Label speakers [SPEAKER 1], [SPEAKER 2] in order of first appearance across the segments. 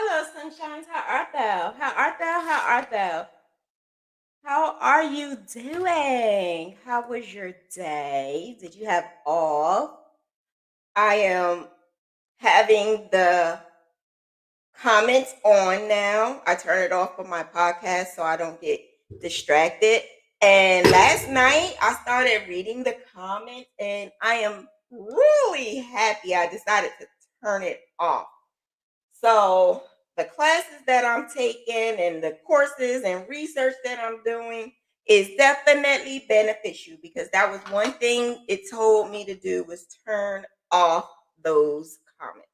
[SPEAKER 1] Hello, sunshines. How art thou? How art thou? How art thou? How are you doing? How was your day? Did you have off? I am having the comments on now. I turn it off for my podcast so I don't get distracted. And last night I started reading the comments and I am really happy I decided to turn it off. So the classes that I'm taking and the courses and research that I'm doing is definitely beneficial because that was one thing it told me to do was turn off those comments.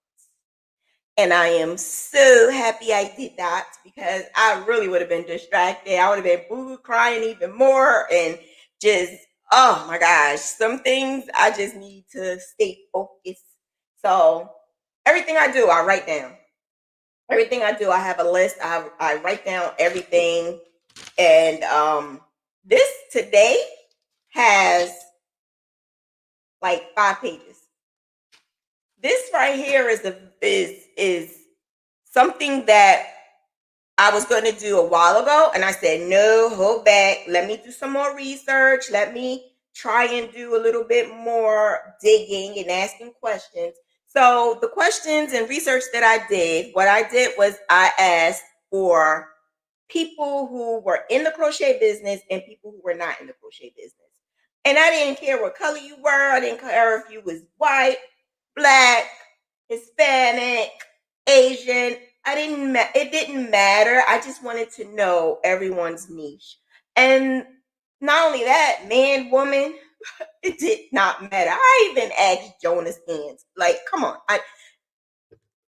[SPEAKER 1] And I am so happy I did that because I really would have been distracted. I would have been boo crying even more and just, oh my gosh, some things I just need to stay focused. So everything I do, I write down. Everything I do, I have a list. I write down everything. And this today has like 5 pages. This right here is something that I was going to do a while ago, and I said, no, hold back. Let me do some more research. Let me try and do a little bit more digging and asking questions. So the questions and research that I did, what I did was I asked for people who were in the crochet business and people who were not in the crochet business. And I didn't care what color you were. I didn't care if you was white, black, Hispanic, Asian. It didn't matter. I just wanted to know everyone's niche. And not only that, man, woman, it did not matter. I even asked Jonah's hands. Like, come on.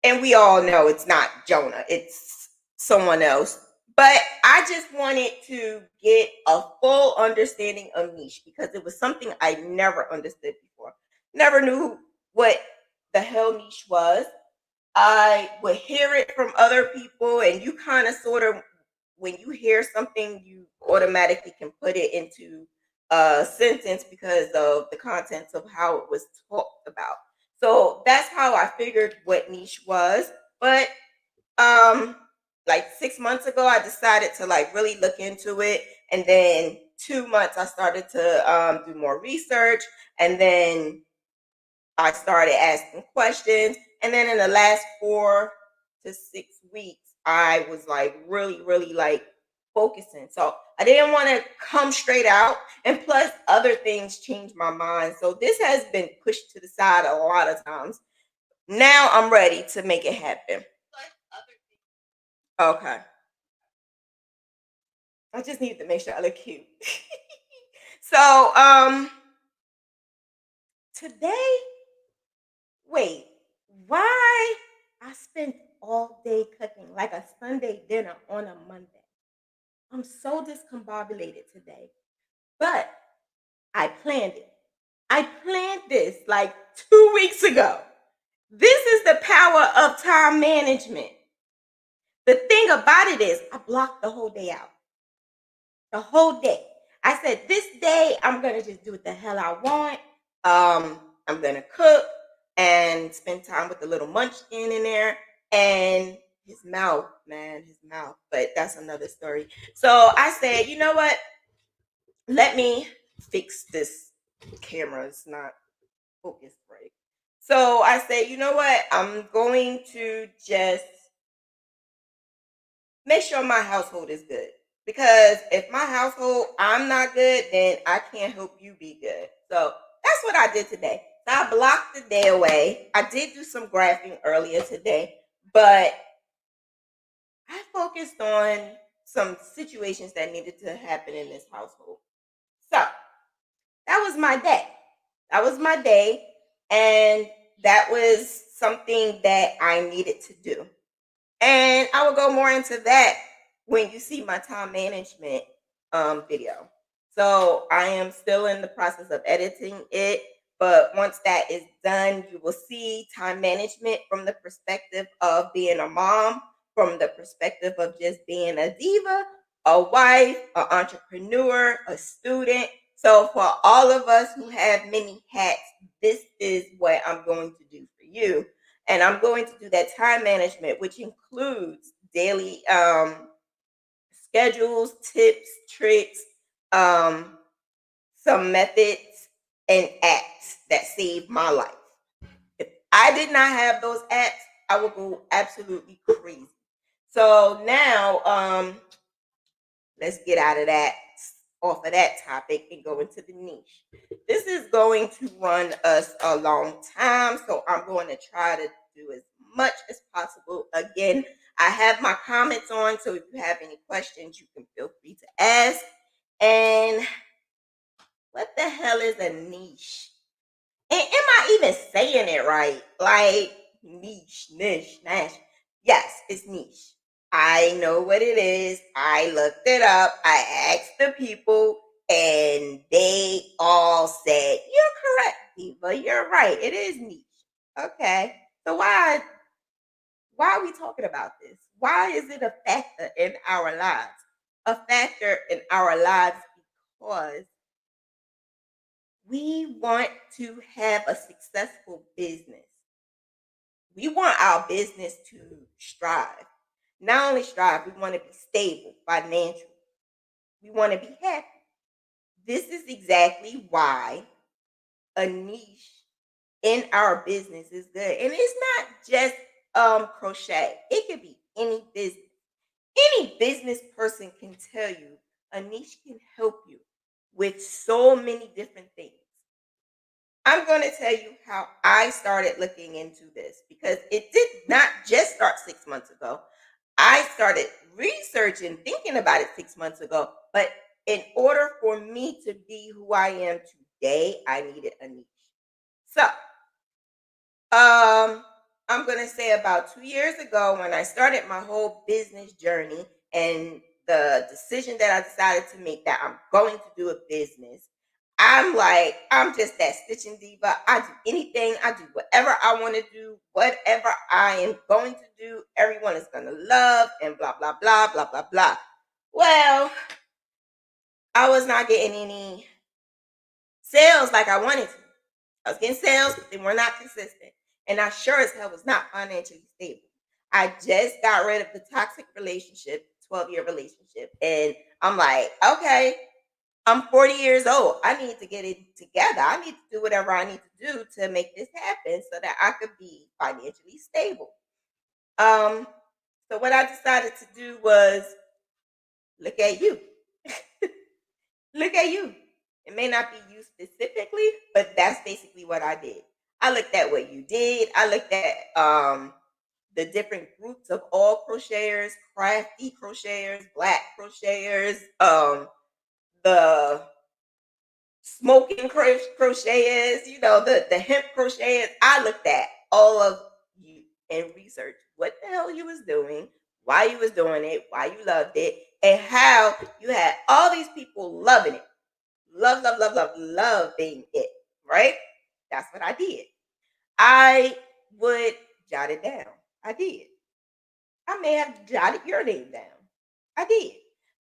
[SPEAKER 1] And we all know it's not Jonah. It's someone else. But I just wanted to get a full understanding of niche because it was something I never understood before. Never knew what the hell niche was. I would hear it from other people, and you kind of sort of, when you hear something, you automatically can put it into a sentence because of the contents of how it was talked about. So that's how I figured what niche was. But like 6 months ago, I decided to like really look into it, and then 2 months I started to do more research, and then I started asking questions. And then in the last 4 to 6 weeks, I was like really like focusing. So I didn't want to come straight out. And plus, other things changed my mind. So this has been pushed to the side a lot of times. Now I'm ready to make it happen. Okay. I just need to make sure I look cute. So, today, wait, why I spent all day cooking like a Sunday dinner on a Monday? I'm so discombobulated today, but I planned it. I planned this like 2 weeks ago. This is the power of time management. The thing about it is, I blocked the whole day out. The whole day. I said, this day I'm gonna just do what the hell I want. I'm gonna cook and spend time with the little munchkin in there and his mouth, man, his mouth. But that's another story. So I said, you know what? Let me fix this camera. It's not focused right. So I said, you know what? I'm going to just make sure my household is good. Because if my household, I'm not good, then I can't help you be good. So that's what I did today. So I blocked the day away. I did do some graphing earlier today, but I focused on some situations that needed to happen in this household. So that was my day. That was my day. And that was something that I needed to do. And I will go more into that when you see my time management video. So I am still in the process of editing it. But once that is done, you will see time management from the perspective of being a mom, from the perspective of just being a diva, a wife, an entrepreneur, a student. So for all of us who have many hats, this is what I'm going to do for you. And I'm going to do that time management, which includes daily schedules, tips, tricks, um, some methods, and apps that saved my life. If I did not have those apps, I would go absolutely crazy. So now, let's get out of that, off of that topic, and go into the niche. This is going to run us a long time, so I'm going to try to do as much as possible. Again, I have my comments on, so if you have any questions, you can feel free to ask. And what the hell is a niche? And am I even saying it right? Like niche, nash. Yes, it's niche. I know what it is. I looked it up. I asked the people, and they all said, "You're correct, Diva. You're right. It is niche." Okay. So why are we talking about this? Why is it a factor in our lives? A factor in our lives because we want to have a successful business. We want our business to strive. Not only strive, we want to be stable financially. We want to be happy. This is exactly why a niche in our business is good. And it's not just crochet. It could be any business. Any business person can tell you a niche can help you with so many different things. I'm going to tell you how I started looking into this because it did not just start 6 months ago. I started researching, thinking about it 6 months ago. But in order for me to be who I am today, I needed a niche. So, I'm going to say about 2 years ago when I started my whole business journey and the decision that I decided to make that I'm going to do a business. I'm like, I'm just that stitching diva. I do anything. I do whatever I want to do, whatever I am going to do. Everyone is going to love and blah, blah, blah, blah, blah, blah. Well, I was not getting any sales like I wanted to. I was getting sales, but they were not consistent. And I sure as hell was not financially stable. I just got rid of the toxic relationship, 12-year relationship. And I'm like, okay, I'm 40 years old. I need to get it together. I need to do whatever I need to do to make this happen so that I could be financially stable. So what I decided to do was look at you. Look at you. It may not be you specifically, but that's basically what I did. I looked at what you did. I looked at the different groups of all crocheters, crafty crocheters, black crocheters, the smoking crocheters, the hemp crocheters. I looked at all of you and researched what the hell you was doing, why you was doing it, why you loved it, and how you had all these people loving it. Loving it, right? That's what I did. I would jot it down. I did. I may have jotted your name down. I did.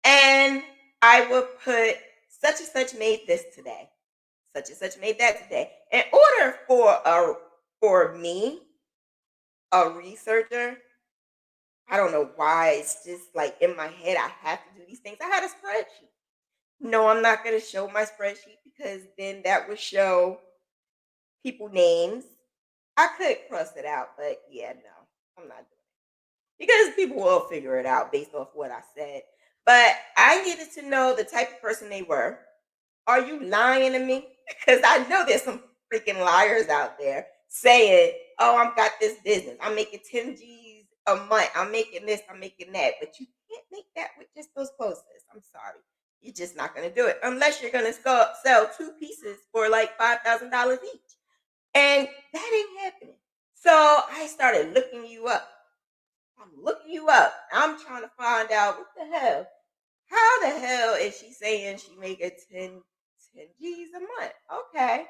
[SPEAKER 1] And I would put such and such made this today. Such and such made that today. In order for me, a researcher, I don't know why it's just like in my head I have to do these things. I had a spreadsheet. No, I'm not going to show my spreadsheet because then that would show people names. I could cross it out, but yeah, no, I'm not doing it because people will figure it out based off what I said. But I needed to know the type of person they were. Are you lying to me? Because I know there's some freaking liars out there saying, "Oh, I've got this business. I'm making 10 G's a month. I'm making this. I'm making that." But you can't make that with just those posters. I'm sorry. You're just not going to do it unless you're going to sell two pieces for like $5,000 each. And that ain't happening. So I started looking you up. I'm looking you up. I'm trying to find out what the hell. How the hell is she saying she making 10 G's a month? Okay.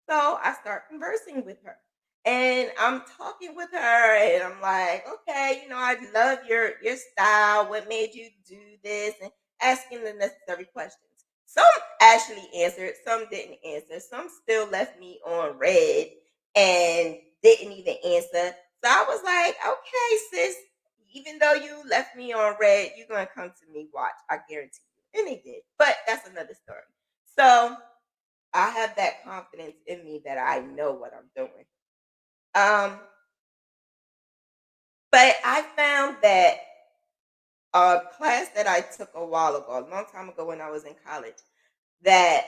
[SPEAKER 1] So I start conversing with her. And I'm talking with her and I'm like, okay, I love your style. What made you do this? And asking the necessary questions. Some actually answered, some didn't answer. Some still left me on red and didn't even answer. So I was like, okay, sis, even though you left me on red, you're gonna come to me. Watch, I guarantee you. And they did. But that's another story. So I have that confidence in me that I know what I'm doing. Um, but I found that a class that I took a while ago, a long time ago when I was in college, that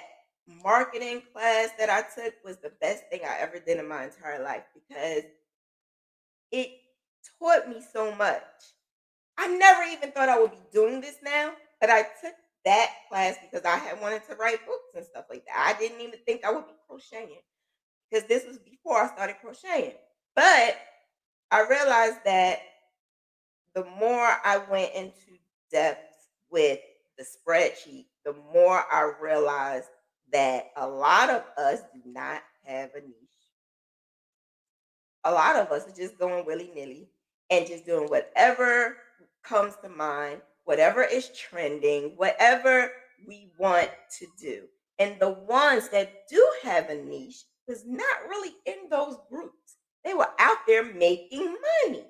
[SPEAKER 1] marketing class that I took was the best thing I ever did in my entire life because it taught me so much. I never even thought I would be doing this now, but I took that class because I had wanted to write books and stuff like that. I didn't even think I would be crocheting because this was before I started crocheting. But I realized that the more I went into depth with the spreadsheet, the more I realized that a lot of us do not have a niche. A lot of us are just going willy nilly and just doing whatever comes to mind, whatever is trending, whatever we want to do. And the ones that do have a niche was not really in those groups. They were out there making money.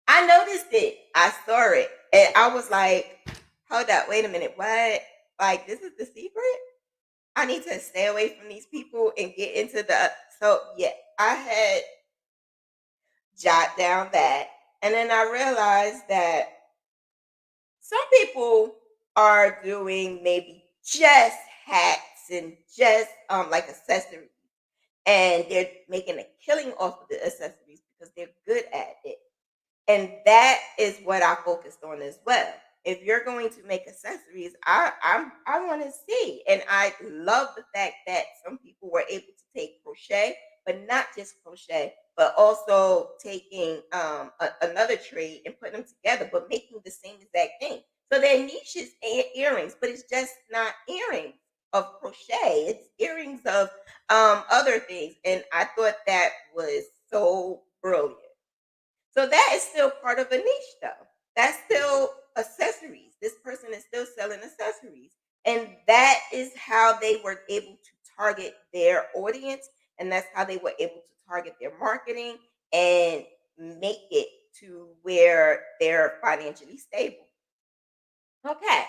[SPEAKER 1] I noticed it. I saw it. And I was like, hold up, wait a minute. What? Like, this is the secret? I need to stay away from these people and get into the. So, yeah, I had jot down that. And then I realized that some people are doing maybe just hats and just like accessories. And they're making a killing off of the accessories because they're good at it. And that is what I focused on as well. If you're going to make accessories, I want to see. And I love the fact that some people were able to take crochet, but not just crochet, but also taking another trade and putting them together, but making the same exact thing. So their niche is earrings, but it's just not earrings of crochet. It's earrings of other things. And I thought that was so brilliant. So that is still part of a niche, though. That's still accessories. This person is still selling accessories. And that is how they were able to target their audience. And that's how they were able to target their marketing and make it to where they're financially stable. Okay,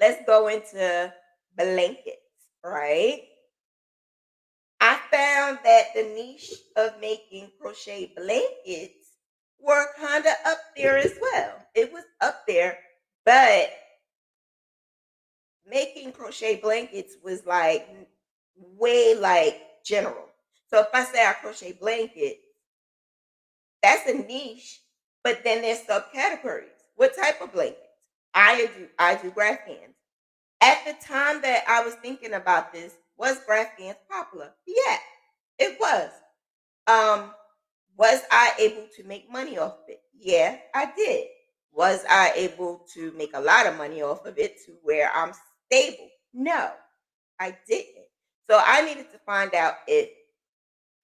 [SPEAKER 1] let's go into blankets, right? I found that the niche of making crochet blankets were kind of up there as well. It was up there, but making crochet blankets was like way like general. So if I say I crochet blanket, that's a niche, but then there's subcategories. What type of blankets? I do Graphghans. At the time that I was thinking about this, was Graphghans popular? Yeah, it was. Um, was I able to make money off of it? Yeah, I did. Was I able to make a lot of money off of it to where I'm stable? No, I didn't. So I needed to find out if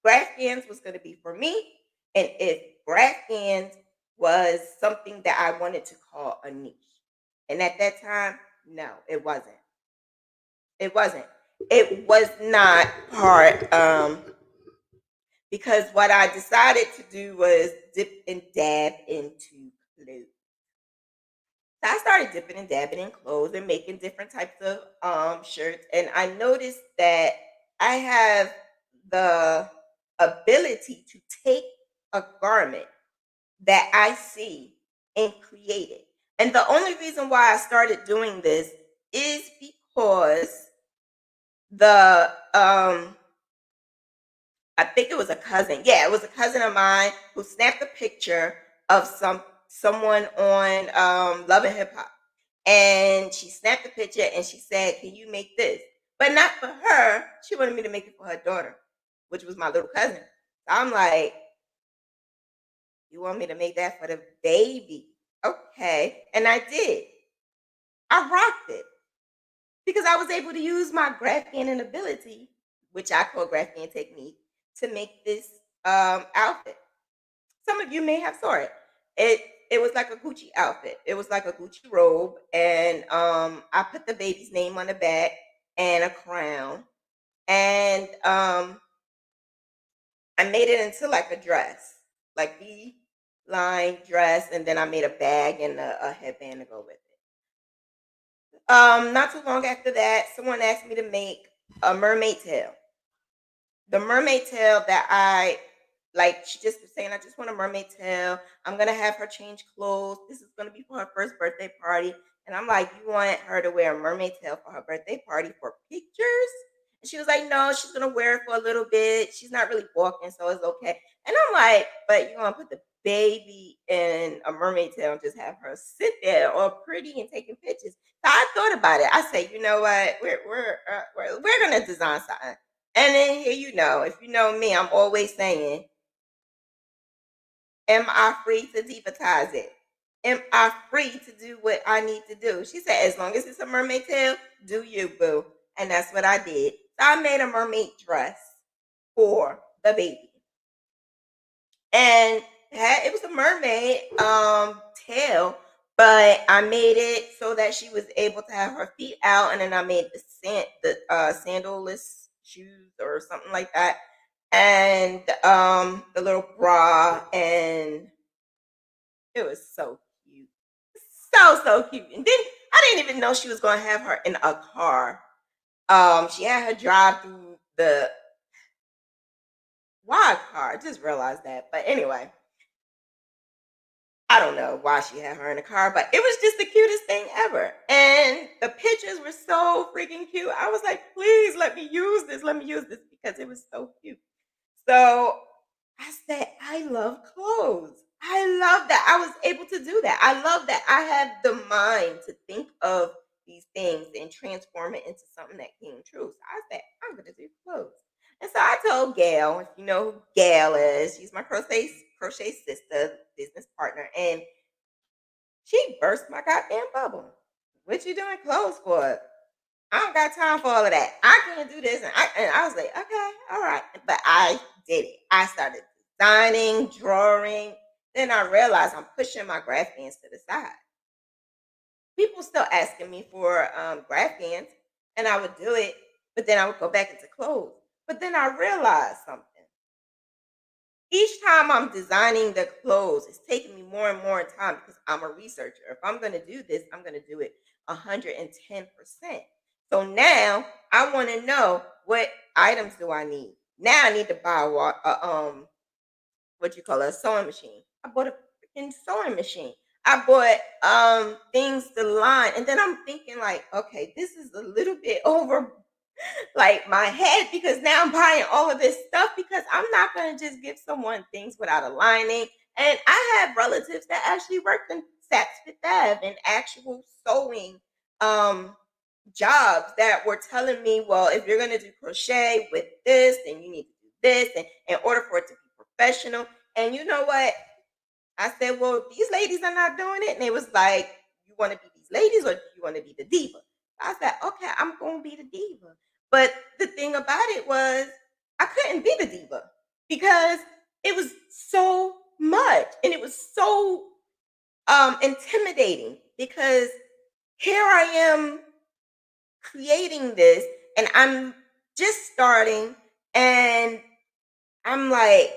[SPEAKER 1] Graphghans was going to be for me and if Graphghans was something that I wanted to call a niche. And at that time, no, it wasn't. It wasn't. It was not part because what I decided to do was dip and dab into clothes. So I started dipping and dabbing in clothes and making different types of shirts, and I noticed that I have the ability to take a garment that I see and create it. And the only reason why I started doing this is because the I think it was a cousin. Yeah, it was a cousin of mine who snapped a picture of someone on Love and Hip Hop, and she snapped the picture and she said, "Can you make this?" But not for her. She wanted me to make it for her daughter, which was my little cousin. So I'm like, "You want me to make that for the baby?" Okay, and I did. I rocked it because I was able to use my Graphghan ability, which I call Graphghan technique, to make this outfit. Some of you may have saw it. It was like a Gucci outfit. It was like a Gucci robe, and I put the baby's name on the back and a crown, and I made it into like a dress. like V-line dress, and then I made a bag and a headband to go with it. Not too long after that, someone asked me to make a mermaid tail. The mermaid tail that I like, she just was saying, I just want a mermaid tail. I'm gonna have her change clothes. This is gonna be for her first birthday party. And I'm like, you want her to wear a mermaid tail for her birthday party for pictures? And she was like, no, she's gonna wear it for a little bit. She's not really walking, so it's okay. And I'm like, but you're gonna put the baby in a mermaid tail and just have her sit there all pretty and taking pictures. So I thought about it. I said, you know what? We're gonna design something. And then here, if you know me, I'm always saying, am I free to divatize it? Am I free to do what I need to do? She said, as long as it's a mermaid tail, do you, boo. And that's what I did. So I made a mermaid dress for the baby. And it was a mermaid tail, but I made it so that she was able to have her feet out, and then I made the sandalless shoes or something like that, and the little bra, and it was so cute, so cute. And then I didn't even know she was going to have her in a car. She had her drive through the why car. I just realized that, but anyway. I don't know why she had her in the car, but it was just the cutest thing ever. And the pictures were so freaking cute. I was like, please let me use this. Let me use this because it was so cute. So I said, I love clothes. I love that I was able to do that. I love that I have the mind to think of these things and transform it into something that came true. So I said, I'm going to do clothes. And so I told Gail, if you know who Gail is, she's my crochet sister, business partner, and she burst my goddamn bubble. What you doing clothes for? I don't got time for all of that. I can't do this. And I was like, okay, all right. But I did it. I started designing, drawing. Then I realized I'm pushing my Graphghans to the side. People still asking me for Graphghans, and I would do it, but then I would go back into clothes. But then I realized something. Each time I'm designing the clothes, it's taking me more and more time because I'm a researcher. If I'm going to do this, I'm going to do it 110%. So now I want to know, what items do I need? Now I need to buy what you call it, a sewing machine. I bought a freaking sewing machine. I bought things to line, and then I'm thinking like, okay, this is a little bit over like my head because now I'm buying all of this stuff because I'm not going to just give someone things without a lining. And I have relatives that actually work in Saks Fifth Ave and actual sewing jobs that were telling me, well, if you're going to do crochet with this, then you need to do this, and in order for it to be professional. And you know what? I said, well, these ladies are not doing it. And they was like, you want to be these ladies or do you want to be the diva? I said, okay, I'm going to be the diva. But the thing about it was, I couldn't be the diva because it was so much and it was so intimidating because here I am creating this and I'm just starting, and I'm like,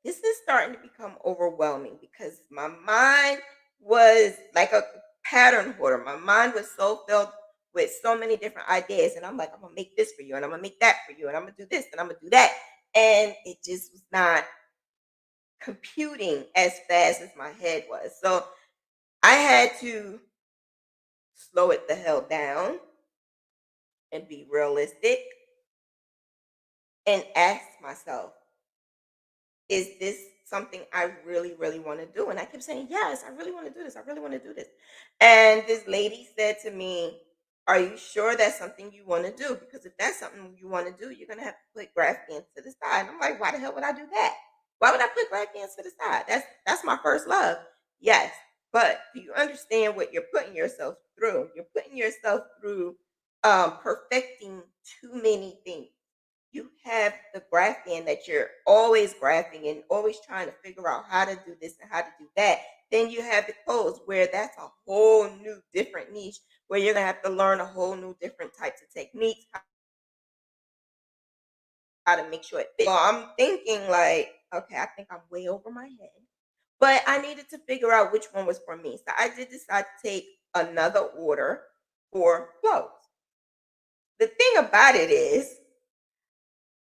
[SPEAKER 1] this is starting to become overwhelming because my mind was like a pattern hoarder. My mind was so filled with so many different ideas. And I'm like, I'm going to make this for you, and I'm going to make that for you, and I'm going to do this, and I'm going to do that. And it just was not computing as fast as my head was. So I had to slow it the hell down and be realistic and ask myself, is this something I really, really want to do? And I kept saying, yes, I really want to do this. I really want to do this. And this lady said to me, are you sure that's something you want to do? Because if that's something you want to do, you're going to have to put Graphghans to the side. And I'm like, why the hell would I do that? Why would I put Graphghans to the side? That's my first love. Yes. But do you understand what you're putting yourself through? You're putting yourself through perfecting too many things. You have the graphing that you're always graphing and always trying to figure out how to do this and how to do that. Then you have the clothes where that's a whole new different niche where you're gonna have to learn a whole new different types of techniques, how to make sure it fits. So I'm thinking like, okay, I think I'm way over my head. But I needed to figure out which one was for me. So I did decide to take another order for clothes. The thing about it is,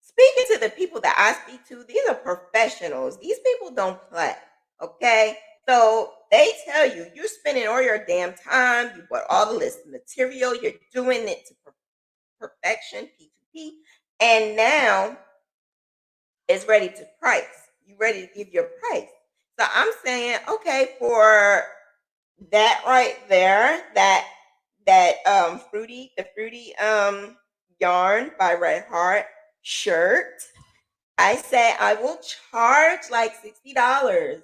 [SPEAKER 1] speaking to the people that I speak to, these are professionals. These people don't play, okay? So they tell you, you're spending all your damn time, you bought all the list of material, you're doing it to perfection, P2P, and now it's ready to price. You're ready to give your price. So I'm saying, okay, for that right there, that fruity yarn by Red Heart shirt, I say I will charge like $60.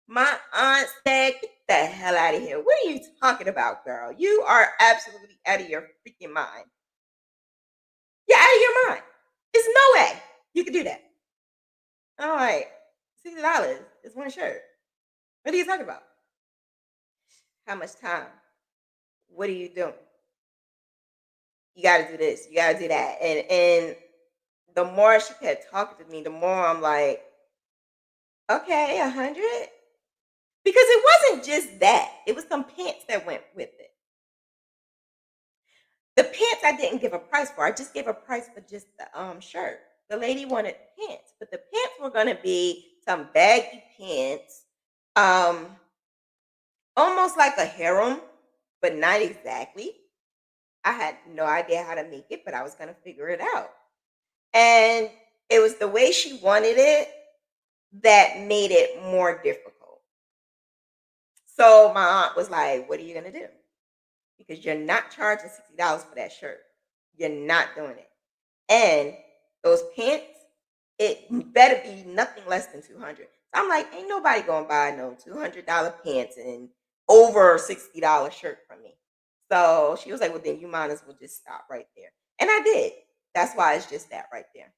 [SPEAKER 1] My aunt said, get the hell out of here. What are you talking about, girl? You are absolutely out of your freaking mind. You're out of your mind. There's no way you can do that. All right, $60 is one shirt. What are you talking about? How much time? What are you doing? You got to do this. You got to do that. And the more she kept talking to me, the more I'm like, okay, 100. Because it wasn't just that. It was some pants that went with it. The pants I didn't give a price for. I just gave a price for just the shirt. The lady wanted pants, but the pants were gonna be some baggy pants, almost like a harem, but not exactly. I had no idea how to make it, but I was gonna figure it out. And it was the way she wanted it that made it more difficult. So my aunt was like, "What are you gonna do? Because you're not charging $60 for that shirt. You're not doing it. And those pants, it better be nothing less than 200." So I'm like, ain't nobody gonna buy no $200 pants and over $60 shirt from me. So she was like, well, then you might as well just stop right there. And I did. That's why it's just that right there.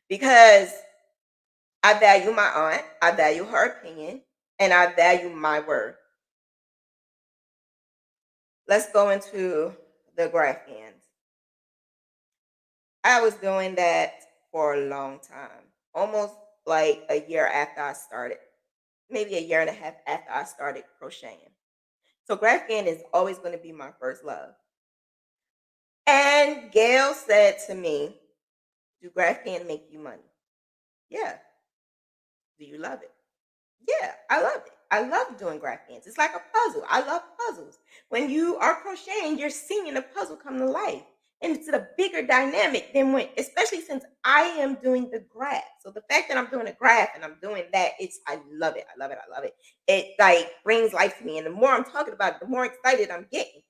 [SPEAKER 1] Because I value my aunt, I value her opinion, and I value my word. Let's go into the Graphghans. I was doing that for a long time, almost like a year after I started, maybe a year and a half after I started crocheting. So Graphghan is always going to be my first love. And Gail said to me, do Graphghan make you money? Yeah. Do you love it? Yeah, I love it. I love doing Graphghans. It's like a puzzle. I love puzzles. When you are crocheting, you're seeing the puzzle come to life. And it's a bigger dynamic than when, especially since I am doing the graph. So the fact that I'm doing a graph and I'm doing that, I love it. I love it. I love it. It like brings life to me. And the more I'm talking about it, the more excited I'm getting.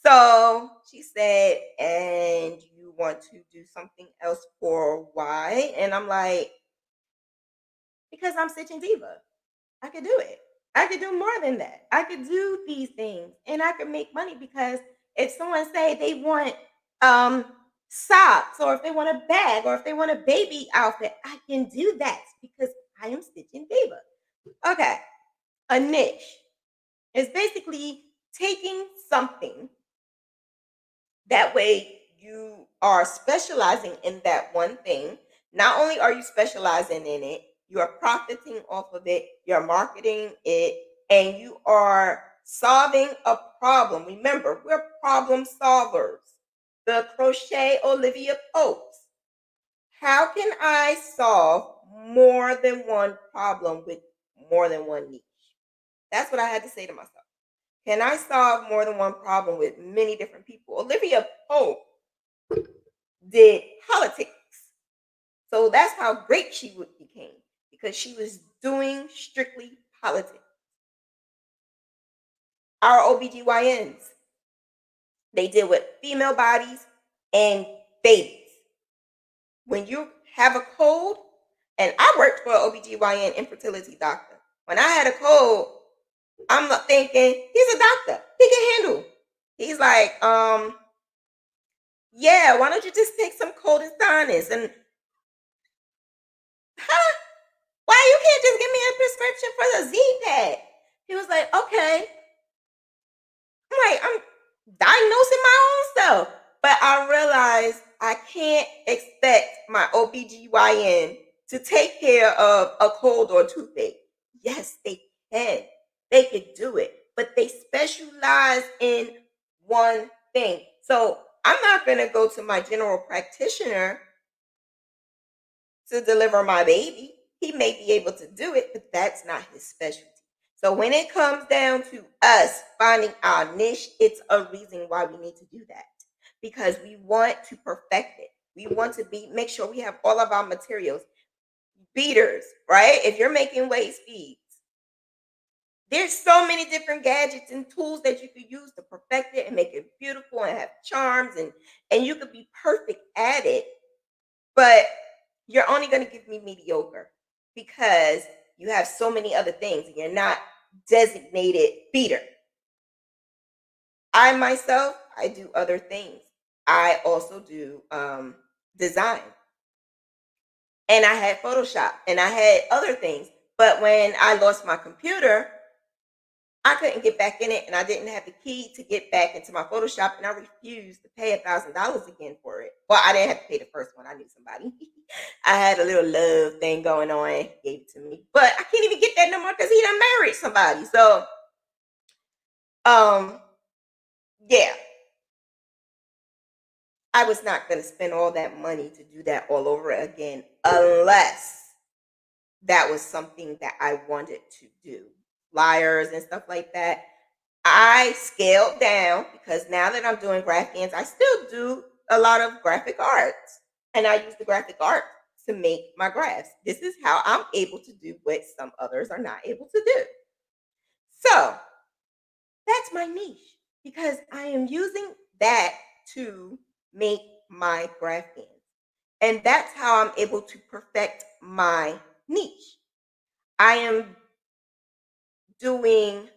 [SPEAKER 1] So she said, and you want to do something else for why? And I'm like, because I'm CreativeStitchNDiva. I could do it. I could do more than that. I could do these things and I could make money because if someone say they want socks or if they want a bag or if they want a baby outfit, I can do that because I am CreativeStitchNDiva. Okay. A niche is basically taking something that way you are specializing in that one thing. Not only are you specializing in it, you are profiting off of it, you're marketing it, and you are solving a problem. Remember, we're problem solvers. The Crochet Olivia Popes. How can I solve more than one problem with more than one niche? That's what I had to say to myself. Can I solve more than one problem with many different people? Olivia Pope did politics. So that's how great she became because she was doing strictly politics. Our OBGYNs, they deal with female bodies and babies. When you have a cold, and I worked for an OBGYN infertility doctor. When I had a cold, I'm not thinking, he's a doctor. He can handle. He's like, yeah, why don't you just take some cold and sinus? And huh? Why you can't just give me a prescription for the Z-Pad? He was like, okay. I'm like, I'm diagnosing my own self. But I realized I can't expect my OBGYN to take care of a cold or toothache? Yes, they can. They could do it, but they specialize in one thing. So I'm not going to go to my general practitioner to deliver my baby. He may be able to do it, but that's not his specialty. So when it comes down to us finding our niche, it's a reason why we need to do that, because we want to perfect it. We want to make sure we have all of our materials. Beaters, right? If you're making waist beads, there's so many different gadgets and tools that you could use to perfect it and make it beautiful and have charms, and you could be perfect at it, but you're only going to give me mediocre because you have so many other things and you're not designated beater. I myself, I do other things. I also do design, and I had Photoshop, and I had other things. But when I lost my computer, I couldn't get back in it, and I didn't have the key to get back into my Photoshop, and I refused to pay $1,000 again for it. Well, I didn't have to pay the first one. I knew somebody. I had a little love thing going on. He gave it to me, but I can't even get that no more because he done married somebody. So, yeah, I was not going to spend all that money to do that all over again unless that was something that I wanted to do. Flyers and stuff like that. I scaled down because now that I'm doing Graphghans, I still do a lot of graphic arts, and I use the graphic art to make my graphs. This is how I'm able to do what some others are not able to do. So that's my niche because I am using that to make my Graphghans. And that's how I'm able to perfect my niche. I am doing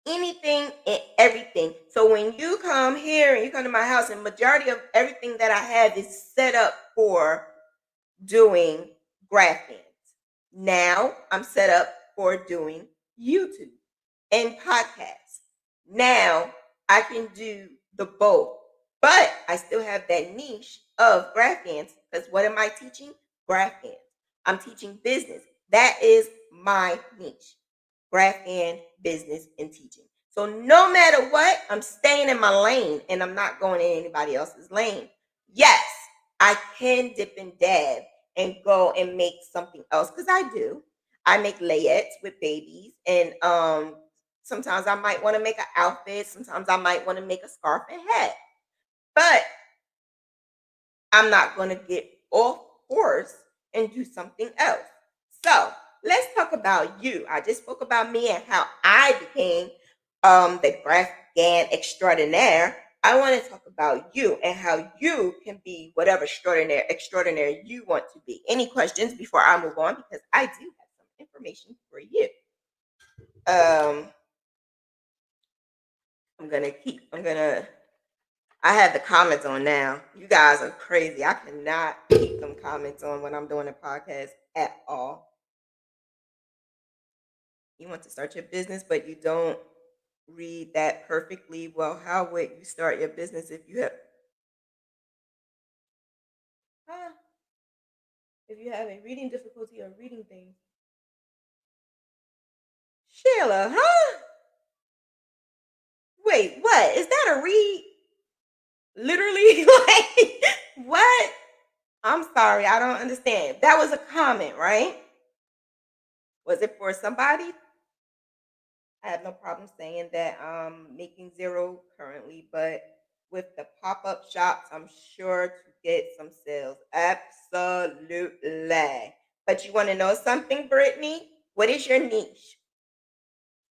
[SPEAKER 1] anything and everything. So when you come here and you come to my house, and majority of everything that I have is set up for doing Graphghans. Now I'm set up for doing YouTube and podcasts. Now I can do the both, but I still have that niche of Graphghans because what am I teaching? Graphghans. I'm teaching business. That is my niche. Graphghan, business, and teaching. So no matter what, I'm staying in my lane and I'm not going in anybody else's lane. Yes, I can dip and dab and go and make something else because I do. I make layettes with babies, and sometimes I might want to make an outfit. Sometimes I might want to make a scarf and hat. But I'm not going to get off course and do something else. So let's talk about you. I just spoke about me and how I became the Graphghan extraordinaire. I want to talk about you and how you can be whatever extraordinary you want to be. Any questions before I move on? Because I do have some information for you. I have the comments on now. You guys are crazy. I cannot keep them comments on when I'm doing a podcast at all. You want to start your business, but you don't read that perfectly. Well, how would you start your business if you have a reading difficulty or reading things? Sheila, huh? Wait, what? Is that a read? Literally? Like, what? I'm sorry, I don't understand. That was a comment, right? Was it for somebody? I have no problem saying that I'm making zero currently, but with the pop-up shops, I'm sure to get some sales. Absolutely. But you want to know something, Brittany? What is your niche?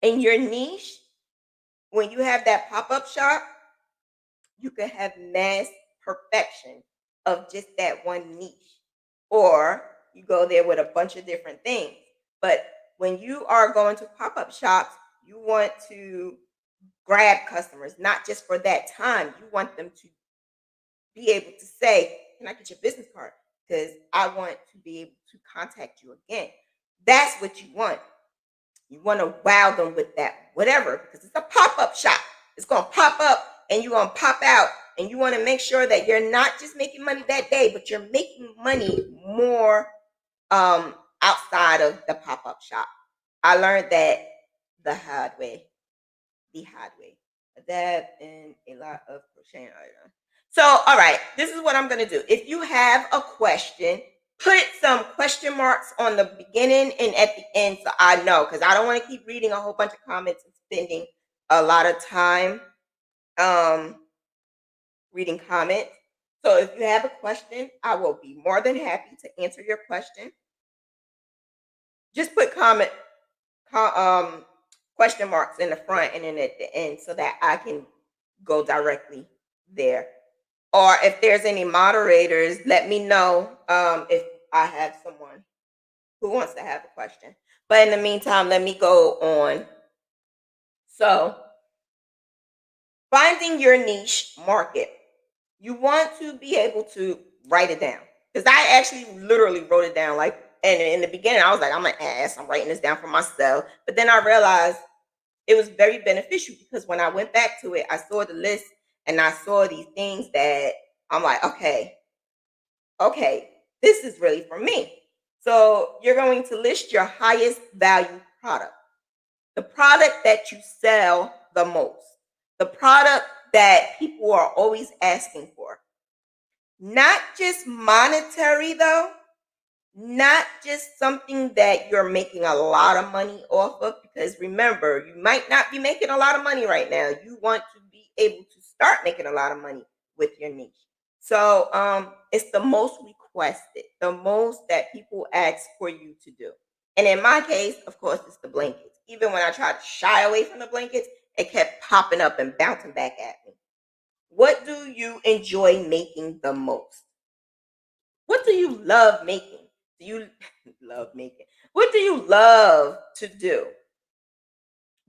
[SPEAKER 1] In your niche, when you have that pop-up shop, you can have mass perfection of just that one niche. Or you go there with a bunch of different things. But when you are going to pop-up shops, you want to grab customers, not just for that time. You want them to be able to say, can I get your business card? Because I want to be able to contact you again. That's what you want. You want to wow them with that, whatever, because it's a pop-up shop. It's going to pop up and you're going to pop out. And you want to make sure that you're not just making money that day, but you're making money more outside of the pop-up shop. I learned that the hard way. The hard way. A dab and a lot of crocheting items. So, all right, this is what I'm going to do. If you have a question, put some question marks on the beginning and at the end so I know, because I don't want to keep reading a whole bunch of comments and spending a lot of time reading comments. So if you have a question, I will be more than happy to answer your question. Just put question marks in the front and then at the end so that I can go directly there. Or if there's any moderators, let me know if I have someone who wants to have a question. But in the meantime, let me go on. So, finding your niche market. You want to be able to write it down. Because I actually literally wrote it down. Like, and in the beginning, I was like, I'm an ass. I'm writing this down for myself. But then I realized it was very beneficial because when I went back to it, I saw the list and I saw these things that I'm like, okay, this is really for me. So you're going to list your highest value product, the product that you sell the most, the product that people are always asking for. Not just monetary though, not just something that you're making a lot of money off of, because remember, you might not be making a lot of money right now. You want to be able to start making a lot of money with your niche. So it's the most requested, the most that people ask for you to do. And in my case, of course, it's the blankets. Even when I tried to shy away from the blankets, it kept popping up and bouncing back at me. What do you enjoy making the most? What do you love making? Do you love making? What do you love to do?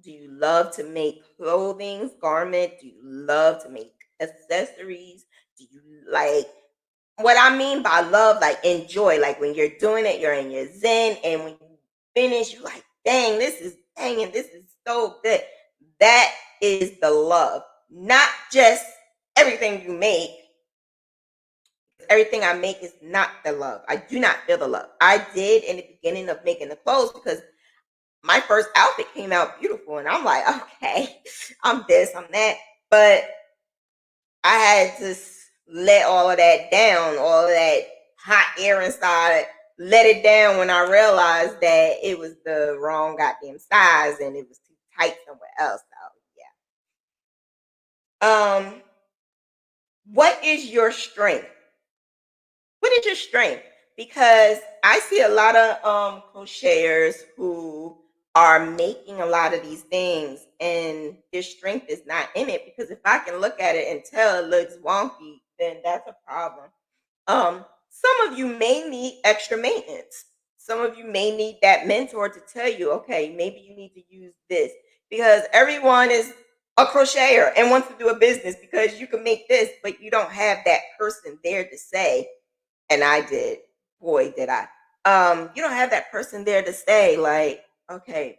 [SPEAKER 1] Do you love to make clothing, garments? Do you love to make accessories? Do you like, what I mean by love, like enjoy, like when you're doing it, you're in your zen, and when you finish, you're like, dang, this is so good. That is the love, not just everything you make. Everything I make is not the love. I do not feel the love. I did in the beginning of making the clothes because my first outfit came out beautiful, and I'm like, okay, I'm this, I'm that. But I had to let all of that down, all of that hot air inside, let it down when I realized that it was the wrong goddamn size and it was too tight somewhere else. So yeah. What is your strength? What is your strength? Because I see a lot of crocheters who are making a lot of these things and their strength is not in it, because if I can look at it and tell it looks wonky, then that's a problem. Some of you may need extra maintenance. Some of you may need that mentor to tell you, okay, maybe you need to use this, because everyone is a crocheter and wants to do a business because you can make this, but you don't have that person there to say, and I did, boy, did I. You don't have that person there to say, like, okay,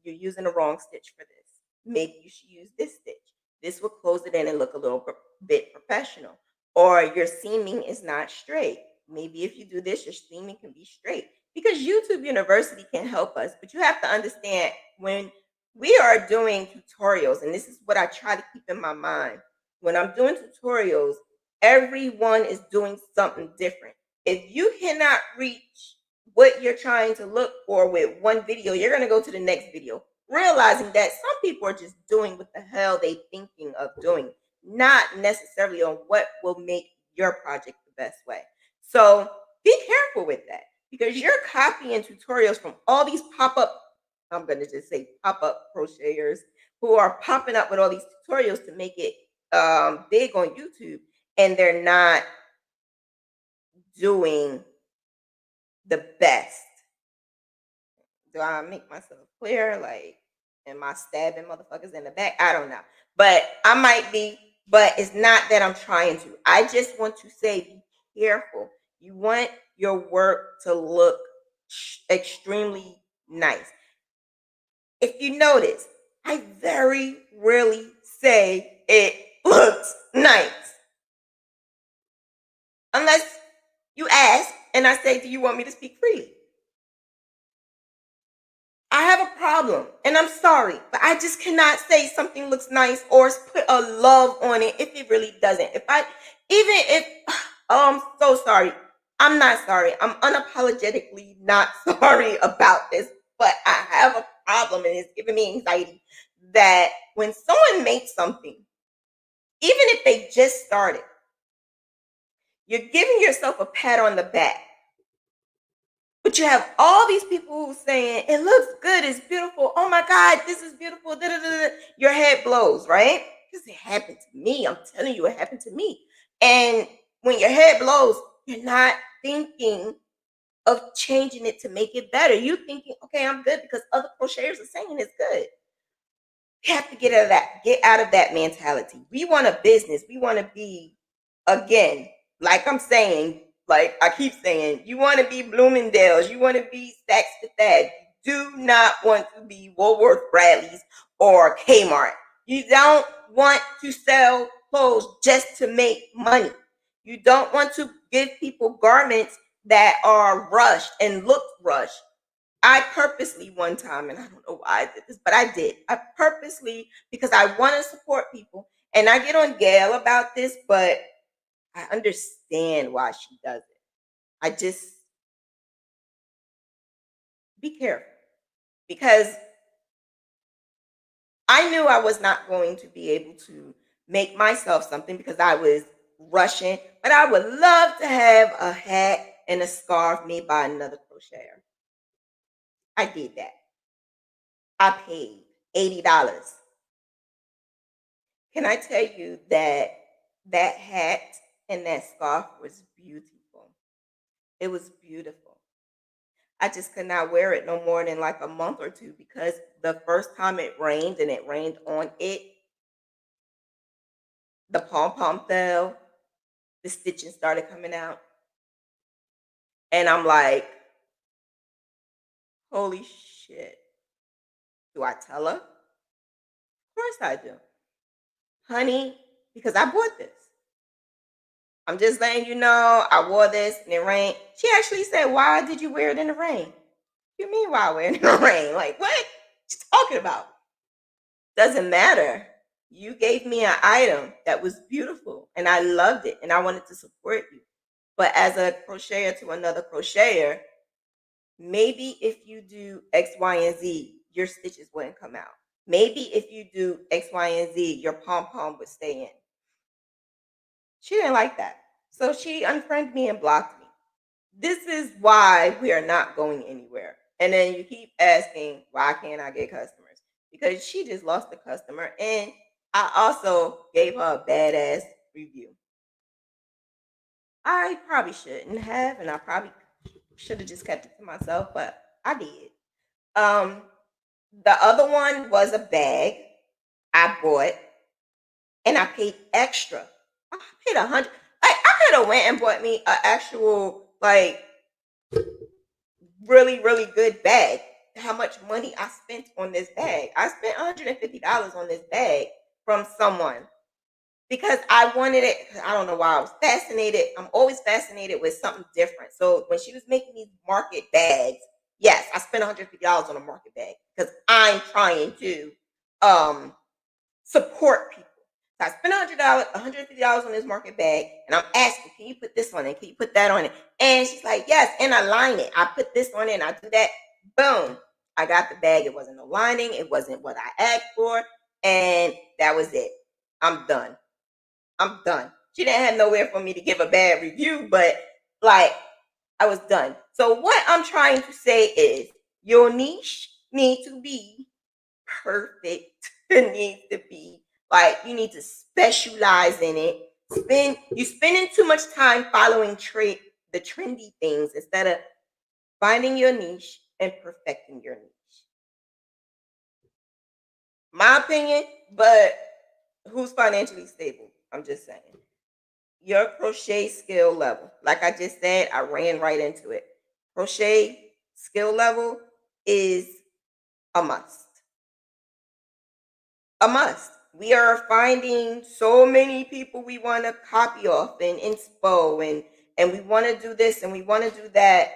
[SPEAKER 1] you're using the wrong stitch for this. Maybe you should use this stitch. This will close it in and look a little bit professional. Or your seaming is not straight. Maybe if you do this, your seaming can be straight. Because YouTube University can help us. But you have to understand, when we are doing tutorials, and this is what I try to keep in my mind. When I'm doing tutorials, everyone is doing something different. If you cannot reach what you're trying to look for with one video, you're going to go to the next video, realizing that some people are just doing what the hell they thinking of doing, not necessarily on what will make your project the best way. So be careful with that, because you're copying tutorials from all these pop-up, I'm going to just say pop-up crocheters who are popping up with all these tutorials to make it big on YouTube, and they're not doing the best. Do I make myself clear? Like, am I stabbing motherfuckers in the back? I don't know. But I might be, but it's not that I'm trying to. I just want to say, be careful. You want your work to look extremely nice. If you notice, I very rarely say it looks nice. Unless you ask, and I say, do you want me to speak freely? I have a problem, and I'm sorry, but I just cannot say something looks nice or put a love on it if it really doesn't. Oh, I'm so sorry. I'm not sorry. I'm unapologetically not sorry about this, but I have a problem, and it's giving me anxiety that when someone makes something, even if they just started, you're giving yourself a pat on the back. But you have all these people who saying, it looks good, it's beautiful. Oh my God, this is beautiful. Da, da, da, da. Your head blows, right? Because it happened to me. I'm telling you, it happened to me. And when your head blows, you're not thinking of changing it to make it better. You're thinking, okay, I'm good because other crocheters are saying it's good. You have to get out of that mentality. We want a business. We want to be, again, like I'm saying, like I keep saying, you want to be Bloomingdale's, you want to be Saks Fifth Ave. You do not want to be Woolworth Bradley's or Kmart. You don't want to sell clothes just to make money. You don't want to give people garments that are rushed and look rushed. I purposely one time, and I don't know why I did this, but I did. I purposely, because I want to support people, and I get on Gail about this, but I understand why she does it. I just be careful because I knew I was not going to be able to make myself something because I was rushing, but I would love to have a hat and a scarf made by another crocheter. I did that. I paid $80. Can I tell you that that hat and that scarf was beautiful? It was beautiful. I just could not wear it no more than like a month or two because the first time it rained and it rained on it, the pom-pom fell, the stitching started coming out. And I'm like, holy shit. Do I tell her? Of course I do. Honey, because I bought this. I'm just letting you know I wore this and it rained. She actually said, why did you wear it in the rain? You mean why wear it in the rain? Like, what you talking about? Doesn't matter. You gave me an item that was beautiful and I loved it and I wanted to support you. But as a crocheter to another crocheter, maybe if you do X, Y, and Z, your stitches wouldn't come out. Maybe if you do X, Y, and Z, your pom-pom would stay in. She didn't like that. So she unfriended me and blocked me. This is why we are not going anywhere. And then you keep asking, why can't I get customers? Because she just lost a customer. And I also gave her a badass review. I probably shouldn't have, and I probably should have just kept it to myself, but I did. The other one was a bag I bought, and I paid extra. I paid $100. Like I could have went and bought me an actual really, really good bag. How much money I spent on this bag? I spent $150 on this bag from someone because I wanted it. I don't know why I was fascinated. I'm always fascinated with something different. So when she was making these market bags, yes, I spent $150 on a market bag because I'm trying to support people. So I spent $150 on this market bag, and I'm asking, can you put this on it? Can you put that on it? And she's like, yes, and I line it. I put this on it, and I do that. Boom. I got the bag. It wasn't no lining. It wasn't what I asked for. And that was it. I'm done. I'm done. She didn't have nowhere for me to give a bad review, but like I was done. So what I'm trying to say is your niche needs to be perfect. It needs to be like you need to specialize in it. You're spending too much time following the trendy things instead of finding your niche and perfecting your niche. My opinion, but who's financially stable? I'm just saying. Your crochet skill level. Like I just said, I ran right into it. Crochet skill level is a must. A must. We are finding so many people we want to copy off and inspo and we want to do this and we want to do that,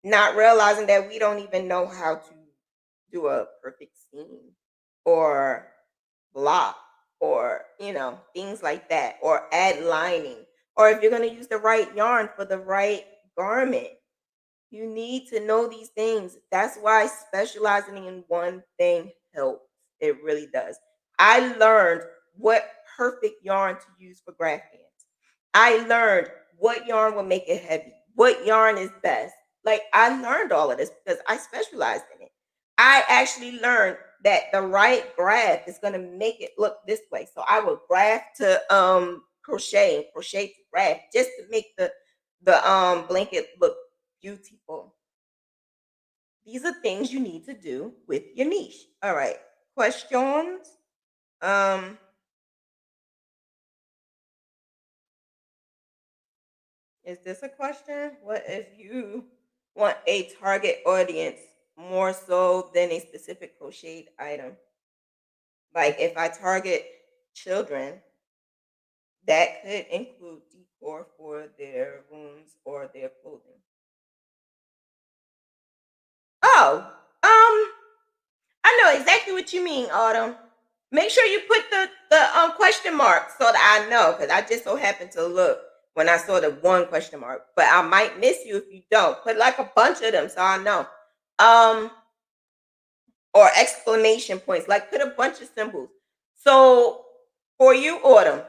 [SPEAKER 1] not realizing that we don't even know how to do a perfect seam or block or things like that, or add lining, or if you're going to use the right yarn for the right garment. You need to know these things. That's why specializing in one thing helps. It really does. I learned what perfect yarn to use for Graphghans. I learned what yarn will make it heavy, what yarn is best. Like, I learned all of this because I specialized in it. I actually learned that the right graph is going to make it look this way. So I would graph to crochet and crochet to graph just to make the blanket look beautiful. These are things you need to do with your niche. All right. Questions? Um, is this a question? What if you want a target audience more so than a specific crocheted item? Like if I target children, that could include decor for their rooms or their clothing. Oh, I know exactly what you mean, Autumn. Make sure you put the question mark so that I know, because I just so happened to look when I saw the one question mark. But I might miss you if you don't. Put like a bunch of them so I know. Or exclamation points. Like put a bunch of symbols. So for you, Autumn,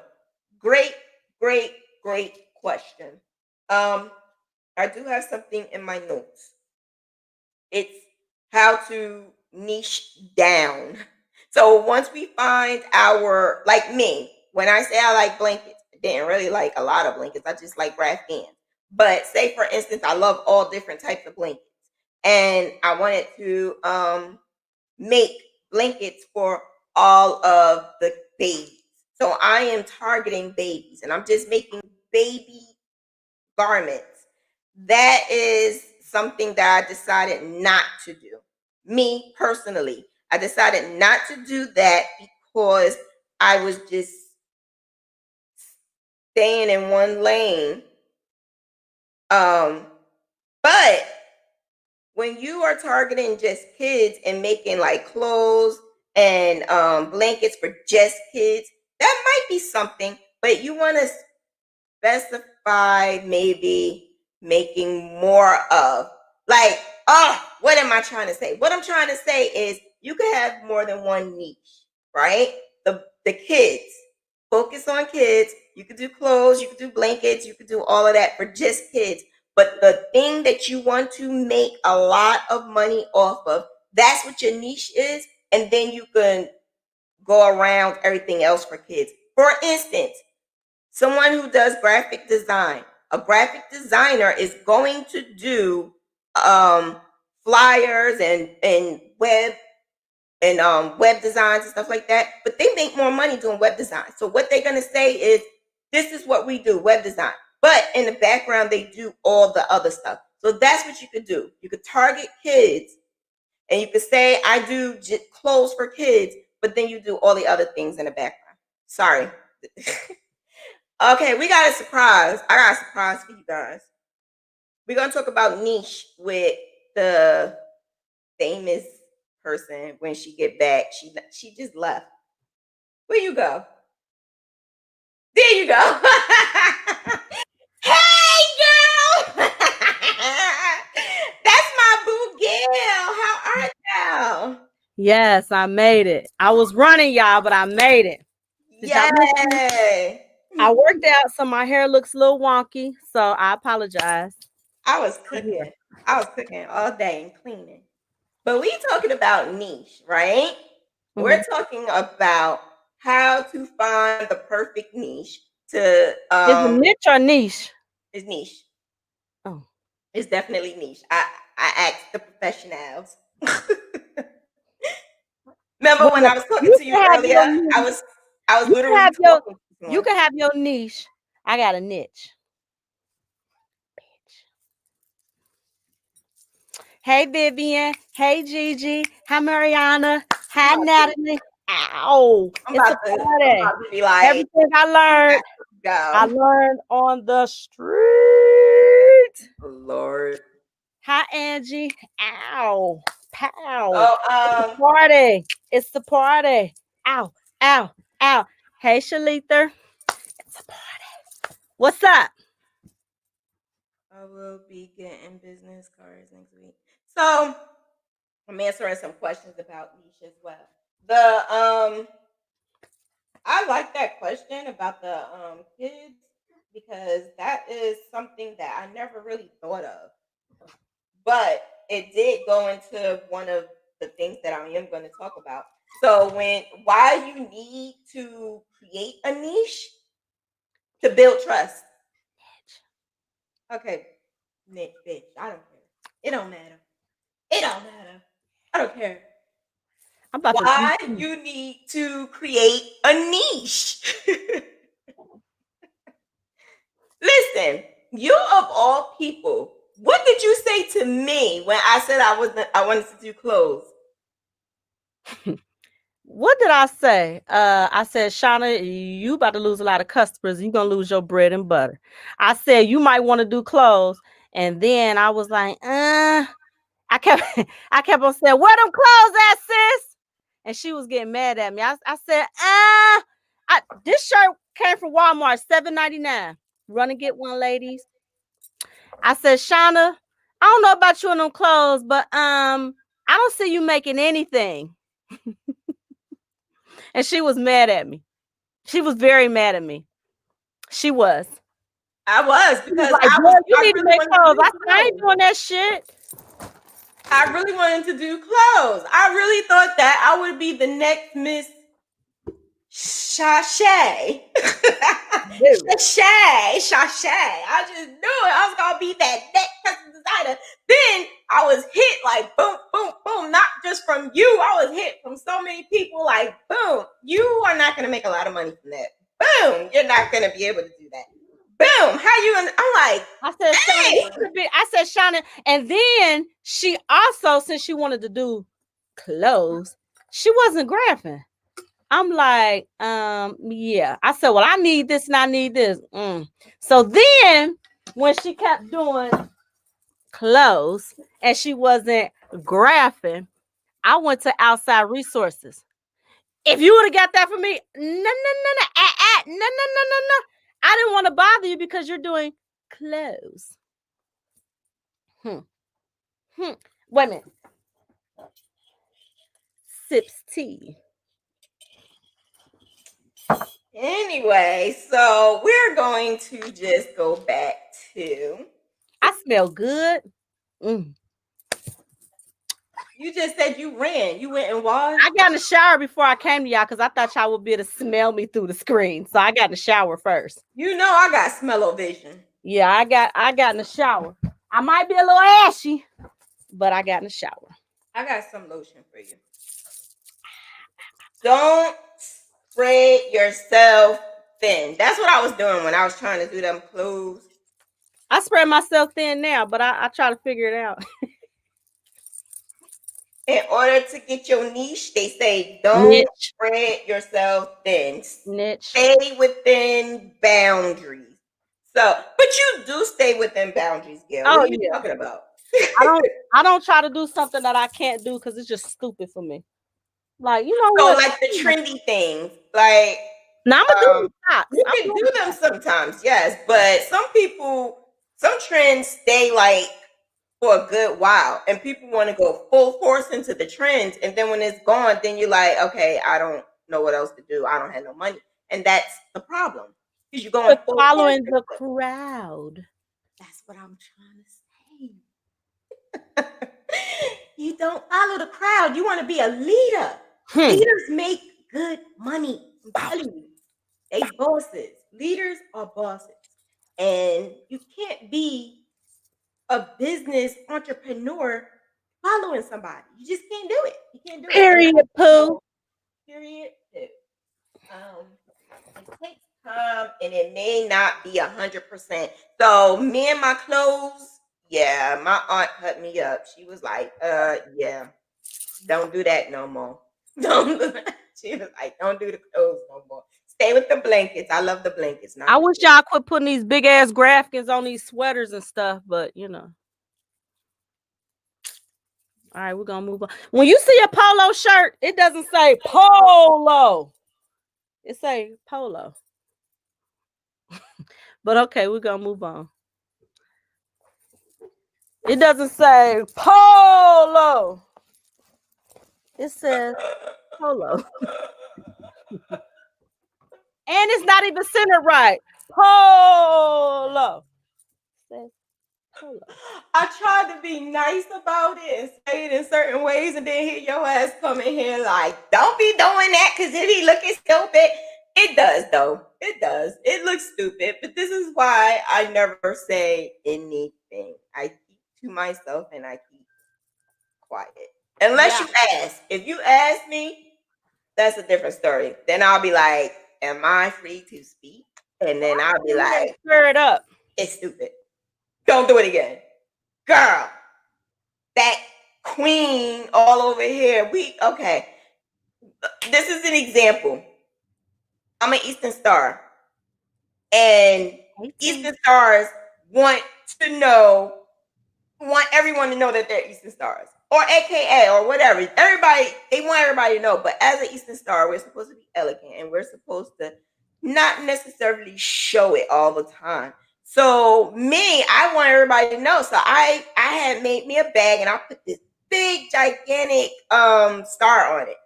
[SPEAKER 1] great, great, great question. I do have something in my notes. It's how to niche down. So once we find our, like me, when I say I like blankets, I didn't really like a lot of blankets. I just like Graphghans. But say for instance, I love all different types of blankets, and I wanted to make blankets for all of the babies. So I am targeting babies, and I'm just making baby garments. That is something that I decided not to do. Me personally, I decided not to do that because I was just staying in one lane. But when you are targeting just kids and making like clothes and blankets for just kids, that might be something, but you want to specify maybe making more of, like, what am I trying to say? What I'm trying to say is you could have more than one niche, right? The kids, focus on kids. You could do clothes, you could do blankets, you could do all of that for just kids. But the thing that you want to make a lot of money off of, that's what your niche is. And then you can go around everything else for kids. For instance, someone who does graphic design, a graphic designer is going to do flyers and web designs and stuff like that, but they make more money doing web design. So what they're going to say is, this is what we do, web design, but in the background they do all the other stuff. So that's what you could do. You could target kids, and you could say, I do clothes for kids, but then you do all the other things in the background. Sorry. Okay, we got a surprise. I got a surprise for you guys. We're gonna talk about niche with the famous person when she get back. She just left. Where you go? There you go. Hey girl! That's my boo Gail. How art thou?
[SPEAKER 2] Yes, I made it. I was running, y'all, but I made it. Did y'all miss me?
[SPEAKER 1] Yay!
[SPEAKER 2] I worked out, so my hair looks a little wonky, so I apologize.
[SPEAKER 1] I was
[SPEAKER 2] I'm here.
[SPEAKER 1] cooking. I was cooking all day and cleaning. But we talking about niche, right? We're
[SPEAKER 2] Mhm.
[SPEAKER 1] talking about how to find the perfect niche to
[SPEAKER 2] Is it niche or niche?
[SPEAKER 1] is niche.
[SPEAKER 2] Oh.
[SPEAKER 1] It's definitely niche. I asked the professionals. Remember when
[SPEAKER 2] Well,
[SPEAKER 1] I was talking
[SPEAKER 2] you
[SPEAKER 1] to you
[SPEAKER 2] can have
[SPEAKER 1] earlier?
[SPEAKER 2] your niche.
[SPEAKER 1] I was
[SPEAKER 2] You can
[SPEAKER 1] literally
[SPEAKER 2] have your
[SPEAKER 1] talking to
[SPEAKER 2] you
[SPEAKER 1] someone.
[SPEAKER 2] can have your niche. I got a niche. Hey Vivian. Hey Gigi. Hi Mariana.
[SPEAKER 1] I'm
[SPEAKER 2] Hi
[SPEAKER 1] about to,
[SPEAKER 2] Natalie. Ow. It's a
[SPEAKER 1] I'm
[SPEAKER 2] party.
[SPEAKER 1] about to be like,
[SPEAKER 2] Everything
[SPEAKER 1] I got to
[SPEAKER 2] I
[SPEAKER 1] go.
[SPEAKER 2] learned on the street.
[SPEAKER 1] Lord.
[SPEAKER 2] Hi, Angie. Ow. Pow.
[SPEAKER 1] Oh,
[SPEAKER 2] Party. It's the party. Ow. Ow. Ow. Hey, Shalitha. It's a party. What's up?
[SPEAKER 1] I will be getting business cards next week. So I'm answering some questions about leash as well. I like that question about the kids because that is something that I never really thought of. But it did go into one of the things that I am going to talk about. So why you need to create a niche to build trust. Okay, Nick, bitch, I don't care. It don't matter. It don't matter. I don't care.
[SPEAKER 2] I'm about
[SPEAKER 1] Why
[SPEAKER 2] to.
[SPEAKER 1] you need to create a niche? Listen, you of all people, what did you say to me when I said I wanted to do clothes?
[SPEAKER 2] What did I say? I said, Shanna, you about to lose a lot of customers. You're gonna lose your bread and butter. I said you might want to do clothes, and then I was like, I kept on saying, where them clothes at, sis? And she was getting mad at me. I said, this shirt came from Walmart, $7.99. Run and get one, ladies. I said, Shauna, I don't know about you and them clothes, but I don't see you making anything. And she was mad at me. She was very mad at me. She was.
[SPEAKER 1] I was because
[SPEAKER 2] Like, you need to make clothes. I ain't doing that shit.
[SPEAKER 1] I really wanted to do clothes. I really thought that I would be the next Miss Sashay. Sashay. I just knew it. I was gonna be that next custom designer. Then I was hit like boom, boom, boom. Not just from you. I was hit from so many people. Like boom, you are not gonna make a lot of money from that. Boom, you're not gonna be able to do that. Boom, how you? I'm like,
[SPEAKER 2] I said, Shauna, I said, Shauna, and then she also, since she wanted to do clothes, she wasn't graphing. I'm like, yeah. I said, well, I need this and I need this. So then when she kept doing clothes and she wasn't graphing, I went to outside resources. If you would have got that for me, no. I didn't want to bother you because you're doing clothes. Wait a minute. Sips tea.
[SPEAKER 1] Anyway, so we're going to just go back to.
[SPEAKER 2] I smell good.
[SPEAKER 1] You just said you ran. You went and washed.
[SPEAKER 2] I got in the shower before I came to y'all because I thought y'all would be able to smell me through the screen. So I got in the shower first.
[SPEAKER 1] You know I got smell-o-vision.
[SPEAKER 2] Yeah, I got in the shower. I might be a little ashy, but I got in the shower.
[SPEAKER 1] I got some lotion for you. Don't spread yourself thin. That's what I was doing when I was trying to do them clothes.
[SPEAKER 2] I spread myself thin now, but I try to figure it out.
[SPEAKER 1] In order to get your niche, they say don't spread yourself thin. Stay within boundaries. So, but you do stay within boundaries, Gail. What are you talking about?
[SPEAKER 2] I don't try to do something that I can't do because it's just stupid for me. Like, you know
[SPEAKER 1] what?
[SPEAKER 2] So
[SPEAKER 1] like the trendy things, like
[SPEAKER 2] now I'm gonna do socks.
[SPEAKER 1] You can do them sometimes, yes, but some trends stay like for a good while, and people want to go full force into the trends, and then when it's gone, then you're like, okay, I don't know what else to do. I don't have no money, and that's the problem because you're going
[SPEAKER 2] following the crowd.
[SPEAKER 1] That's what I'm trying to say. You don't follow the crowd. You want to be a leader. Leaders make good money. I'm telling you, they bosses. Leaders are bosses, and you can't be a business entrepreneur following somebody. You just can't do it. You can't do it.
[SPEAKER 2] Period, poo.
[SPEAKER 1] Period, poo. It takes time, and it may not be 100%. So me and my clothes, yeah, my aunt cut me up. She was like, yeah, don't do that no more. Don't do that. She was like, don't do the clothes no more. Stay with the blankets. I love the blankets. Not
[SPEAKER 2] I
[SPEAKER 1] the
[SPEAKER 2] wish y'all quit putting these big ass Graphghans on these sweaters and stuff, but you know. All right, we're gonna move on. When you see a polo shirt, it doesn't say polo. It say polo. But okay, we're gonna move on. It doesn't say polo. It says polo. And it's not even centered right. Polo. It says polo.
[SPEAKER 1] I tried to be nice about it and say it in certain ways, and then hear your ass come in here like, don't be doing that because it be looking stupid. It does, though. It does. It looks stupid, but this is why I never say anything. I keep to myself and I keep quiet. Unless you ask. If you ask me, that's a different story. Then I'll be like, am I free to speak? And then I'll be like,
[SPEAKER 2] stir it up.
[SPEAKER 1] It's stupid. Don't do it again. Girl, that queen all over here. Okay. This is an example. I'm an Eastern Star. And Eastern Stars want everyone to know that they're Eastern Stars. Or AKA or whatever. They want everybody to know. But as an Eastern Star, we're supposed to be elegant. And we're supposed to not necessarily show it all the time. So me, I want everybody to know. So I had made me a bag and I put this big, gigantic star on it.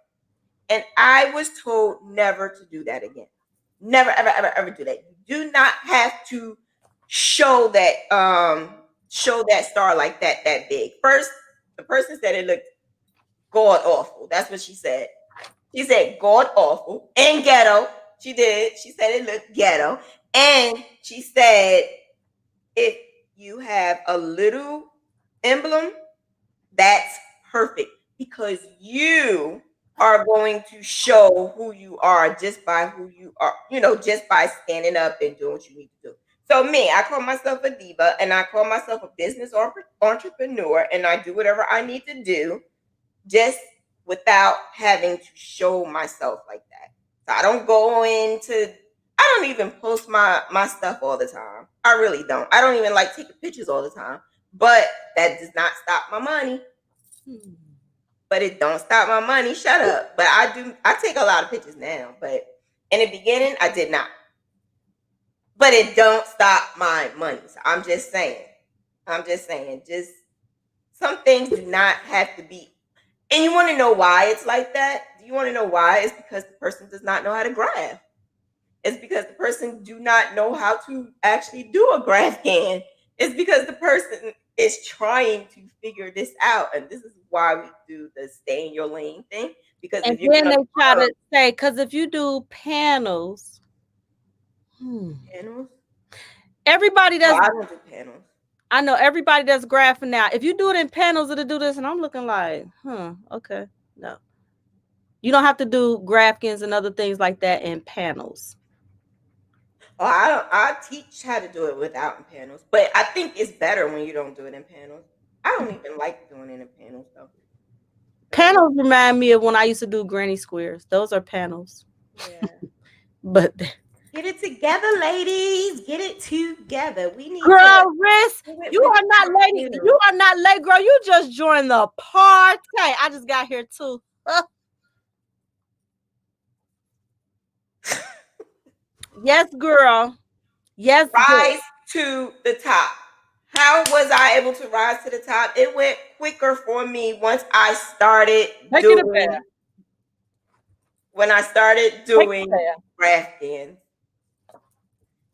[SPEAKER 1] And I was told never to do that again. Never, ever, ever, ever do that. You do not have to show that star like that big. First, the person said it looked god awful. That's what she said. She said god awful and ghetto. She did. She said it looked ghetto. And she said, if you have a little emblem, that's perfect because you are going to show who you are just by who you are, just by standing up and doing what you need to do. So me, I call myself a diva and I call myself a business entrepreneur and I do whatever I need to do just without having to show myself like that. So I don't even post my stuff all the time. I really don't. I don't even like taking pictures all the time. But that does not stop my money. But it don't stop my money. Shut up. But I take a lot of pictures now. But in the beginning, I did not. But it don't stop my money. So I'm just saying. Just some things do not have to be. And you want to know why it's like that? Do you want to know why? It's because the person does not know how to graph. It's because the person do not know how to actually do a Graphghan. It's because the person is trying to figure this out. And this is why we do the stay in your lane thing. Because
[SPEAKER 2] and then they try to say, because if you do panels, everybody does.
[SPEAKER 1] I don't do panels.
[SPEAKER 2] I know everybody does graphing now. If you do it in panels, it'll do this. And I'm looking like, okay, no. You don't have to do Graphghans and other things like that in panels.
[SPEAKER 1] Oh, I teach how to do it without panels, but I think it's better when you don't do it in panels. I don't even like doing it in panels though.
[SPEAKER 2] Panels remind me of when I used to do granny squares. Those are panels.
[SPEAKER 1] Yeah.
[SPEAKER 2] But
[SPEAKER 1] get it together, ladies. Get it together. We need
[SPEAKER 2] girl, Riz, you are not lady. You are not late, girl. You just joined the party. I just got here too. Yes, girl. Yes,
[SPEAKER 1] rise to the top. How was I able to rise to the top? It went quicker for me once I started doing Graphghans.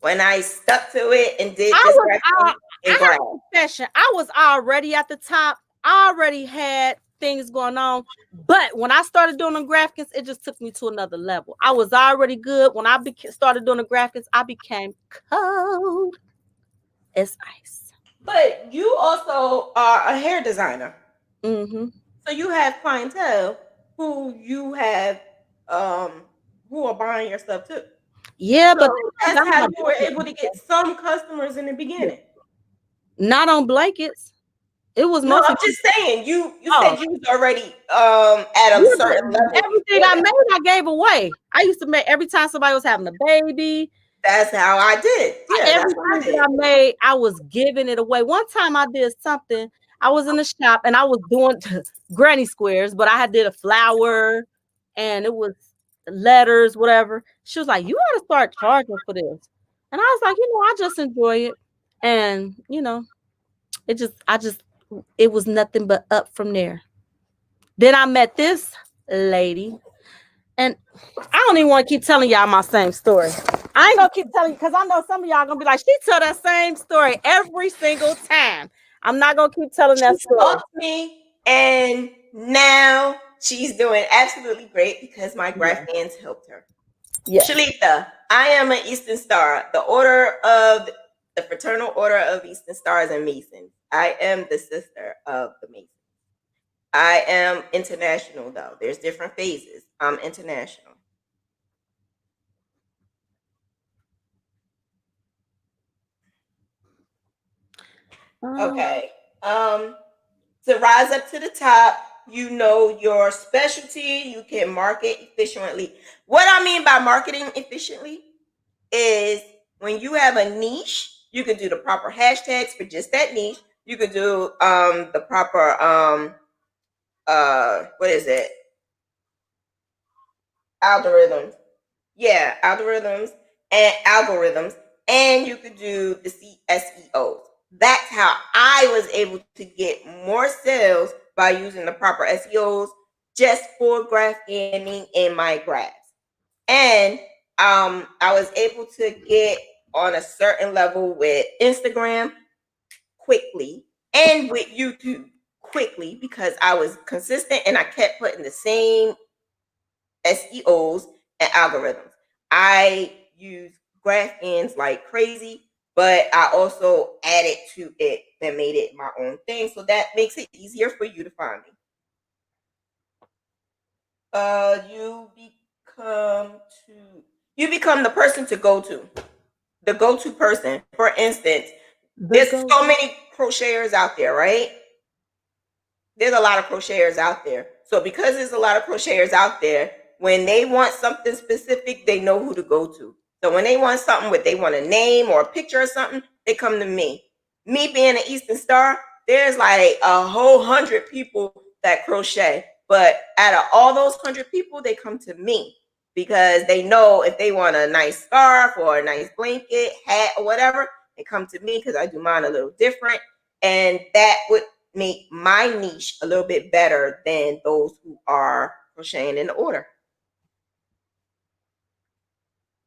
[SPEAKER 1] When I stuck to it and did
[SPEAKER 2] confession, I was already at the top. I already had things going on. But when I started doing the Graphghans, it just took me to another level. I was already good. When I started doing the Graphghans, I became cold as ice.
[SPEAKER 1] But you also are a hair designer.
[SPEAKER 2] Mm-hmm.
[SPEAKER 1] So you have clientele who you have who are buying your stuff too.
[SPEAKER 2] Yeah,
[SPEAKER 1] so but that's how you were able to get some customers in the beginning.
[SPEAKER 2] Not on blankets. It was
[SPEAKER 1] No,
[SPEAKER 2] mostly.
[SPEAKER 1] I'm just saying. You
[SPEAKER 2] Oh,
[SPEAKER 1] said you was already at a
[SPEAKER 2] yeah, but
[SPEAKER 1] certain level
[SPEAKER 2] everything
[SPEAKER 1] before
[SPEAKER 2] I
[SPEAKER 1] that.
[SPEAKER 2] made, I gave away. I used to make every time somebody was having a baby.
[SPEAKER 1] That's how I did. Yeah, that's what I
[SPEAKER 2] Everything that
[SPEAKER 1] did.
[SPEAKER 2] I made, I was giving it away. One time I did something. I was in the shop and I was doing granny squares, but I had did a flower and it was letters, whatever. She was like, "You got to start charging for this," and I was like, I just enjoy it, and it was nothing but up from there. Then I met this lady, and I don't even want to keep telling y'all my same story. I ain't gonna keep telling you because I know some of y'all gonna be like, she tell that same story every single time. I'm not gonna keep telling
[SPEAKER 1] She
[SPEAKER 2] that story.
[SPEAKER 1] stalked me, and now she's doing absolutely great because my
[SPEAKER 2] Yeah.
[SPEAKER 1] Graphghans helped her.
[SPEAKER 2] Yes.
[SPEAKER 1] Shalita, I am an Eastern Star, the Fraternal Order of Eastern Stars and Masons. I am the sister of the Masons. I am international, though. There's different phases. I'm international. Okay. To rise up to the top, you know your specialty. You can market efficiently. What I mean by marketing efficiently is when you have a niche, you can do the proper hashtags for just that niche. You could do the proper what is it? Algorithms. Yeah, algorithms, and you could do the SEOs. That's how I was able to get more sales by using the proper SEOs just for graph scanning in my graphs. And I was able to get on a certain level with Instagram quickly and with YouTube quickly because I was consistent and I kept putting the same SEOs and algorithms. I use Graphghans like crazy, but I also added to it and made it my own thing. So that makes it easier for you to find me. You become to you become the person to go to, the go-to person. For instance, there's so many crocheters out there, right? There's a lot of crocheters out there. So because there's a lot of crocheters out there, when they want something specific, they know who to go to. So when they want something with they want a name or a picture or something, they come to me. Me being an Eastern Star, there's like a whole 100 people that crochet. But out of all those 100 people, they come to me because they know if they want a nice scarf or a nice blanket, hat, or whatever, they come to me because I do mine a little different. And that would make my niche a little bit better than those who are crocheting in the order.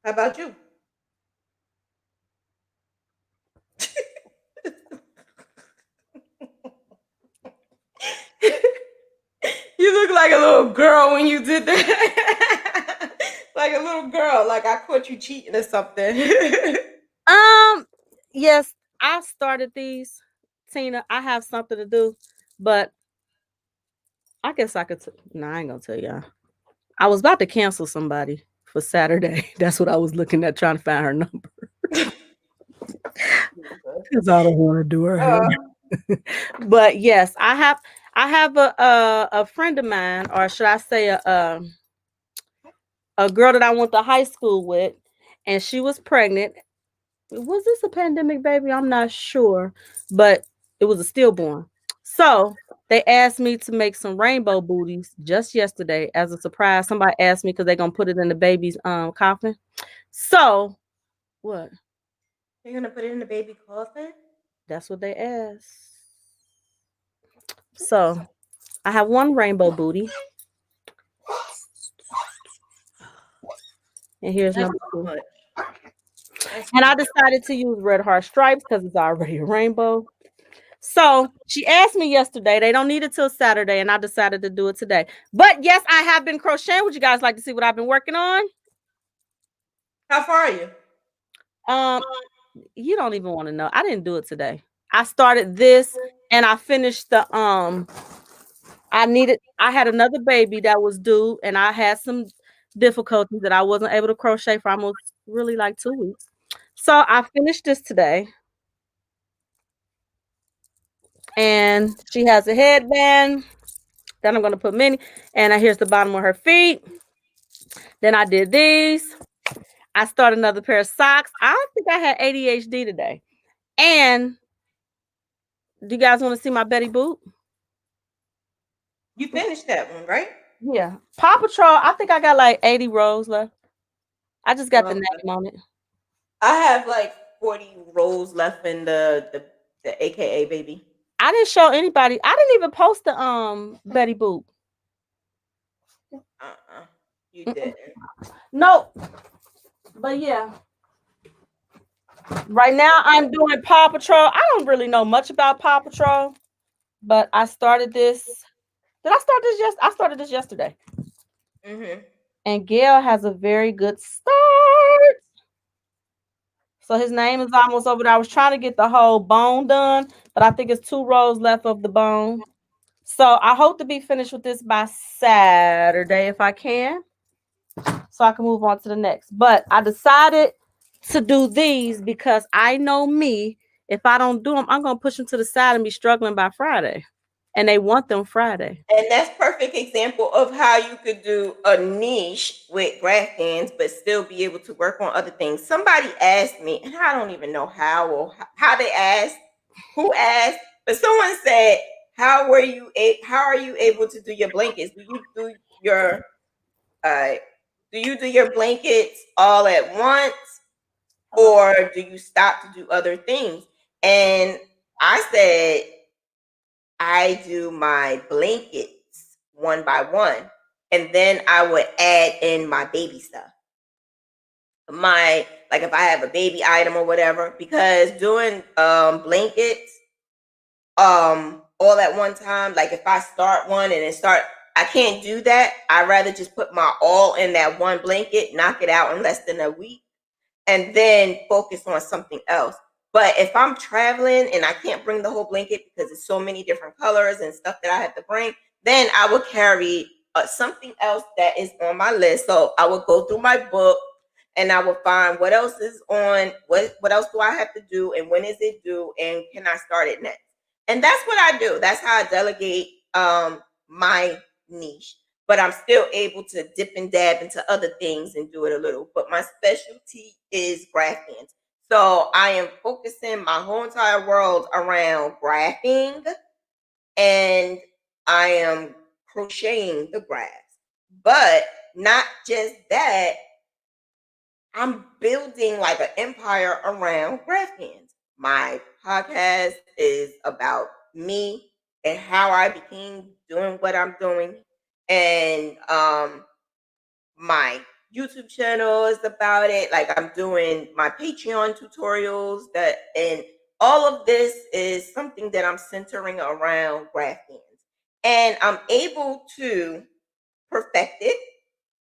[SPEAKER 1] How about you? You look like a little girl when you did that. Like a little girl, like I caught you cheating or something.
[SPEAKER 2] Yes, I started these, Tina. I have something to do, but I guess I could. No, I ain't gonna tell y'all. I was about to cancel somebody for Saturday. That's what I was looking at, trying to find her number because I don't want to do her hair. But yes, I have a friend of mine, or should I say a girl that I went to high school with, and she was pregnant. Was this a pandemic baby? I'm not sure, but it was a stillborn. So they asked me to make some rainbow booties just yesterday as a surprise. Somebody asked me because they're gonna put it in the baby's coffin. So what?
[SPEAKER 1] You're gonna put it in the baby coffin?
[SPEAKER 2] That's what they asked. So I have one rainbow booty, and here's
[SPEAKER 1] That's
[SPEAKER 2] number
[SPEAKER 1] too
[SPEAKER 2] two.
[SPEAKER 1] much. That's
[SPEAKER 2] And
[SPEAKER 1] too
[SPEAKER 2] I
[SPEAKER 1] much.
[SPEAKER 2] decided to use red heart stripes because it's already a rainbow. So she asked me yesterday. They don't need it till Saturday, and I decided to do it today. But yes, I have been crocheting. Would you guys like to see what I've been working on?
[SPEAKER 1] How far are you?
[SPEAKER 2] Um, you don't even want to know. I didn't do it today. I started this and I finished I had another baby that was due, and I had some difficulties that I wasn't able to crochet for almost really like 2 weeks. So I finished this today. And she has a headband. Then I'm going to put mini. And here's the bottom of her feet. Then I did these. I started another pair of socks. I don't think I had ADHD today. And do you guys want to see my Betty boot?
[SPEAKER 1] You finished that one, right?
[SPEAKER 2] Yeah. Paw Patrol, I think I got like 80 rows left. I just got the
[SPEAKER 1] Okay.
[SPEAKER 2] name on it.
[SPEAKER 1] I have like 40 rolls left in the AKA baby.
[SPEAKER 2] I didn't show anybody. I didn't even post the Betty boot.
[SPEAKER 1] You didn't.
[SPEAKER 2] No. But yeah. Right now I'm doing Paw Patrol. I don't really know much about Paw Patrol, but I started this. Did I start this I started this yesterday. And Gail has a very good start. So his name is almost over there. I was trying to get the whole bone done, but I think it's 2 rows left of the bone. So I hope to be finished with this by Saturday if I can, so I can move on to the next. But I decided to do these because I know me. If I don't do them, I'm going to push them to the side and be struggling by Friday. And they want them Friday.
[SPEAKER 1] And that's perfect example of how you could do a niche with Graphghans, but still be able to work on other things. Somebody asked me, and I don't even know how or how they asked, who asked, but someone said, "How are you able to do your blankets? Do you do your blankets all at once, or do you stop to do other things?" And I said, I do my blankets one by one, and then I would add in my baby stuff. Like if I have a baby item or whatever, because doing blankets all at one time, like if I start one and I can't do that. I'd rather just put my all in that one blanket, knock it out in less than a week, and then focus on something else. But if I'm traveling and I can't bring the whole blanket because it's so many different colors and stuff that I have to bring, then I would carry something else that is on my list. So I would go through my book and I would find what else is on, what else do I have to do, and when is it due, and can I start it next? And that's what I do. That's how I delegate my niche. But I'm still able to dip and dab into other things and do it a little. But my specialty is Graphghans. So I am focusing my whole entire world around graphing, and I am crocheting the graphs. But not just that, I'm building like an empire around Graphghans. My podcast is about me and how I became doing what I'm doing. And my YouTube channel is about it. Like I'm doing my Patreon tutorials and all of this is something that I'm centering around Graphghans. And I'm able to perfect it.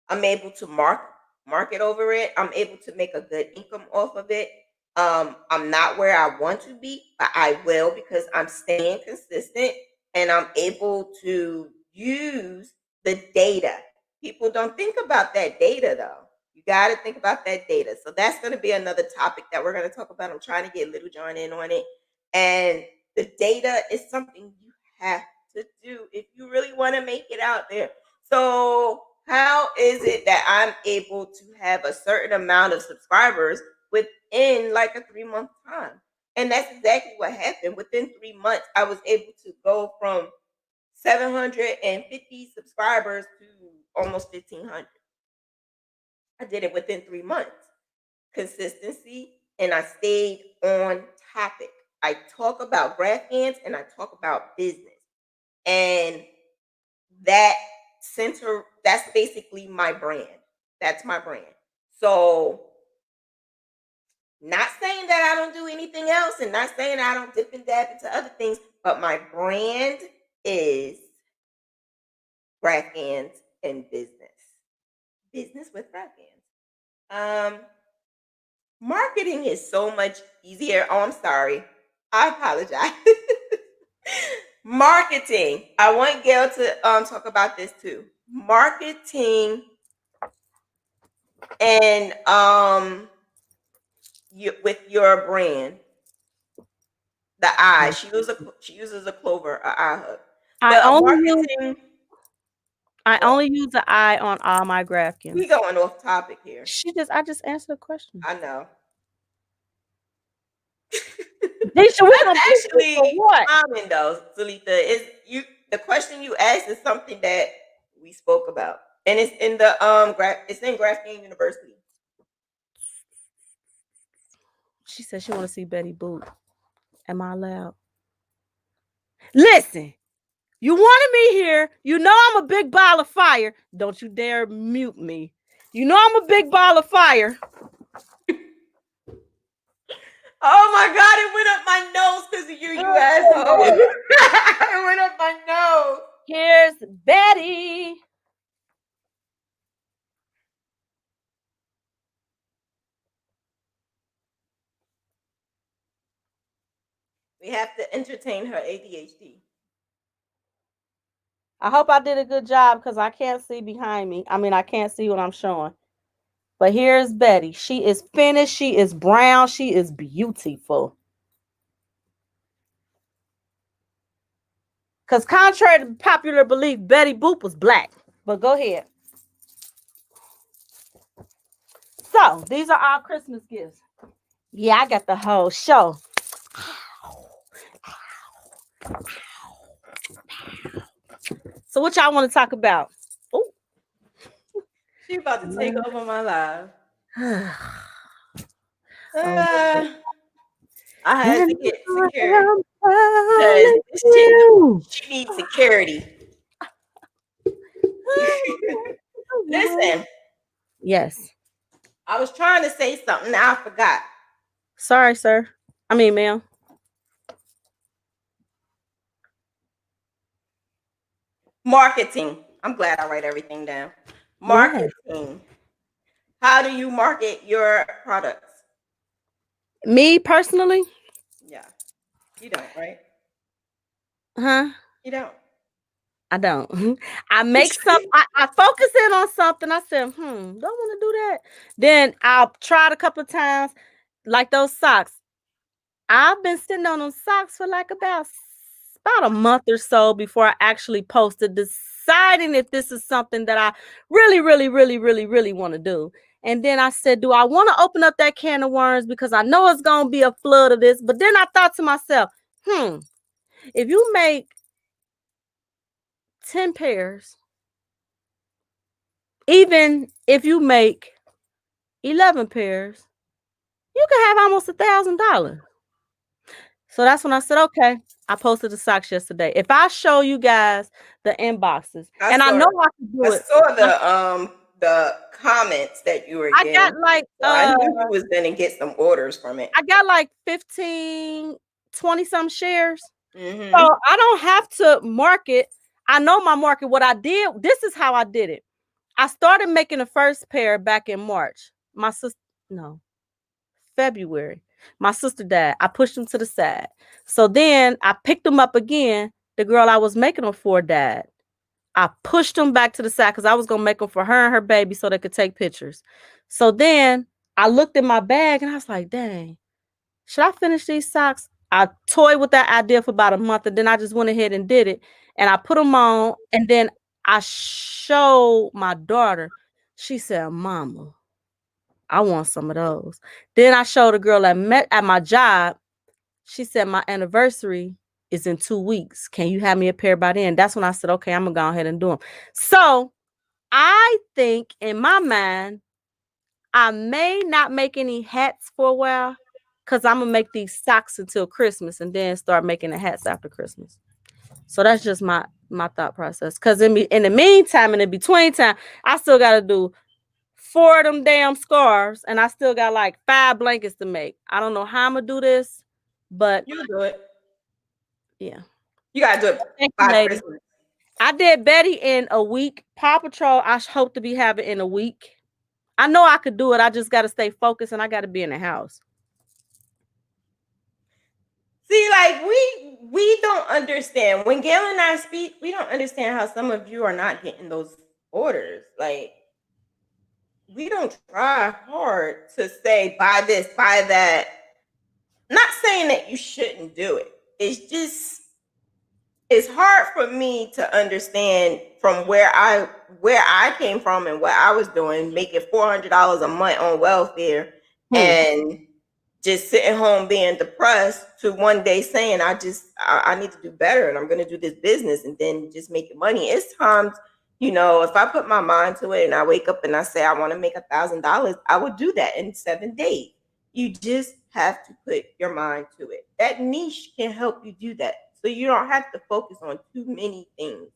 [SPEAKER 1] I'm able to market over it. I'm able to make a good income off of it. I'm not where I want to be, but I will because I'm staying consistent and I'm able to use the data. People don't think about that data though. You got to think about that data. So that's going to be another topic that we're going to talk about. I'm trying to get Little John in on it. And the data is something you have to do if you really want to make it out there. So how is it that I'm able to have a certain amount of subscribers within like a 3-month time? And that's exactly what happened. Within 3 months, I was able to go from 750 subscribers to almost 1,500. I did it within 3 months. Consistency, and I stayed on topic. I talk about Graphghans and I talk about business. And that's basically my brand. That's my brand. So not saying that I don't do anything else and not saying I don't dip and dab into other things, but my brand is Graphghans and business. Business with Graphghans. Marketing is so much easier. Oh, I'm sorry. I apologize. Marketing. I want Gail to talk about this too. Marketing and with your brand. The eye. She uses a clover, a eye hook.
[SPEAKER 2] I
[SPEAKER 1] But
[SPEAKER 2] only
[SPEAKER 1] marketing.
[SPEAKER 2] use the eye on all my Graphghans.
[SPEAKER 1] We going off topic here.
[SPEAKER 2] I just answered the question.
[SPEAKER 1] I know.
[SPEAKER 2] Nisha, we gonna
[SPEAKER 1] Actually
[SPEAKER 2] what?
[SPEAKER 1] common though, Salita. The question you asked is something that we spoke about. And it's in the it's in Graphghan University.
[SPEAKER 2] She said she want to see Betty Boop. Am I allowed? Listen, you wanted me here. You know I'm a big ball of fire. Don't you dare mute me. You know I'm a big ball of fire.
[SPEAKER 1] Oh my God, it went up my nose because of you asshole. It went up my nose.
[SPEAKER 2] Here's Betty.
[SPEAKER 1] We have to entertain her ADHD.
[SPEAKER 2] I hope I did a good job because I can't see behind me. I mean, I can't see what I'm showing. But here's Betty. She is finished. She is brown. She is beautiful. Because contrary to popular belief, Betty Boop was black. But go ahead. So, these are our Christmas gifts. Yeah, I got the whole show. So, what y'all want to talk about? Oh,
[SPEAKER 1] She's about to take over my life. I had to get security. She needs security. Listen.
[SPEAKER 2] Yes.
[SPEAKER 1] I was trying to say something. Now I forgot.
[SPEAKER 2] Sorry, sir. I mean, ma'am.
[SPEAKER 1] Marketing. I'm glad I write everything down. Marketing. Yes. How do you market your products?
[SPEAKER 2] Me personally?
[SPEAKER 1] Yeah. You don't, right?
[SPEAKER 2] Huh?
[SPEAKER 1] You don't.
[SPEAKER 2] I don't. I make something. I focus in on something. I said, don't want to do that. Then I'll try it a couple of times, like those socks. I've been sitting on them socks for like about a month or so before I actually posted, deciding if this is something that I really, really, really, really, really want to do. And then I said, do I want to open up that can of worms? Because I know it's going to be a flood of this. But then I thought to myself, if you make 10 pairs, even if you make 11 pairs, you can have almost $1,000. So that's when I said, okay, I posted the socks yesterday. If I show you guys the inboxes, I know I can do it.
[SPEAKER 1] I saw the comments that you were getting.
[SPEAKER 2] I got like,
[SPEAKER 1] so I knew you was going to get some orders from it.
[SPEAKER 2] I got like 15, 20 some shares. Mm-hmm. So I don't have to market. I know my market. What I did, this is how I did it. I started making the first pair back in March. February. My sister died. I pushed them to the side. So then I picked them up again. The girl I was making them for died. I pushed them back to the side because I was going to make them for her and her baby so they could take pictures. So then I looked in my bag and I was like, dang, should I finish these socks? I toyed with that idea for about a month and then I just went ahead and did it. And I put them on and then I showed my daughter. She said, Mama, I want some of those. Then I showed a girl I met at my job. She said, my anniversary is in 2 weeks. Can you have me a pair by then? That's when I said, okay, I'm going to go ahead and do them. So I think in my mind, I may not make any hats for a while because I'm going to make these socks until Christmas and then start making the hats after Christmas. So that's just my thought process. Because in the meantime, in the between time, I still got to do 4 of them damn scarves and I still got like 5 blankets to make. I don't know how I'm going to do this, but
[SPEAKER 1] you'll do it.
[SPEAKER 2] Yeah.
[SPEAKER 1] You got to do it by Christmas.
[SPEAKER 2] I did Betty in a week. Paw Patrol, I hope to be having in a week. I know I could do it. I just got to stay focused and I got to be in the house.
[SPEAKER 1] See, like we don't understand. When Gail and I speak, we don't understand how some of you are not getting those orders. Like, we don't try hard to say, buy this, buy that. Not saying that you shouldn't do it. it's hard for me to understand from where I came from and what I was doing, making $400 a month on welfare and just sitting home being depressed, to one day saying I need to do better and I'm going to do this business and then just making money. It's times, if I put my mind to it and I wake up and I say I want to make $1,000, I would do that in 7 days. You just have to put your mind to it. That niche can help you do that. So you don't have to focus on too many things.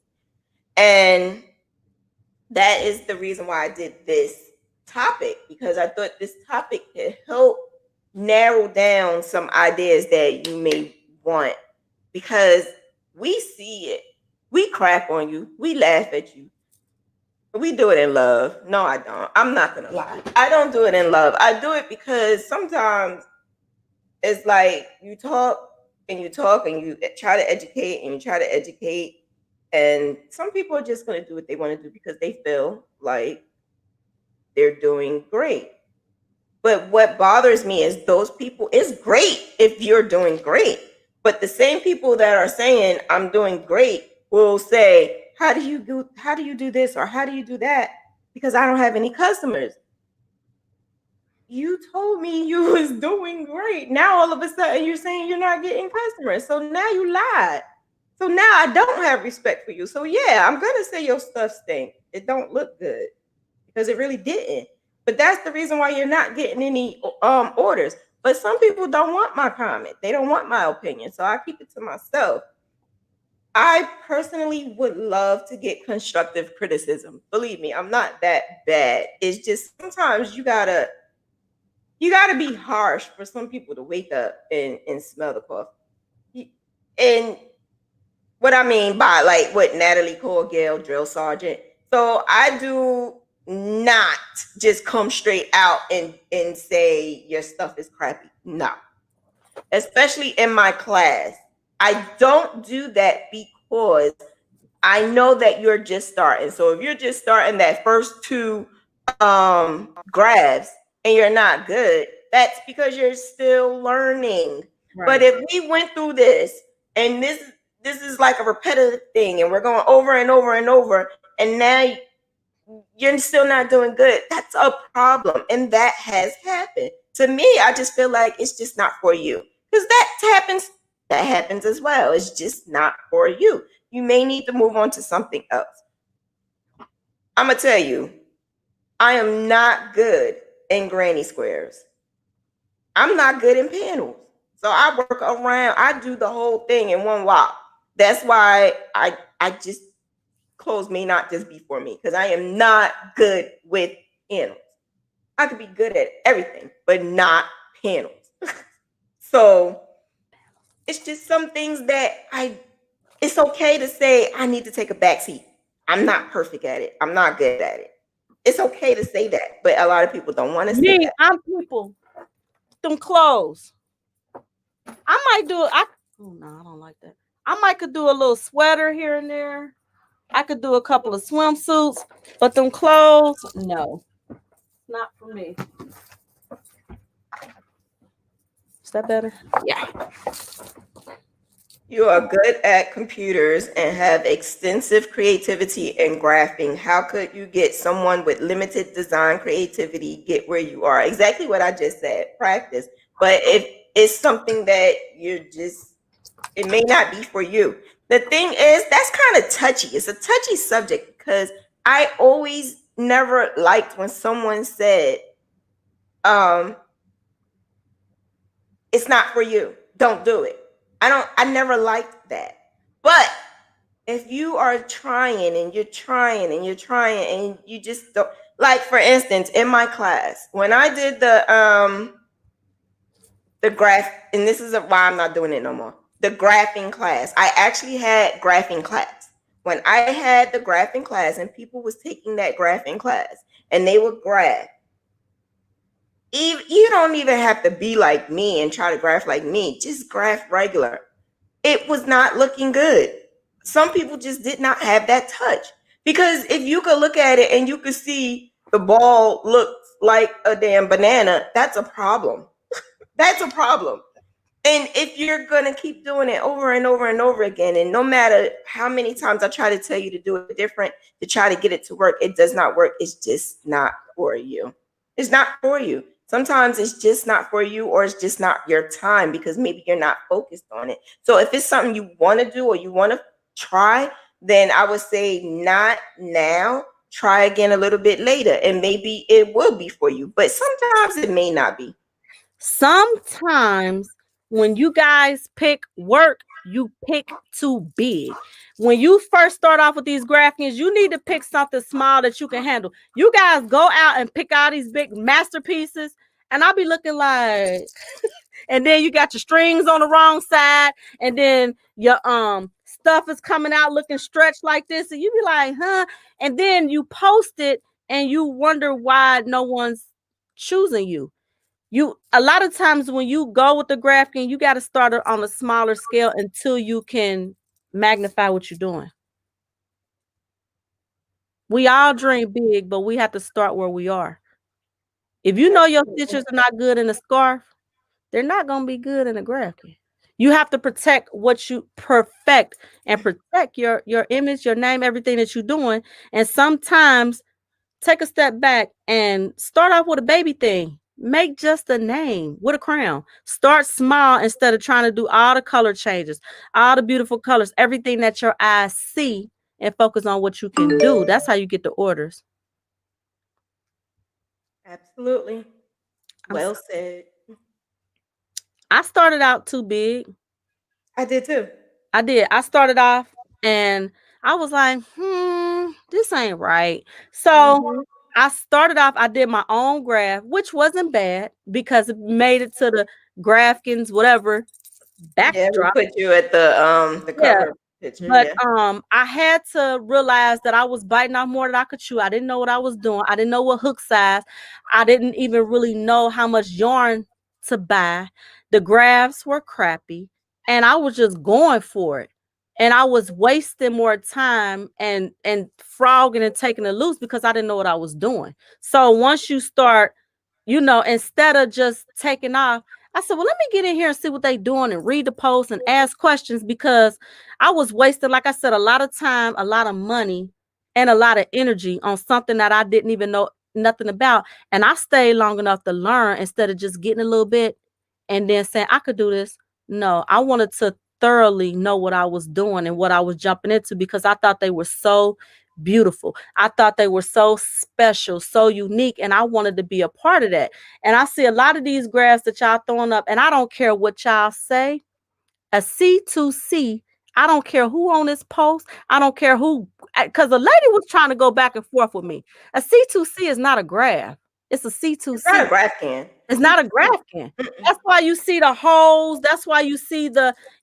[SPEAKER 1] And that is the reason why I did this topic, because I thought this topic could help narrow down some ideas that you may want, because we see it. We crap on you. We laugh at you. We do it in love. No, I don't. I'm not going to lie. I don't do it in love. I do it because sometimes it's like you talk and you talk and you try to educate and you try to educate. And some people are just going to do what they want to do because they feel like they're doing great. But what bothers me is those people, it's great if you're doing great. But the same people that are saying I'm doing great will say, how do you do this or how do you do that? Because I don't have any customers. You told me you was doing great. Now all of a sudden you're saying you're not getting customers. So now you lied. So now I don't have respect for you. So yeah, I'm gonna say your stuff stink. It don't look good because it really didn't. But that's the reason why you're not getting any orders. But some people don't want my comment. They don't want my opinion. So I keep it to myself. I personally would love to get constructive criticism. Believe me, I'm not that bad. It's just sometimes you gotta be harsh for some people to wake up and smell the coffee. And what I mean by like what Natalie called Gail drill sergeant. So I do not just come straight out and say your stuff is crappy. No. Especially in my class. I don't do that because I know that you're just starting. So if you're just starting that first 2 grabs and you're not good, that's because you're still learning. Right. But if we went through this and this is like a repetitive thing and we're going over and over and over, and now you're still not doing good, that's a problem. And that has happened. To me, I just feel like it's just not for you. Because that happens as well. It's just not for you. You may need to move on to something else. I'm going to tell you, I am not good in granny squares. I'm not good in panels. So I work around, I do the whole thing in one walk. That's why I just, clothes may not just be for me, because I am not good with panels. I could be good at everything, but not panels. So it's just some things that it's okay to say I need to take a back seat. I'm not perfect at it. I'm not good at it. It's okay to say that, but a lot of people don't want to say that.
[SPEAKER 2] I'm people. Them clothes. I might do it. Oh no, I don't like that. I could do a little sweater here and there. I could do a couple of swimsuits, but them clothes, no, not for me. Is that better? Yeah.
[SPEAKER 1] You are good at computers and have extensive creativity in graphing. How could you get someone with limited design creativity get where you are? Exactly what I just said, practice. But if it's something that it may not be for you. The thing is, that's kind of touchy. It's a touchy subject because I always never liked when someone said, it's not for you. Don't do it. I never liked that. But if you are trying and you're trying and you're trying and you just don't, like for instance, in my class, when I did the graph, and this is why I'm not doing it no more. The graphing class. I actually had graphing class. When I had the graphing class and people was taking that graphing class and they would graph, you don't even have to be like me and try to graph like me. Just graph regular. It was not looking good. Some people just did not have that touch. Because if you could look at it and you could see the ball looks like a damn banana, that's a problem. That's a problem. And if you're gonna keep doing it over and over and over again, and no matter how many times I try to tell you to do it different to try to get it to work, it does not work. It's just not for you. It's not for you. Sometimes it's just not for you, or it's just not your time because maybe you're not focused on it. So if it's something you want to do or you want to try, then I would say not now. Try again a little bit later, and maybe it will be for you. But sometimes it may not be.
[SPEAKER 2] Sometimes when you guys pick work, you pick too big. When you first start off with these Graphghans, you need to pick something small that you can handle. You guys go out and pick out these big masterpieces, and I'll be looking like, and then you got your strings on the wrong side, and then your stuff is coming out looking stretched like this, and you be like, huh? And then you post it, and you wonder why no one's choosing you. A lot of times when you go with the Graphghan, you got to start it on a smaller scale until you can magnify what you're doing. We all dream big, but we have to start where we are. If you know your stitches are not good in a scarf, they're not going to be good in a Graphghan. You have to protect what you perfect and protect your image, your name, everything that you're doing. And sometimes take a step back and start off with a baby thing. Make just a name with a crown. Start small instead of trying to do all the color changes, all the beautiful colors, everything that your eyes see, and focus on what you can do. That's how you get the orders.
[SPEAKER 1] Absolutely. Well said.
[SPEAKER 2] I started out too big.
[SPEAKER 1] I did too.
[SPEAKER 2] I did. I started off and I was like, this ain't right. So I started off, I did my own graph, which wasn't bad because it made it to the Graphghans, whatever,
[SPEAKER 1] Yeah, we
[SPEAKER 2] backdrop.
[SPEAKER 1] put you at the cover picture.
[SPEAKER 2] But
[SPEAKER 1] Yeah.
[SPEAKER 2] I had to realize that I was biting off more than I could chew. I didn't know what I was doing. I didn't know what hook size. I didn't even really know how much yarn to buy. The graphs were crappy, and I was just going for it. And I was wasting more time and frogging and taking it loose because I didn't know what I was doing. So once you start, instead of just taking off, I said, well, let me get in here and see what they doing and read the posts and ask questions because I was wasting, like I said, a lot of time, a lot of money, and a lot of energy on something that I didn't even know nothing about. And I stayed long enough to learn instead of just getting a little bit and then saying, I could do this. No, I wanted to thoroughly know what I was doing and what I was jumping into because I thought they were so beautiful. I thought they were so special, so unique, and I wanted to be a part of that. And I see a lot of these graphs that y'all throwing up, and I don't care what y'all say. A C2C, I don't care who on this post. I don't care who, because the lady was trying to go back and forth with me. A C2C is not a graph. It's a C2C.
[SPEAKER 1] It's not a Graphghan.
[SPEAKER 2] It's not a Graphghan. That's why you see the holes. That's why you see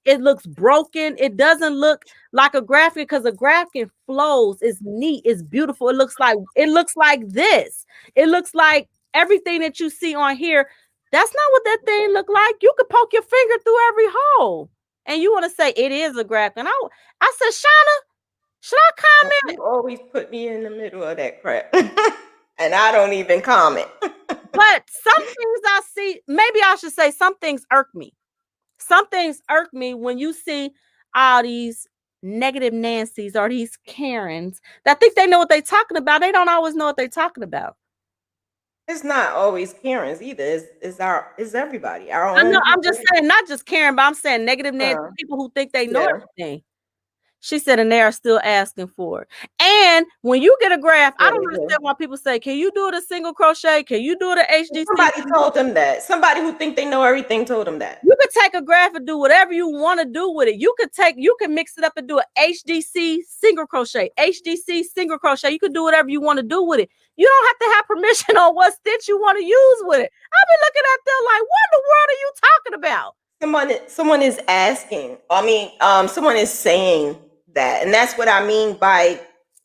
[SPEAKER 2] it looks broken. It doesn't look like a Graphghan because a Graphghan flows. It's neat. It's beautiful. It looks like this. It looks like everything that you see on here. That's not what that thing look like. You could poke your finger through every hole. And you want to say it is a Graphghan. I said, Shanna, should I comment?
[SPEAKER 1] You always put me in the middle of that crap. And I don't even comment.
[SPEAKER 2] But some things I see, maybe I should say some things irk me. Some things irk me when you see all these negative Nancys or these Karens that think they know what they're talking about. They don't always know what they're talking about.
[SPEAKER 1] It's not always Karen's either. It's everybody. Our own.
[SPEAKER 2] I know, I'm just saying, not just Karen, but I'm saying negative Nancy, people who think they know everything. She said, and they are still asking for it. And when you get a graph, I don't understand why people say, can you do it a single crochet? Can you do it a HDC?
[SPEAKER 1] Somebody told them that. Somebody who think they know everything told them that.
[SPEAKER 2] You could take a graph and do whatever you want to do with it. You can mix it up and do an HDC single crochet, HDC single crochet. You can do whatever you want to do with it. You don't have to have permission on what stitch you want to use with it. I've been looking at them like, what in the world are you talking about?
[SPEAKER 1] Someone is asking. Someone is saying that, and that's what I mean by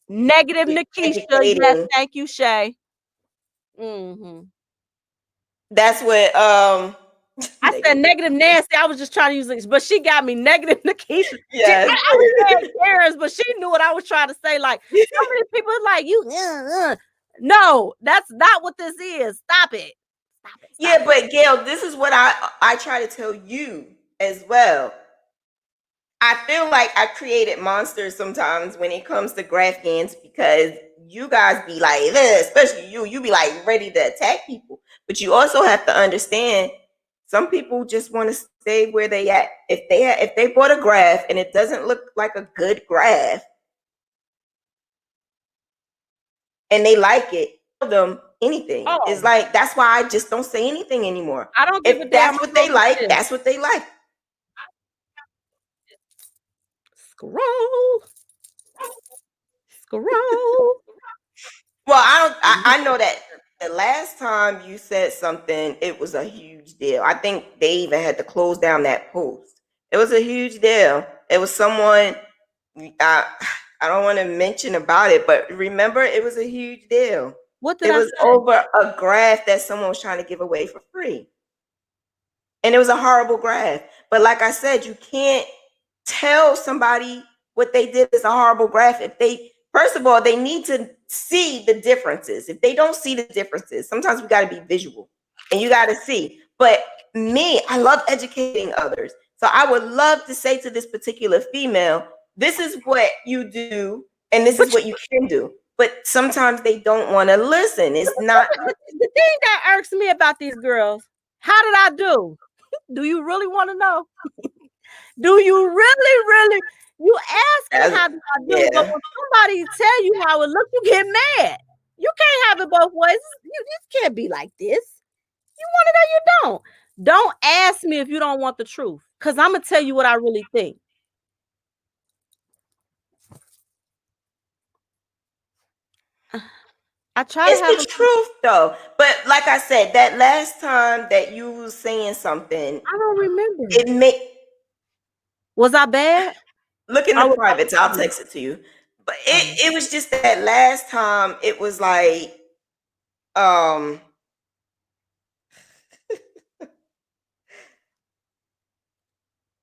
[SPEAKER 2] negative Nikisha. Yes, thank you, Shay.
[SPEAKER 1] That's what
[SPEAKER 2] I said negative Nancy. I was just trying to use it, but she got me negative Nikisha.
[SPEAKER 1] Yes.
[SPEAKER 2] I was saying Karen's, but she knew what I was trying to say. Like, so many people are like, you no, that's not what this is. Stop it.
[SPEAKER 1] Yeah, but Gail, this is what I try to tell you. as well. I feel like I created monsters sometimes when it comes to Graphghans because you guys be like, especially you be like ready to attack people. But you also have to understand some people just want to stay where they at. If they bought a graph and it doesn't look like a good graph and they like it, tell them anything.
[SPEAKER 2] Oh,
[SPEAKER 1] It's like that's why I just don't say anything anymore.
[SPEAKER 2] I don't give a
[SPEAKER 1] If
[SPEAKER 2] damn.
[SPEAKER 1] that's what
[SPEAKER 2] I'm
[SPEAKER 1] they
[SPEAKER 2] gonna do
[SPEAKER 1] like,
[SPEAKER 2] this.
[SPEAKER 1] that's what they like.
[SPEAKER 2] Scroll. Scroll.
[SPEAKER 1] Well, I know that the last time you said something, it was a huge deal. I think they even had to close down that post. It was a huge deal. It was someone I don't want to mention about it, but remember, it was a huge deal.
[SPEAKER 2] What did
[SPEAKER 1] It
[SPEAKER 2] I
[SPEAKER 1] was
[SPEAKER 2] say?
[SPEAKER 1] over a graph that someone was trying to give away for free. And it was a horrible graph. But like I said, you can't tell somebody what they did is a horrible graph if they, first of all, they need to see the differences. If they don't see the differences, sometimes we got to be visual and you got to see. But me, I love educating others. So I would love to say to this particular female, this is what you do and this is what you can do. But sometimes they don't want to listen. It's not
[SPEAKER 2] the thing that irks me about these girls. How did I do? Do you really want to know? Do you really? You asking how did I do? But when somebody tell you how it looks, you get mad. You can't have it both ways. You can't be like this. You want it or you don't. Don't ask me if you don't want the truth, because I'm gonna tell you what I really think. I try to have
[SPEAKER 1] the truth though. But like I said, that last time that you was saying something,
[SPEAKER 2] I don't remember.
[SPEAKER 1] it made.
[SPEAKER 2] Was I bad?
[SPEAKER 1] Look in the privates. I'll text it to you. But it was just that last time. It was like,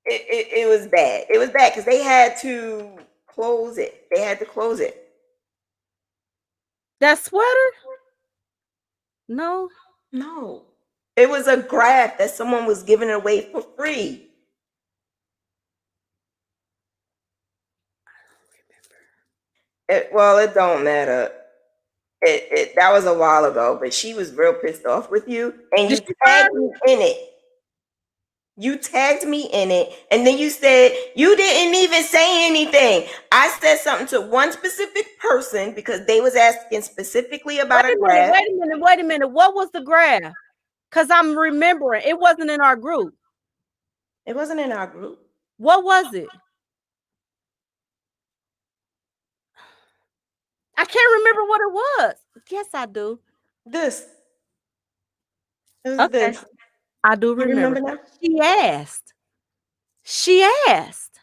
[SPEAKER 1] it was bad. It was bad because they had to close it. They had to close it.
[SPEAKER 2] That sweater? No.
[SPEAKER 1] No. It was a graph that someone was giving away for free. Well, it don't matter. That was a while ago, but she was real pissed off with you, and you tagged me in it. You tagged me in it, and then you said you didn't even say anything. I said something to one specific person because they was asking specifically about a graph.
[SPEAKER 2] Wait a minute. What was the graph? Because I'm remembering. It wasn't in our group.
[SPEAKER 1] It wasn't in our group.
[SPEAKER 2] What was it? I can't remember what it was. Yes, I do.
[SPEAKER 1] This. It was
[SPEAKER 2] Okay.
[SPEAKER 1] this.
[SPEAKER 2] I do remember.
[SPEAKER 1] Now?
[SPEAKER 2] She asked. She asked.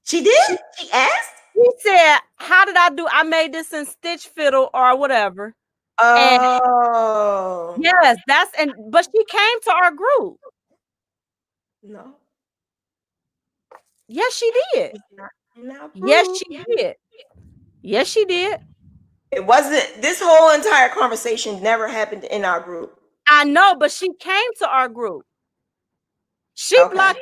[SPEAKER 1] She did? She asked?
[SPEAKER 2] She said, how did I do? I made this in Stitch Fiddle or whatever.
[SPEAKER 1] Oh.
[SPEAKER 2] And yes, but she came to our group.
[SPEAKER 1] No.
[SPEAKER 2] Yes, she did. Yes, she did. Yes, she did.
[SPEAKER 1] It wasn't, this whole entire conversation never happened in our group.
[SPEAKER 2] I know, but she came to our group. She blocked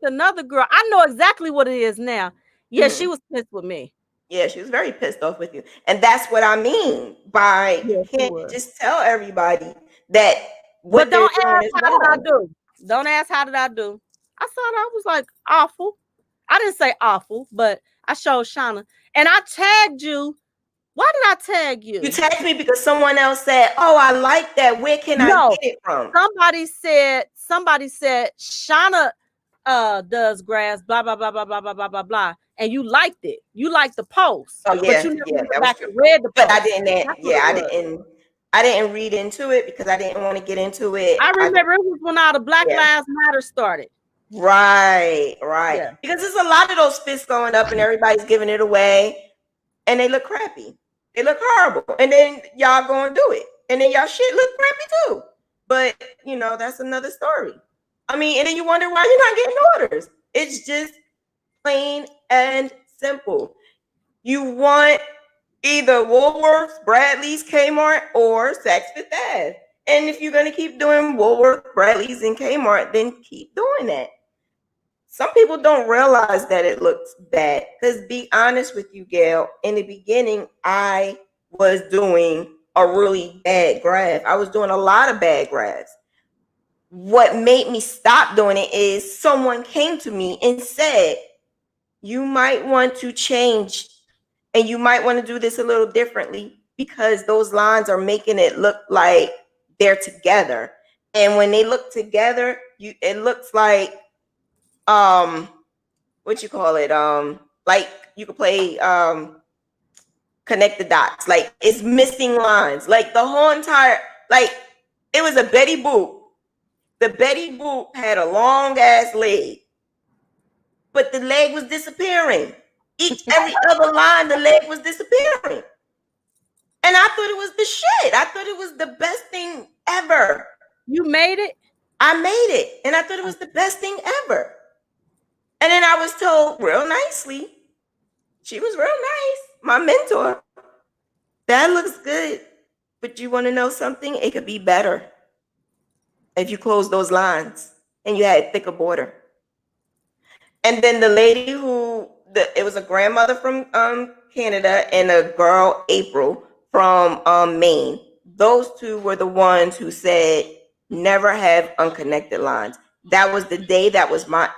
[SPEAKER 2] another girl. I know exactly what it is now. Yeah, she was pissed with me.
[SPEAKER 1] Yeah, she was very pissed off with you. And that's what I mean by you can't just tell everybody that what they're doing is wrong.
[SPEAKER 2] How did I do? Don't ask how did I do. I thought I was like awful. I didn't say awful, but I showed Shanna. And I tagged you. Why did I tag you?
[SPEAKER 1] You tagged me because someone else said, oh, I like that. Where can I get it from?
[SPEAKER 2] Somebody said Shanna does grass, blah, blah, blah, blah, blah, blah, blah, blah, blah. And you liked it. You liked the post.
[SPEAKER 1] Oh, yeah.
[SPEAKER 2] But you never
[SPEAKER 1] went
[SPEAKER 2] back and read the post.
[SPEAKER 1] But I didn't read into it because I didn't want to get into it.
[SPEAKER 2] I remember it was when all the Black Lives Matter started.
[SPEAKER 1] Right. Yeah. Because there's a lot of those fists going up and everybody's giving it away. And they look crappy. They look horrible. And then y'all go and do it. And then y'all shit look crappy too. But, that's another story. I mean, and then you wonder why you're not getting orders. It's just plain and simple. You want either Woolworths, Bradley's, Kmart, or Saks Fifth Ave. And if you're going to keep doing Woolworth, Bradley's, and Kmart, then keep doing that. Some people don't realize that it looks bad. Because be honest with you, Gail, in the beginning, I was doing a really bad graph. I was doing a lot of bad graphs. What made me stop doing it is someone came to me and said, you might want to change and you might want to do this a little differently because those lines are making it look like they're together. And when they look together, it looks like what you call it? Like you could play connect the dots. Like it's missing lines. Like the whole entire, like it was a Betty Boop. The Betty Boop had a long ass leg, but the leg was disappearing. Every other line, the leg was disappearing. And I thought it was the shit. I thought it was the best thing ever.
[SPEAKER 2] You made it?
[SPEAKER 1] I made it. And I thought it was the best thing ever. And then I was told real nicely, she was real nice, my mentor, that looks good. But you want to know something? It could be better if you close those lines and you had thicker border. And then the lady it was a grandmother from Canada and a girl, April, from Maine. Those two were the ones who said, never have unconnected lines. That was the day, that was my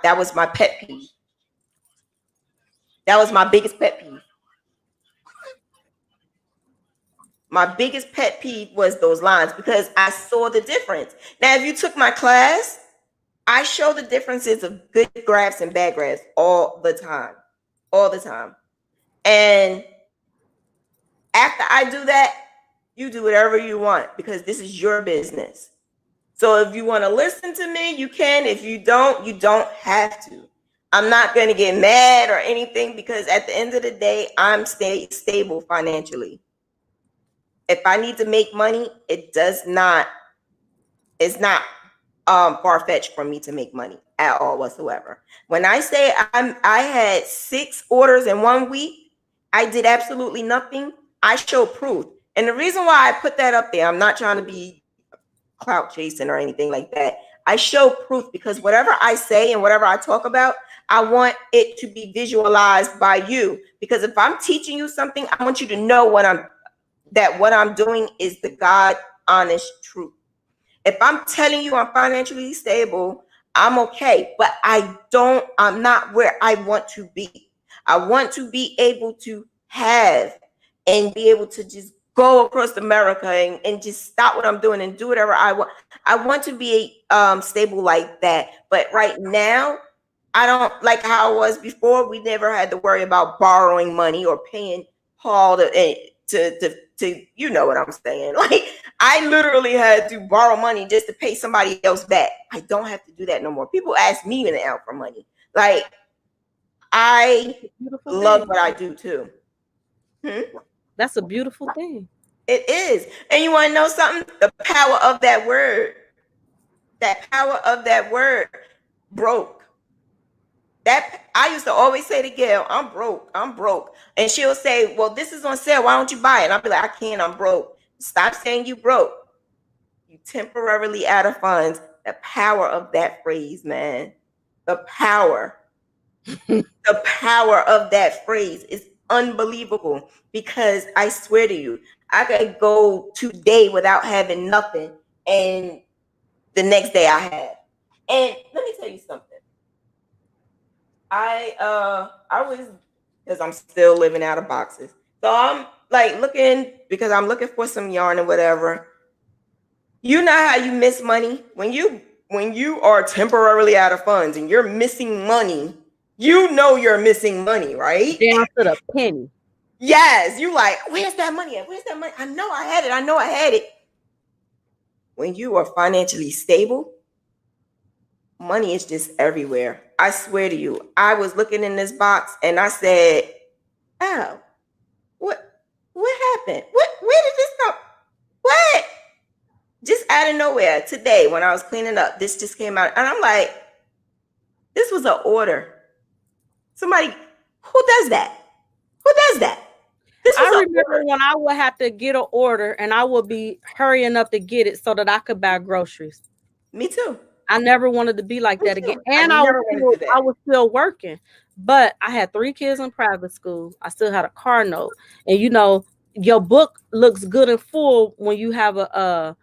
[SPEAKER 1] pet peeve. That was my biggest pet peeve. My biggest pet peeve was those lines because I saw the difference. Now, if you took my class, I show the differences of good graphs and bad graphs all the time. All the time. And after I do that, you do whatever you want because this is your business. So if you want to listen to me, you can. If you don't, you don't have to. I'm not going to get mad or anything because at the end of the day, I'm stable financially. If I need to make money, it's not far-fetched for me to make money at all whatsoever. When I say I had 6 orders in 1 week, I did absolutely nothing. I show proof. And the reason why I put that up there, I'm not trying to be clout chasing or anything like that. I show proof because whatever I say and whatever I talk about, I want it to be visualized by you. Because if I'm teaching you something, I want you to know what I'm doing is the God honest truth. If I'm telling you I'm financially stable, I'm okay, but I'm not where I want to be. I want to be able to have and be able to just go across America and just stop what I'm doing and do whatever I want. I want to be stable like that. But right now, I don't like how it was before. We never had to worry about borrowing money or paying Paul to you know what I'm saying. Like I literally had to borrow money just to pay somebody else back. I don't have to do that no more. People ask me now for money. Like I love what I do too.
[SPEAKER 2] That's a beautiful thing.
[SPEAKER 1] It is. And you want to know something? The power of that word. That power of that word broke. That I used to always say to Gail, I'm broke. And she'll say, well, this is on sale. Why don't you buy it? And I'll be like, I can't, I'm broke. Stop saying you broke. You temporarily out of funds. The power of that phrase, man. The power. The power of that phrase is unbelievable because I swear to you, I could go today without having nothing and the next day I have. And let me tell you something. I was, because I'm still living out of boxes. So I'm like looking, because I'm looking for some yarn or whatever. You know how you miss money? When you are temporarily out of funds and you're missing money, you know you're missing money, right?
[SPEAKER 2] Down to the penny.
[SPEAKER 1] Yes, you like, where's that money at? Where's that money? I know I had it. When you are financially stable, money is just everywhere. I swear to you, I was looking in this box and I said, oh, what happened? Where did this come? What? Just out of nowhere today when I was cleaning up, this just came out. And I'm like, this was an order. Somebody, who does that? Who does that? This
[SPEAKER 2] I
[SPEAKER 1] was a
[SPEAKER 2] remember
[SPEAKER 1] order.
[SPEAKER 2] when I would have to get an order and I would be hurrying up to get it so that I could buy groceries.
[SPEAKER 1] Me too.
[SPEAKER 2] I never wanted to be like
[SPEAKER 1] Me
[SPEAKER 2] that again.
[SPEAKER 1] too. I
[SPEAKER 2] And
[SPEAKER 1] never want to do that.
[SPEAKER 2] I was still working. But I had 3 kids in private school. I still had a car note. And you know, your book looks good and full when you have a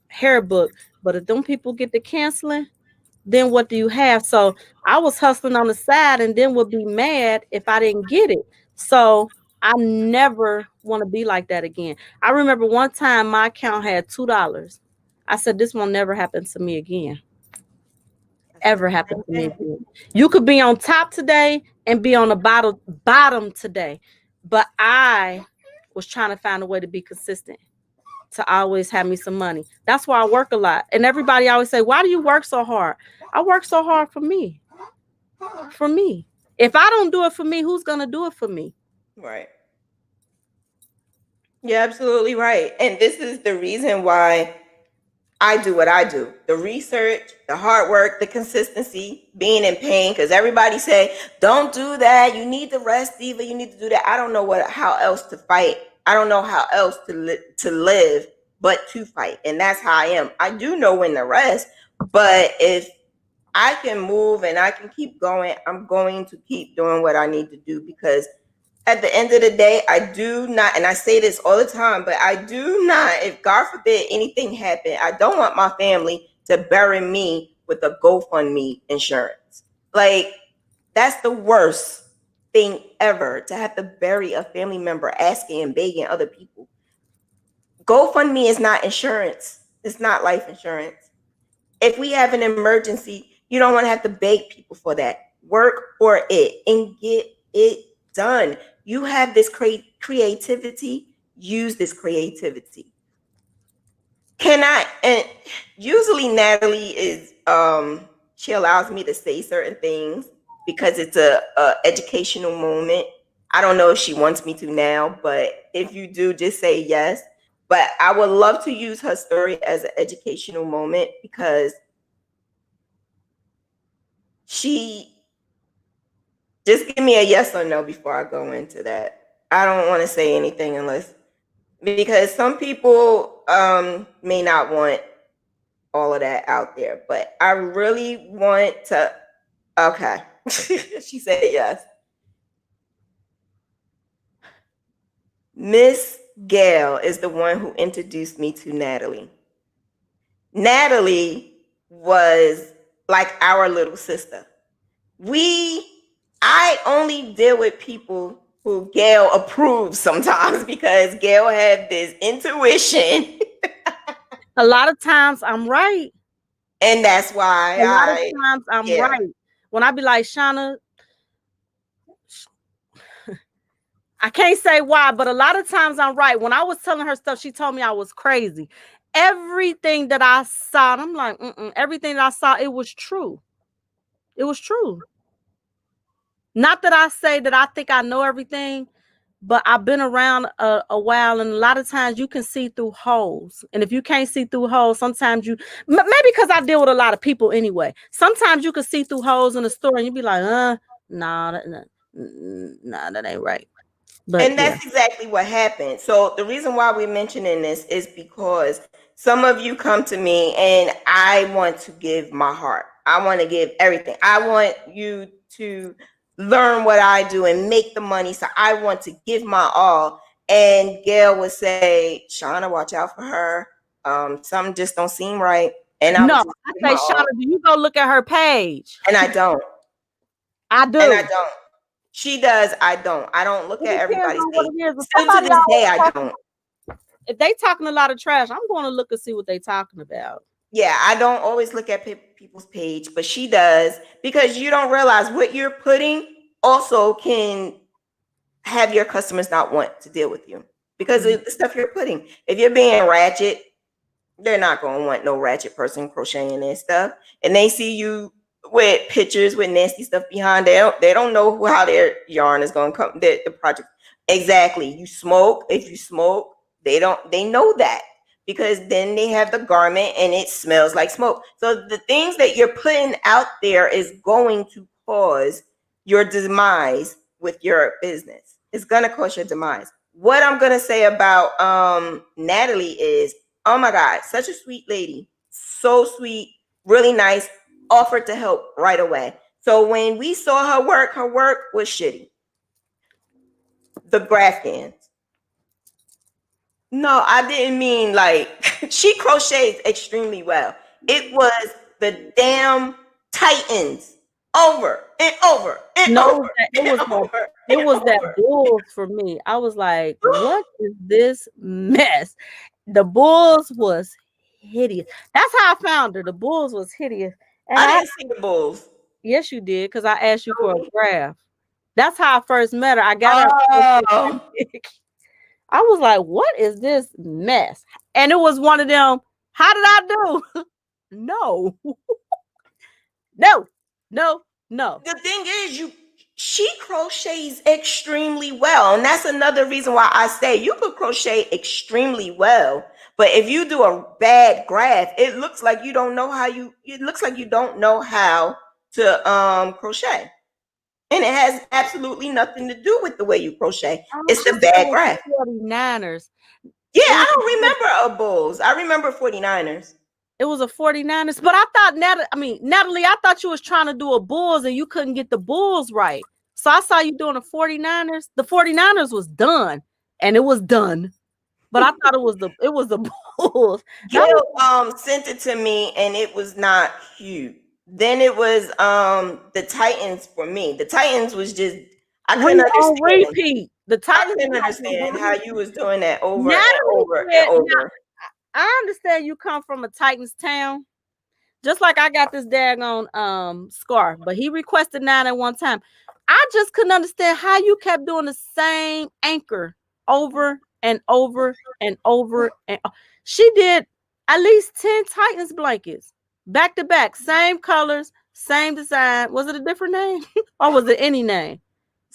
[SPEAKER 2] hair book. But if them people get to canceling, then what do you have? So I was hustling on the side and then would be mad if I didn't get it. So I never want to be like that again. I remember one time my account had $2. I said, this won't never happen to me again.
[SPEAKER 1] I said
[SPEAKER 2] Ever
[SPEAKER 1] the
[SPEAKER 2] happen
[SPEAKER 1] same
[SPEAKER 2] to me
[SPEAKER 1] thing.
[SPEAKER 2] again. You could be on top today and be on the bottom today. But I was trying to find a way to be consistent, to always have me some money. That's why I work a lot. And everybody always say, why do you work so hard? I work so hard for me. For me. If I don't do it for me, who's going to do it for me?
[SPEAKER 1] Right. You're absolutely right. And this is the reason why I do what I do. The research, the hard work, the consistency, being in pain. Because everybody say, don't do that. You need to rest, Diva. You need to do that. I don't know how else to fight. I don't know how else to live but to fight. And that's how I am. I do know when to rest. But if I can move and I can keep going, I'm going to keep doing what I need to do, because at the end of the day, I do not, and I say this all the time, but I do not, if God forbid anything happened, I don't want my family to bury me with a GoFundMe insurance. Like, that's the worst thing ever, to have to bury a family member asking and begging other people. GoFundMe is not insurance. It's not life insurance. If we have an emergency, you don't want to have to beg people for that. Work for it and get it done. You have this creativity, use this creativity. And usually Natalie is she allows me to say certain things because it's a educational moment. I don't know if she wants me to now, but if you do, just say yes. But I would love to use her story as an educational moment, because she, just give me a yes or no before I go into that. I don't want to say anything unless, because some people may not want all of that out there, but I really want to. Okay. She said yes. Miss Gail is the one who introduced me to Natalie. Natalie was like our little sister. I only deal with people who Gail approves sometimes, because Gail had this intuition.
[SPEAKER 2] A lot of times I'm right.
[SPEAKER 1] And that's why
[SPEAKER 2] A lot of times I'm right. When I be like, Shanna, I can't say why, but a lot of times I'm right. When I was telling her stuff, she told me I was crazy. Everything that I saw, I'm like, everything that I saw, it was true. It was true. Not that I say that I think I know everything, but I've been around a while, and a lot of times you can see through holes. And if you can't see through holes, sometimes maybe because I deal with a lot of people anyway, sometimes you can see through holes in the story and you be like, nah, that ain't right. But
[SPEAKER 1] and that's exactly what happened. So the reason why we're mentioning this is because some of you come to me and I want to give my heart. I want to give everything. I want you to learn what I do and make the money. So I want to give my all. And Gail would say, Shauna, watch out for her. Something just don't seem right. And I
[SPEAKER 2] no, I say, Shauna, do you go look at her page?
[SPEAKER 1] And I don't.
[SPEAKER 2] I do.
[SPEAKER 1] And I don't. She does. I don't. I don't look at everybody's page. Still to this day, I don't.
[SPEAKER 2] If they talking a lot of trash, I'm going to look and see what they talking about.
[SPEAKER 1] Yeah, I don't always look at people's page, but she does, because you don't realize what you're putting also can have your customers not want to deal with you because of the stuff you're putting. If you're being ratchet, they're not going to want no ratchet person crocheting and stuff. And they see you with pictures with nasty stuff behind. They don't know how their yarn is going to come. The project. Exactly. You smoke. If you smoke, they know that, because then they have the garment and it smells like smoke. So the things that you're putting out there is going to cause your demise with your business. It's gonna cause your demise. What I'm gonna say about Natalie is, oh my God, such a sweet lady, so sweet, really nice, offered to help right away. So when we saw her work was shitty. The Graphghans. No, I didn't mean like she crochets extremely well. It was the damn Titans over and over and
[SPEAKER 2] No,
[SPEAKER 1] over
[SPEAKER 2] it was
[SPEAKER 1] and over
[SPEAKER 2] it
[SPEAKER 1] and
[SPEAKER 2] was that
[SPEAKER 1] over.
[SPEAKER 2] bulls for me. I was like, what is this mess? The bulls was hideous. That's how I found her. The bulls was hideous. And
[SPEAKER 1] I
[SPEAKER 2] I
[SPEAKER 1] didn't see the bulls.
[SPEAKER 2] yes, you did, because I asked you for a graph. That's how I first met her. I got her.
[SPEAKER 1] Oh,
[SPEAKER 2] I was like, what is this mess? And it was one of them. How did I do? No, no, no, no.
[SPEAKER 1] the thing is, she crochets extremely well, and that's another reason why I say you could crochet extremely well. But if you do a bad graph, it looks like you don't know how you. It looks like you don't know how to crochet, and it has absolutely nothing to do with the way you crochet. It's
[SPEAKER 2] She
[SPEAKER 1] the
[SPEAKER 2] said
[SPEAKER 1] bad
[SPEAKER 2] it
[SPEAKER 1] graph.
[SPEAKER 2] was 49ers.
[SPEAKER 1] Yeah,
[SPEAKER 2] It was
[SPEAKER 1] I don't remember a Bulls. I remember 49ers.
[SPEAKER 2] it was a 49ers, but I thought Natalie, I thought you was trying to do a Bulls and you couldn't get the Bulls right. So I saw you doing the 49ers. The 49ers was done, and it was done. But I thought it was the Bulls.
[SPEAKER 1] Gil sent it to me and it was not cute. Then it was the Titans for me. The Titans was just I couldn't
[SPEAKER 2] on
[SPEAKER 1] understand.
[SPEAKER 2] repeat. The
[SPEAKER 1] I
[SPEAKER 2] Titans
[SPEAKER 1] couldn't understand how you was doing that over and
[SPEAKER 2] Natalie
[SPEAKER 1] over and
[SPEAKER 2] said,
[SPEAKER 1] over.
[SPEAKER 2] I understand you come from a Titans town. Just like I got this daggone scarf, but he requested 9 at one time. I just couldn't understand how you kept doing the same anchor over and over and over. And she did at least 10 Titans blankets back to back, same colors, same design. Was it a different name or was it any name?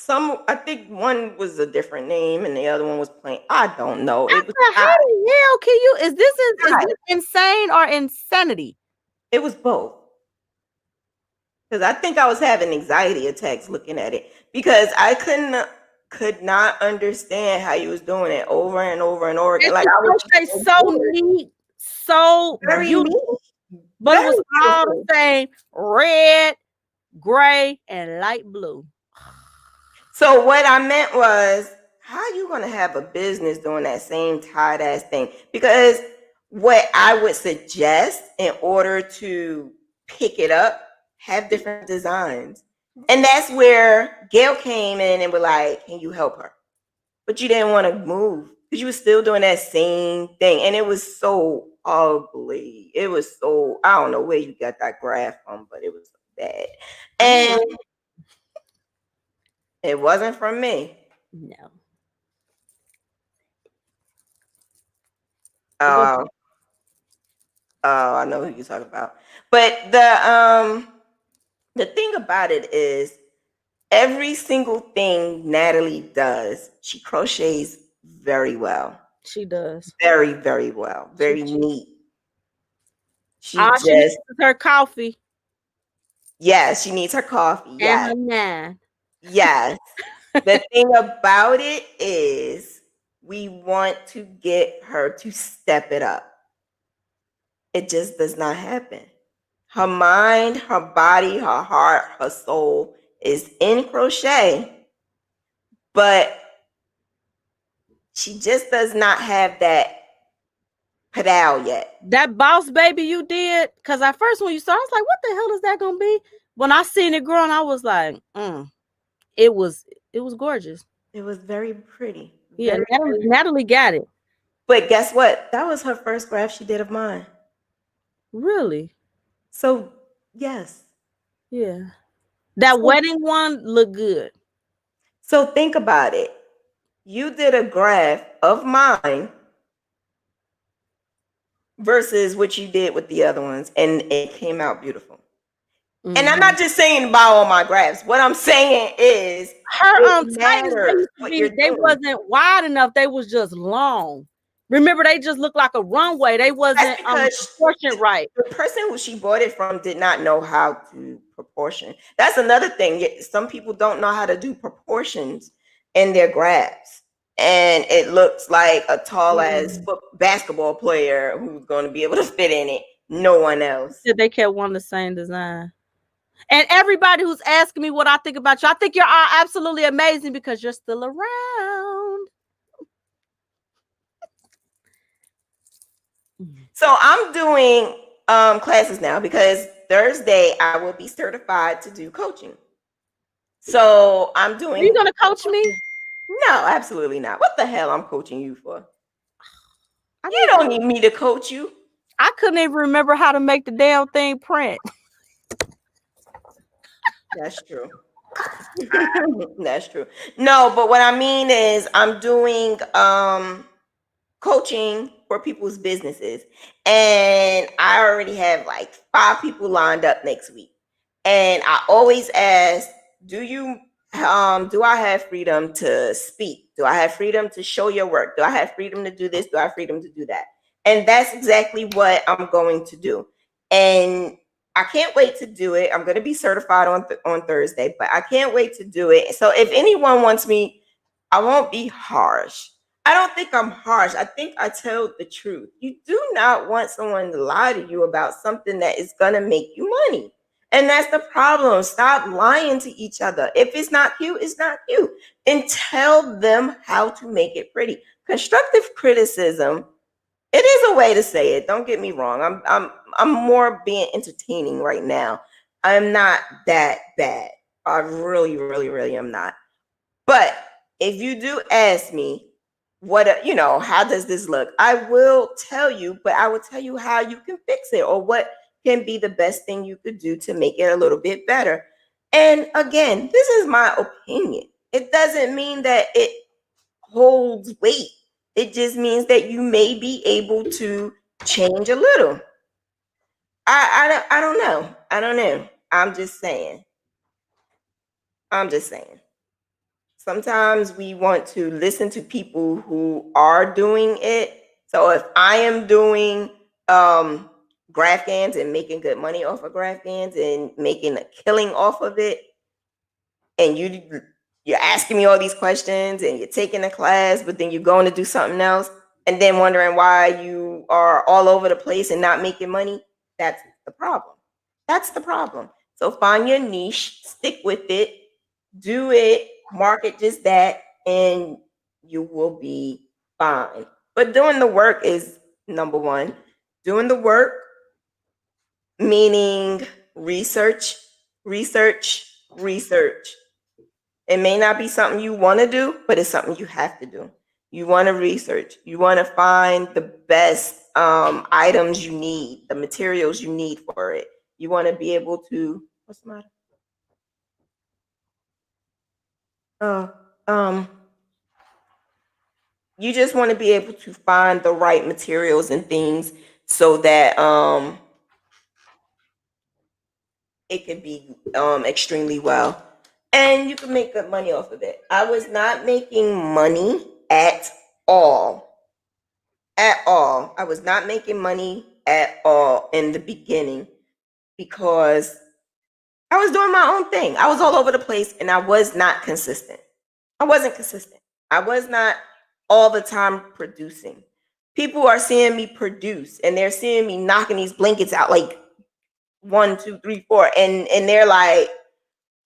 [SPEAKER 1] I think one was a different name and the other one was plain. I don't know. It was
[SPEAKER 2] How
[SPEAKER 1] not.
[SPEAKER 2] the hell can you? Is this insane or insanity?
[SPEAKER 1] It was both. Because I think I was having anxiety attacks looking at it because I could not understand how you was doing it over and over and over again. Like I was
[SPEAKER 2] so neat, so
[SPEAKER 1] very
[SPEAKER 2] beautiful,
[SPEAKER 1] neat,
[SPEAKER 2] but it was all the same: red, gray, and light blue.
[SPEAKER 1] So what I meant was, how are you gonna have a business doing that same tight ass thing? Because what I would suggest in order to pick it up, have different designs. And that's where Gail came in and was like, can you help her? But you didn't want to move because you were still doing that same thing. And it was so ugly. It was so, I don't know where you got that graph from, but it was bad. And it wasn't from me.
[SPEAKER 2] No.
[SPEAKER 1] Oh, I know who you're talking about. But the thing about it is every single thing Natalie does, she crochets very well.
[SPEAKER 2] She does.
[SPEAKER 1] Very, very well. Very neat. She
[SPEAKER 2] needs her coffee.
[SPEAKER 1] Yes, she needs her coffee. Yes.
[SPEAKER 2] And her 9.
[SPEAKER 1] Yes. The thing about it is we want to get her to step it up. It just does not happen. Her mind, her body, her heart, her soul is in crochet, but she just does not have that pedal yet.
[SPEAKER 2] That boss baby you did, because at first when you saw, I was like, what the hell is that gonna be? When I seen it growing, I was like, it was gorgeous.
[SPEAKER 1] It was very pretty.
[SPEAKER 2] Yeah, Natalie got it.
[SPEAKER 1] But guess what? That was her first graph she did of mine.
[SPEAKER 2] Really?
[SPEAKER 1] So yes.
[SPEAKER 2] Yeah. That wedding one looked good.
[SPEAKER 1] So think about it. You did a graph of mine versus what you did with the other ones, and it came out beautiful. Mm-hmm. And I'm not just saying about all my graphs. What I'm saying is
[SPEAKER 2] her Titans, they wasn't wide enough. They was just long. Remember, they just looked like a runway. They wasn't proportioned right.
[SPEAKER 1] The person who she bought it from did not know how to proportion. That's another thing. Some people don't know how to do proportions. in their grabs. And it looks like a tall ass basketball player who's going to be able to fit in it. No one else.
[SPEAKER 2] They kept wanting the same design. And everybody who's asking me what I think about you, I think you're all absolutely amazing because you're still around.
[SPEAKER 1] So I'm doing classes now because Thursday I will be certified to do coaching. So I'm doing.
[SPEAKER 2] Are you gonna coach me?
[SPEAKER 1] No, absolutely not. What the hell I'm coaching you for? You don't need me to coach you.
[SPEAKER 2] I couldn't even remember how to make the damn thing print.
[SPEAKER 1] That's true. That's true. No, but what I mean is I'm doing coaching for people's businesses, and I already have like 5 people lined up next week. And I always ask, do I have freedom to speak? Do I have freedom to show your work? Do I have freedom to do this? Do I have freedom to do that? And that's exactly what I'm going to do. And I can't wait to do it. I'm going to be certified on Thursday, but I can't wait to do it. So if anyone wants me, I won't be harsh. I don't think I'm harsh. I think I tell the truth. You do not want someone to lie to you about something that is going to make you money. And that's the problem. Stop lying to each other. If it's not cute, it's not cute. And tell them how to make it pretty. Constructive criticism, it is a way to say it. Don't get me wrong. I'm more being entertaining right now. I'm not that bad. I really, really, really am not. But if you do ask me, how does this look? I will tell you, but I will tell you how you can fix it or what can be the best thing you could do to make it a little bit better. And again, this is my opinion. It doesn't mean that it holds weight. It just means that you may be able to change a little. I don't know. I don't know. I'm just saying. Sometimes we want to listen to people who are doing it. So if I am doing Graphghans and making good money off of Graphghans and making a killing off of it, and you're asking me all these questions and you're taking a class, but then you're going to do something else and then wondering why you are all over the place and not making money, that's the problem. That's the problem. So find your niche, stick with it, do it, market just that, and you will be fine. But doing the work is number one. Doing the work, meaning research. It may not be something you want to do, but it's something you have to do. You want to research. You want to find the best items you need, the materials you need for it. You want to be able to, what's the matter? You just want to be able to find the right materials and things so that it can be extremely well. And you can make good money off of it. I was not making money at all. At all. I was not making money at all in the beginning because I was doing my own thing. I was all over the place and I was not consistent. I wasn't consistent. I was not all the time producing. People are seeing me produce and they're seeing me knocking these blankets out like 1, 2, 3, 4. And they're like,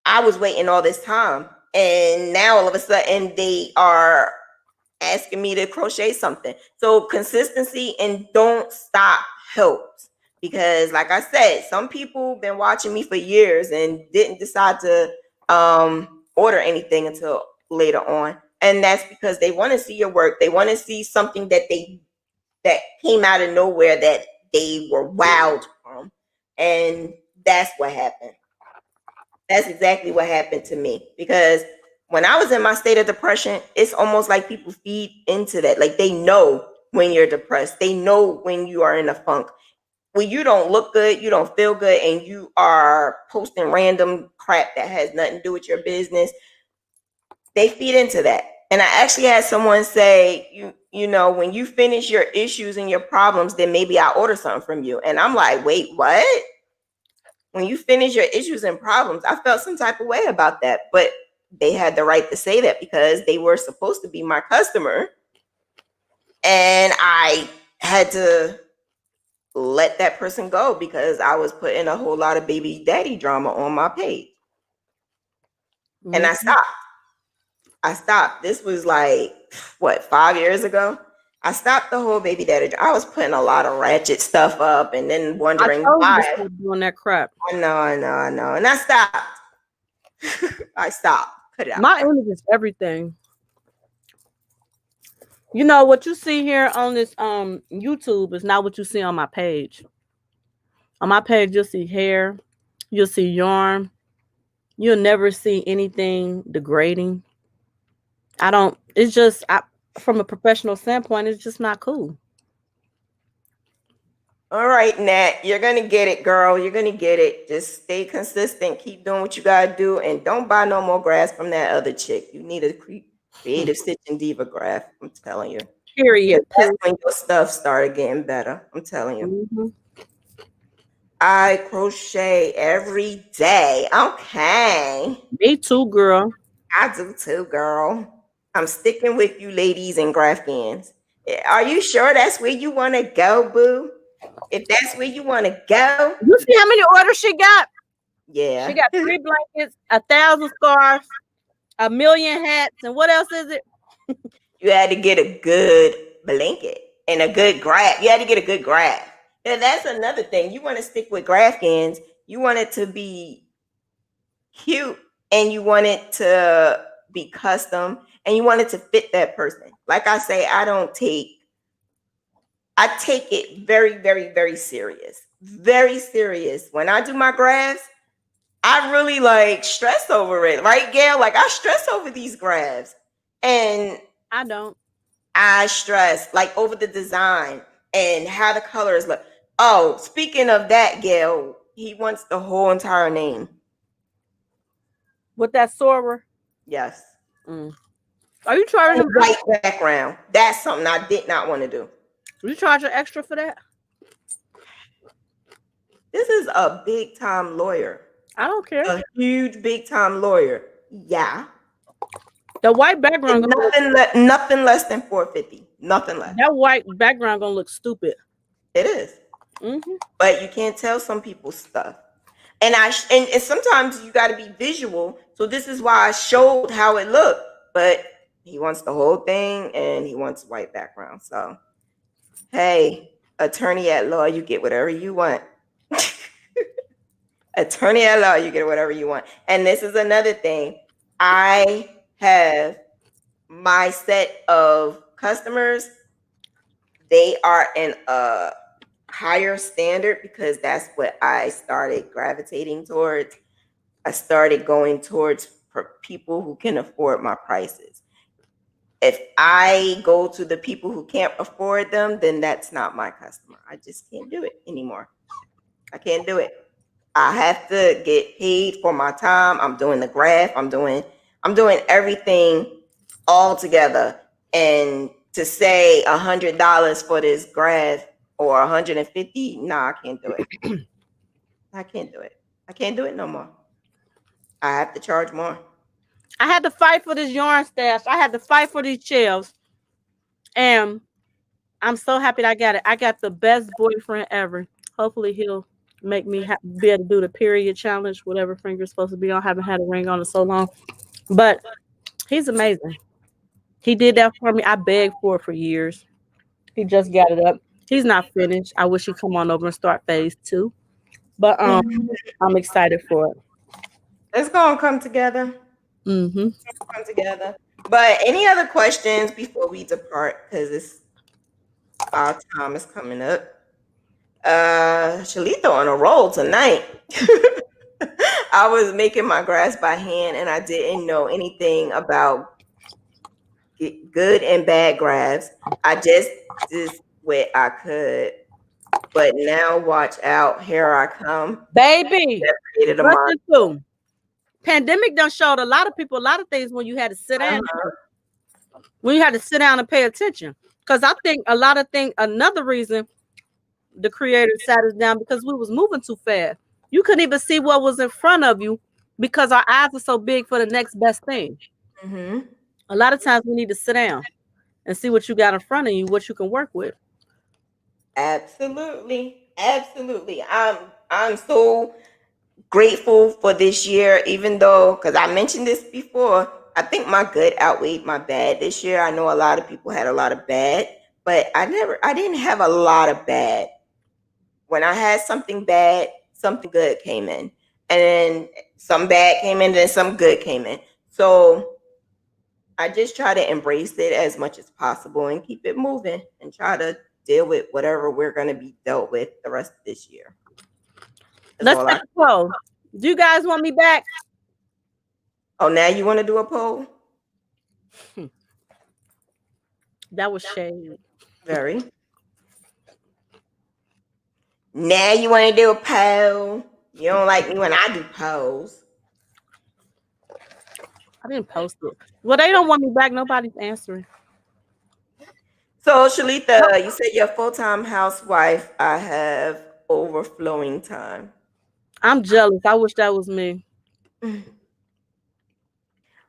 [SPEAKER 1] I was waiting all this time. And now all of a sudden they are asking me to crochet something. So consistency and don't stop helps. Because like I said, some people been watching me for years and didn't decide to order anything until later on. And that's because they want to see your work. They want to see something that came out of nowhere that they were wowed from. And that's what happened. That's exactly what happened to me. Because when I was in my state of depression, it's almost like people feed into that. Like they know when you're depressed. They know when you are in a funk. When you don't look good, you don't feel good, and you are posting random crap that has nothing to do with your business, they feed into that. And I actually had someone say, you know, when you finish your issues and your problems, then maybe I'll order something from you. And I'm like, wait, what? When you finish your issues and problems, I felt some type of way about that. But they had the right to say that because they were supposed to be my customer. And I had to let that person go because I was putting a whole lot of baby daddy drama on my page. And I stopped. This was like, what, 5 years ago? I stopped the whole baby daddy. I was putting a lot of ratchet stuff up and then wondering
[SPEAKER 2] I told you to
[SPEAKER 1] why.
[SPEAKER 2] stop doing that crap.
[SPEAKER 1] I know. And I stopped. I stopped. Cut it out.
[SPEAKER 2] My image is everything. You know what you see here on this YouTube is not what you see on my page. On my page, you'll see hair, you'll see yarn. You'll never see anything degrading. It's just from a professional standpoint, it's just not cool.
[SPEAKER 1] All right, Nat, you're going to get it, girl. You're going to get it. Just stay consistent. Keep doing what you got to do. And don't buy no more graphs from that other chick. You need a CreativeStitchNDiva graph. I'm telling you.
[SPEAKER 2] Period.
[SPEAKER 1] That's when your stuff started getting better. I'm telling you. Mm-hmm. I crochet every day. Okay.
[SPEAKER 2] Me too, girl.
[SPEAKER 1] I do too, girl. I'm sticking with you ladies and Graphghans. Are you sure that's where you want to go, boo? If that's where you want to go.
[SPEAKER 2] You see how many orders she got?
[SPEAKER 1] Yeah.
[SPEAKER 2] She got 3 blankets, 1,000 scarves, 1,000,000 hats, and what else is it?
[SPEAKER 1] You had to get a good blanket and a good graph. You had to get a good graph. And that's another thing. You want to stick with Graphghans. You want it to be cute and you want it to be custom and you want it to fit that person. Like I say, I take it very, very, very serious. Very serious. When I do my graphs, I really like stress over it. Right, Gail? Like I stress over these graphs. And
[SPEAKER 2] I don't.
[SPEAKER 1] I stress like over the design and how the colors look. Oh, speaking of that, Gail, he wants the whole entire name.
[SPEAKER 2] With that Sora?
[SPEAKER 1] Yes.
[SPEAKER 2] Are you charging him
[SPEAKER 1] white background? That's something I did not want to do.
[SPEAKER 2] You charging extra for that?
[SPEAKER 1] This is a big time lawyer.
[SPEAKER 2] I don't care.
[SPEAKER 1] A huge big time lawyer. Yeah.
[SPEAKER 2] The white background
[SPEAKER 1] nothing less than $450. Nothing less.
[SPEAKER 2] That white background gonna look stupid.
[SPEAKER 1] It is. Mm-hmm. But you can't tell some people's stuff. And sometimes you got to be visual. So this is why I showed how it looked. But he wants the whole thing and he wants white background. So, hey, attorney at law, you get whatever you want. Attorney at law, you get whatever you want. And this is another thing. I have my set of customers. They are in a higher standard because that's what I started gravitating towards. I started going towards people who can afford my prices. If I go to the people who can't afford them, then that's not my customer. I just can't do it anymore. I can't do it. I have to get paid for my time. I'm doing the graph. I'm doing everything all together. And to say $100 for this graph or $150, nah, I can't do it. I can't do it. I can't do it no more. I have to charge more.
[SPEAKER 2] I had to fight for this yarn stash. I had to fight for these shelves. And I'm so happy that I got it. I got the best boyfriend ever. Hopefully he'll make me be able to do the period challenge, whatever finger's supposed to be on. I haven't had a ring on in so long. But he's amazing. He did that for me. I begged for it for years. He just got it up. He's not finished. I wish he'd come on over and start phase 2. But I'm excited for it.
[SPEAKER 1] It's gonna come together.
[SPEAKER 2] Mm-hmm.
[SPEAKER 1] It's gonna come together. But any other questions before we depart? Because our time is coming up. Shalita on a roll tonight. I was making my graphs by hand and I didn't know anything about good and bad graphs. I just what I could. But now watch out, here I come.
[SPEAKER 2] Baby, pandemic done showed a lot of people a lot of things when you had to sit down. When you had to sit down and pay attention. Because I think another reason the creators sat us down because we was moving too fast. You couldn't even see what was in front of you because our eyes are so big for the next best thing.
[SPEAKER 1] Mm-hmm.
[SPEAKER 2] A lot of times we need to sit down and see what you got in front of you, what you can work with.
[SPEAKER 1] Absolutely. Absolutely. I'm so grateful for this year, even though, because I mentioned this before, I think my good outweighed my bad this year. I know a lot of people had a lot of bad, but I didn't have a lot of bad. When I had something bad, something good came in. And then some bad came in, then some good came in. So I just try to embrace it as much as possible and keep it moving and try to deal with whatever we're going to be dealt with the rest of this year. That's
[SPEAKER 2] Let's
[SPEAKER 1] all
[SPEAKER 2] take
[SPEAKER 1] I.
[SPEAKER 2] a poll. Do you guys want me back?
[SPEAKER 1] Oh, now you want to do a poll?
[SPEAKER 2] That was shade.
[SPEAKER 1] Very. Now you want to do a poll? You don't like me when I do polls.
[SPEAKER 2] I didn't post it. Well, they don't want me back. Nobody's answering.
[SPEAKER 1] So,
[SPEAKER 2] Nope.
[SPEAKER 1] Shalita, you said you're a full-time housewife. I have overflowing time.
[SPEAKER 2] I'm jealous. I wish that was me.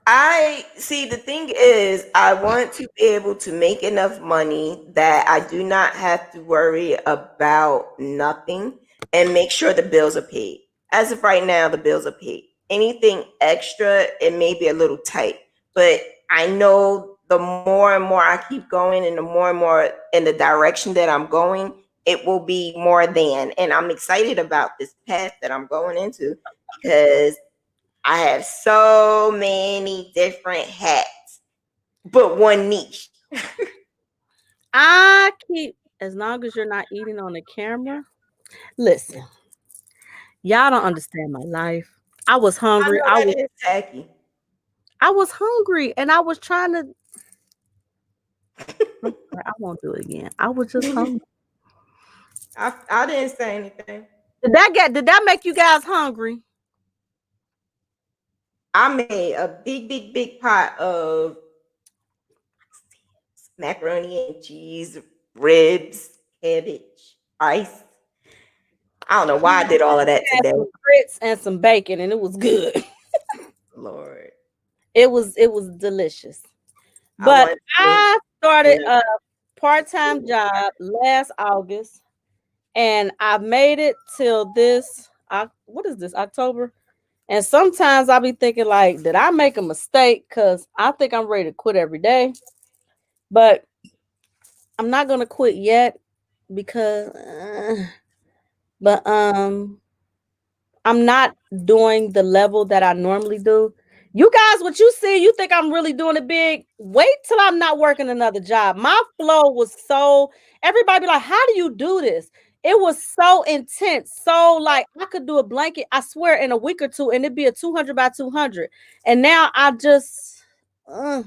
[SPEAKER 1] I see. The thing is, I want to be able to make enough money that I do not have to worry about nothing and make sure the bills are paid. As of right now, the bills are paid. Anything extra, it may be a little tight, but I know the more and more I keep going and the more and more in the direction that I'm going, it will be more than. And I'm excited about this path that I'm going into because I have so many different hats, but one niche.
[SPEAKER 2] I keep, as long as you're not eating on the camera. Listen, y'all don't understand my life. I was
[SPEAKER 1] I
[SPEAKER 2] hungry.
[SPEAKER 1] know that is tacky.
[SPEAKER 2] I was hungry and I was trying to. I'm sorry, I won't do it again. I was just hungry.
[SPEAKER 1] I didn't say anything.
[SPEAKER 2] Did that make you guys hungry?
[SPEAKER 1] I made a big pot of macaroni and cheese, ribs, cabbage, rice. I don't know why I did all of that
[SPEAKER 2] Had
[SPEAKER 1] today.
[SPEAKER 2] some grits and some bacon, and it was good.
[SPEAKER 1] Lord,
[SPEAKER 2] It was delicious.
[SPEAKER 1] I
[SPEAKER 2] But
[SPEAKER 1] want to.
[SPEAKER 2] I
[SPEAKER 1] You
[SPEAKER 2] started
[SPEAKER 1] know,
[SPEAKER 2] a part-time job last August, and I made it till this. What is this? October. And sometimes I'll be thinking like, did I make a mistake? Because I think I'm ready to quit every day. But I'm not gonna quit yet because, but I'm not doing the level that I normally do. You guys, what you see, you think I'm really doing it big. Wait till I'm not working another job. My flow was so, everybody be like, how do you do this? It was so intense. So, like, I could do a blanket, I swear, in a week or two, and it'd be a 200 by 200. And now I just, uh,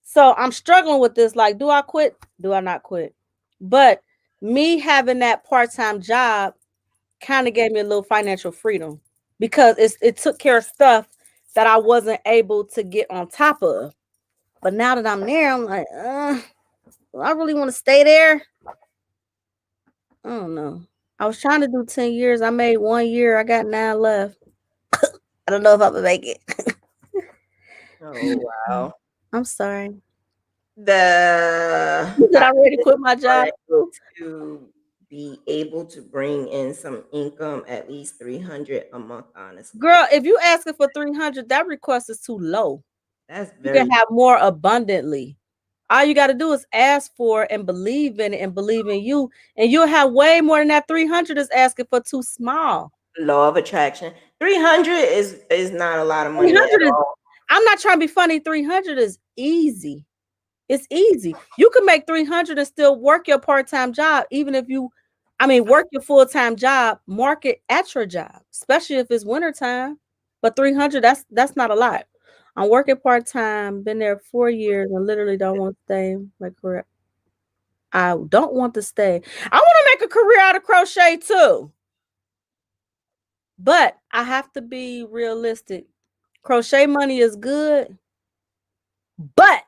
[SPEAKER 2] so I'm struggling with this. Like, do I quit? Do I not quit? But me having that part time job kind of gave me a little financial freedom because it took care of stuff that I wasn't able to get on top of. But now that I'm there, I'm like, do I really want to stay there? I don't know. I was trying to do 10 years. I made 1 year. I got 9 left. I don't know if I'm gonna make it.
[SPEAKER 1] oh wow.
[SPEAKER 2] I'm sorry.
[SPEAKER 1] The
[SPEAKER 2] You said
[SPEAKER 1] I
[SPEAKER 2] I ready to
[SPEAKER 1] just
[SPEAKER 2] quit my job
[SPEAKER 1] want
[SPEAKER 2] too.
[SPEAKER 1] to be able to bring in some income, at least 300 a month, honestly.
[SPEAKER 2] Girl, if you asking for 300, that request is too low.
[SPEAKER 1] That's
[SPEAKER 2] You can
[SPEAKER 1] very
[SPEAKER 2] have more abundantly. All you got to do is ask for and believe in it and believe in you, and you'll have way more than that. 300 is asking for too small.
[SPEAKER 1] law of attraction. 300 is not a lot of money at
[SPEAKER 2] 300 is,
[SPEAKER 1] all.
[SPEAKER 2] I'm not trying to be funny. 300 is easy. It's easy. You can make 300 and still work your part-time job, even if you, I mean, work your full-time job, market at your job, especially if it's wintertime. But 300, that's not a lot. I'm working part-time, been there 4 years, and literally don't want to stay. Like, correct. I don't want to stay. I want to make a career out of crochet too. But I have to be realistic. Crochet money is good, but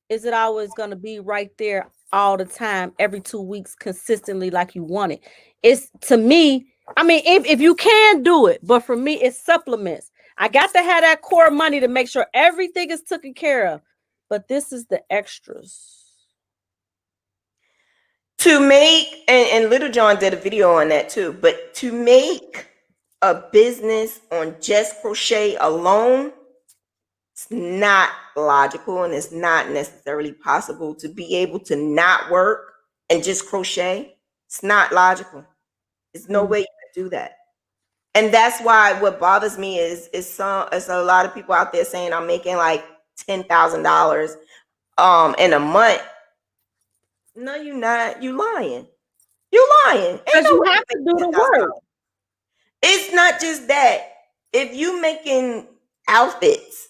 [SPEAKER 2] is it always going to be right there all the time, every 2 weeks, consistently like you want it? It's, to me, I mean, if you can do it, but for me, it's supplements. I got to have that core money to make sure everything is taken care of. But this is the extras.
[SPEAKER 1] To make, and Little John did a video on that too, but to make a business on just crochet alone, it's not logical and it's not necessarily possible to be able to not work and just crochet. It's not logical. There's no way you could do that. And that's why what bothers me is a lot of people out there saying I'm making like $10,000 in a month. No, you're not. You lying. You lying. Ain't
[SPEAKER 2] Because
[SPEAKER 1] no
[SPEAKER 2] you
[SPEAKER 1] way
[SPEAKER 2] have
[SPEAKER 1] you
[SPEAKER 2] to
[SPEAKER 1] making
[SPEAKER 2] do the work.
[SPEAKER 1] $10,000. It's not just that. If you making outfits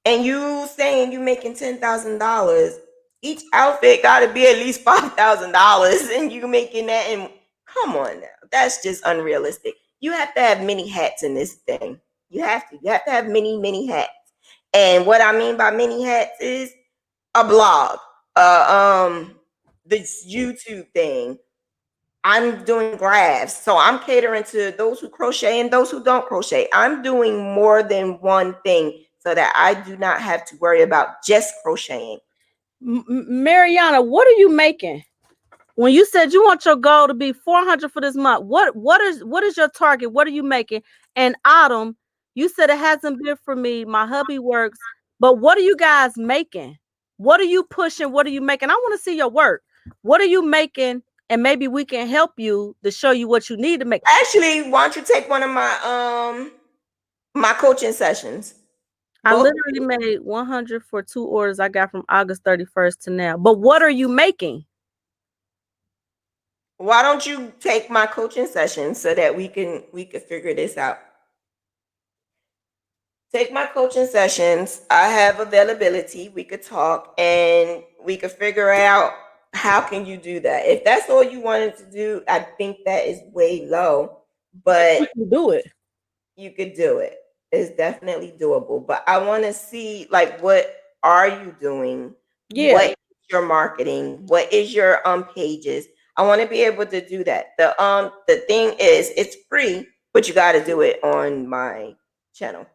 [SPEAKER 1] and you saying you making $10,000, each outfit got to be at least $5,000, and you making that. And come on now, that's just unrealistic. You have to have many hats in this thing. You have to. You have to have many hats. And what I mean by many hats is a blog, this YouTube thing. I'm doing graphs, so I'm catering to those who crochet and those who don't crochet. I'm doing more than one thing so that I do not have to worry about just crocheting.
[SPEAKER 2] Mariana, what are you making? When you said you want your goal to be 400 for this month, what is your target? What are you making? And Autumn, you said it hasn't been for me. My hubby works, but what are you guys making? What are you pushing? What are you making? I want to see your work. What are you making? And maybe we can help you to show you what you need to make.
[SPEAKER 1] Actually, why don't you take one of my coaching sessions?
[SPEAKER 2] I literally made 100 for 2 orders I got from August 31st to now. But what are you making?
[SPEAKER 1] Why don't you take my coaching session so that we can figure this out? Take my coaching sessions. I have availability. We could talk and we could figure out how can you do that. If that's all you wanted to do, I think that is way low, but
[SPEAKER 2] You can do it.
[SPEAKER 1] you could do it. It's definitely doable. But I want to see, like, what are you doing?
[SPEAKER 2] Yeah.
[SPEAKER 1] What is your marketing? What is your pages? I want to be able to do that. The thing is, it's free, but you got to do it on my channel.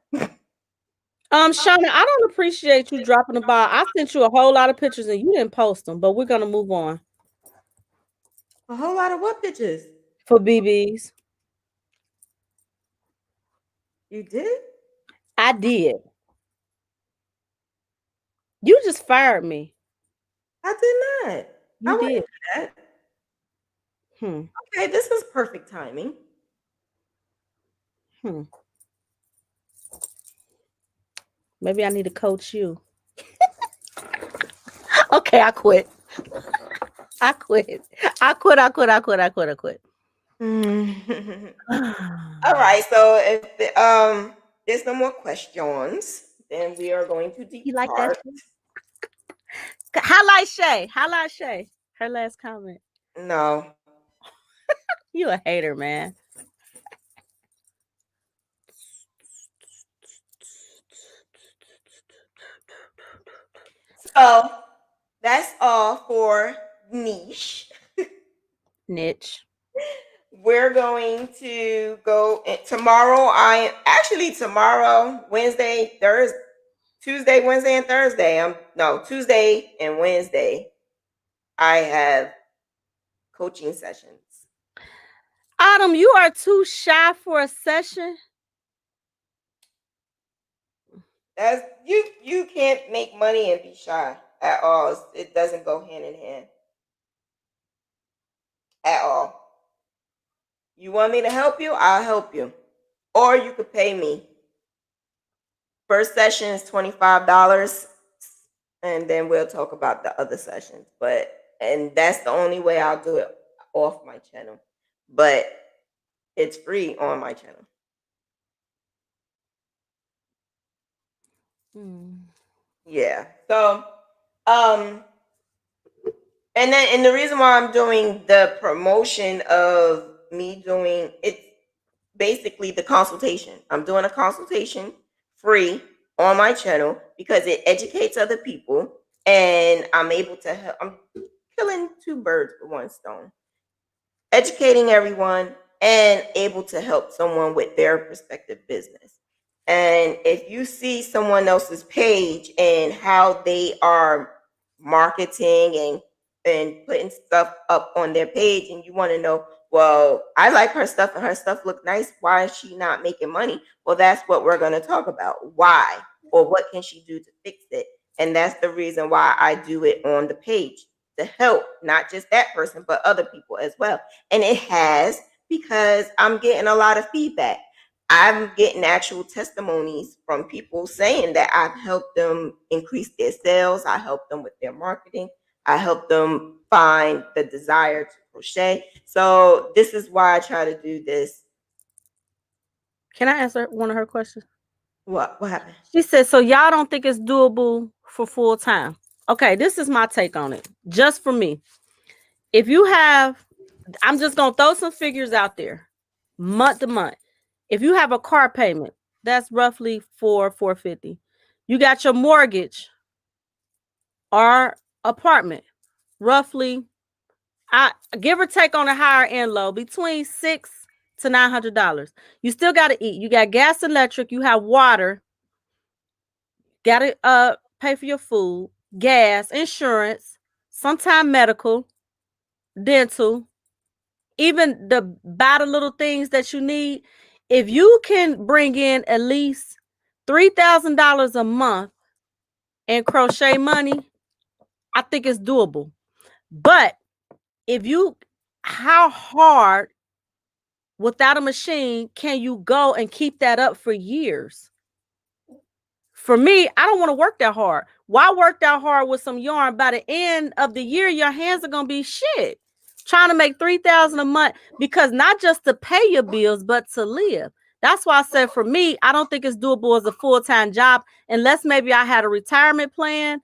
[SPEAKER 2] Shauna, I don't appreciate you dropping the ball. I sent you a whole lot of pictures and you didn't post them, but we're gonna move on.
[SPEAKER 1] A whole lot of what pictures?
[SPEAKER 2] For BBs.
[SPEAKER 1] You did?
[SPEAKER 2] I did. You just fired me.
[SPEAKER 1] I did not.
[SPEAKER 2] You did.
[SPEAKER 1] Do that. Okay, this is perfect timing.
[SPEAKER 2] Maybe I need to coach you. Okay, I quit. I quit.
[SPEAKER 1] All right, so if there's no more questions, then we are going to depart.
[SPEAKER 2] You like that? Highlight Shay. Highlight Shay. Her last comment.
[SPEAKER 1] No.
[SPEAKER 2] You a hater, man.
[SPEAKER 1] So that's all for niche. We're going to go tomorrow. Tomorrow, Wednesday, Thursday, Tuesday, Wednesday, and Thursday. Tuesday and Wednesday. I have coaching sessions.
[SPEAKER 2] Autumn, you are too shy for a session.
[SPEAKER 1] That's you can't make money and be shy at all. It doesn't go hand in hand at all. You want me to help you? I'll help you. Or you could pay me. First session is $25, and then we'll talk about the other sessions. And that's the only way I'll do it off my channel. But it's free on my channel. Yeah. So, and the reason why I'm doing the promotion of me doing it's basically the consultation. I'm doing a consultation free on my channel because it educates other people, and I'm able to help. I'm killing two birds with one stone, educating everyone and able to help someone with their prospective business. And if you see someone else's page and how they are marketing and putting stuff up on their page, and you want to know, well, I like her stuff and her stuff look nice, why is she not making money? Well, that's what we're going to talk about. Why? Or what can she do to fix it? And that's the reason why I do it on the page, to help not just that person, but other people as well. And it has, because I'm getting a lot of feedback. I'm getting actual testimonies from people saying that I've helped them increase their sales. I helped them with their marketing. I helped them find the desire to crochet. So this is why I try to do this.
[SPEAKER 2] Can I answer one of her questions?
[SPEAKER 1] What happened?
[SPEAKER 2] She said, so y'all don't think it's doable for full time? Okay, this is my take on it. Just for me. If you have, I'm just going to throw some figures out there, month to month. If you have a car payment, that's roughly $450. You got your mortgage or apartment, roughly, I give or take on a higher end low, between $600 to $900. You still got to eat. You got gas, electric. You have water. Got to pay for your food, gas, insurance, sometime medical, dental, even buy the little things that you need. If you can bring in at least $3,000 a month in crochet money, I think it's doable. But how hard without a machine can you go and keep that up for years? For me, I don't want to work that hard. Why work that hard with some yarn? By the end of the year, your hands are gonna be shit. Trying to make $3,000 a month, because not just to pay your bills, but to live. That's why I said, for me, I don't think it's doable as a full-time job, unless maybe I had a retirement plan,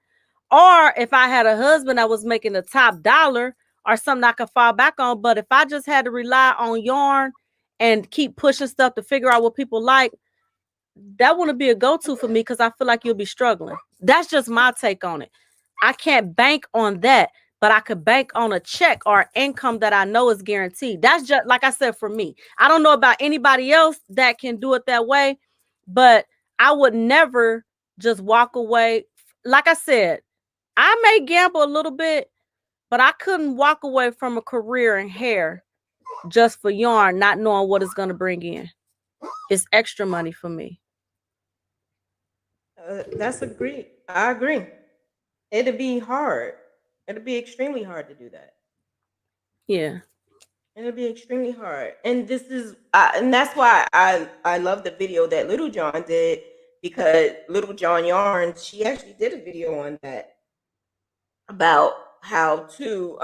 [SPEAKER 2] or if I had a husband that was making the top dollar, or something I could fall back on. But if I just had to rely on yarn and keep pushing stuff to figure out what people like, that wouldn't be a go-to for me, because I feel like you'll be struggling. That's just my take on it. I can't bank on that, but I could bank on a check or income that I know is guaranteed. That's just, like I said, for me. I don't know about anybody else that can do it that way, but I would never just walk away. Like I said, I may gamble a little bit, but I couldn't walk away from a career in hair just for yarn, not knowing what it's going to bring in. It's extra money for me.
[SPEAKER 1] That's agree. I agree. It'd be hard. It'd be extremely hard to do that.
[SPEAKER 2] Yeah.
[SPEAKER 1] It'll be extremely hard. And this is, and that's why I love the video that Little John did, because Little John Yarns, she actually did a video on that, about how to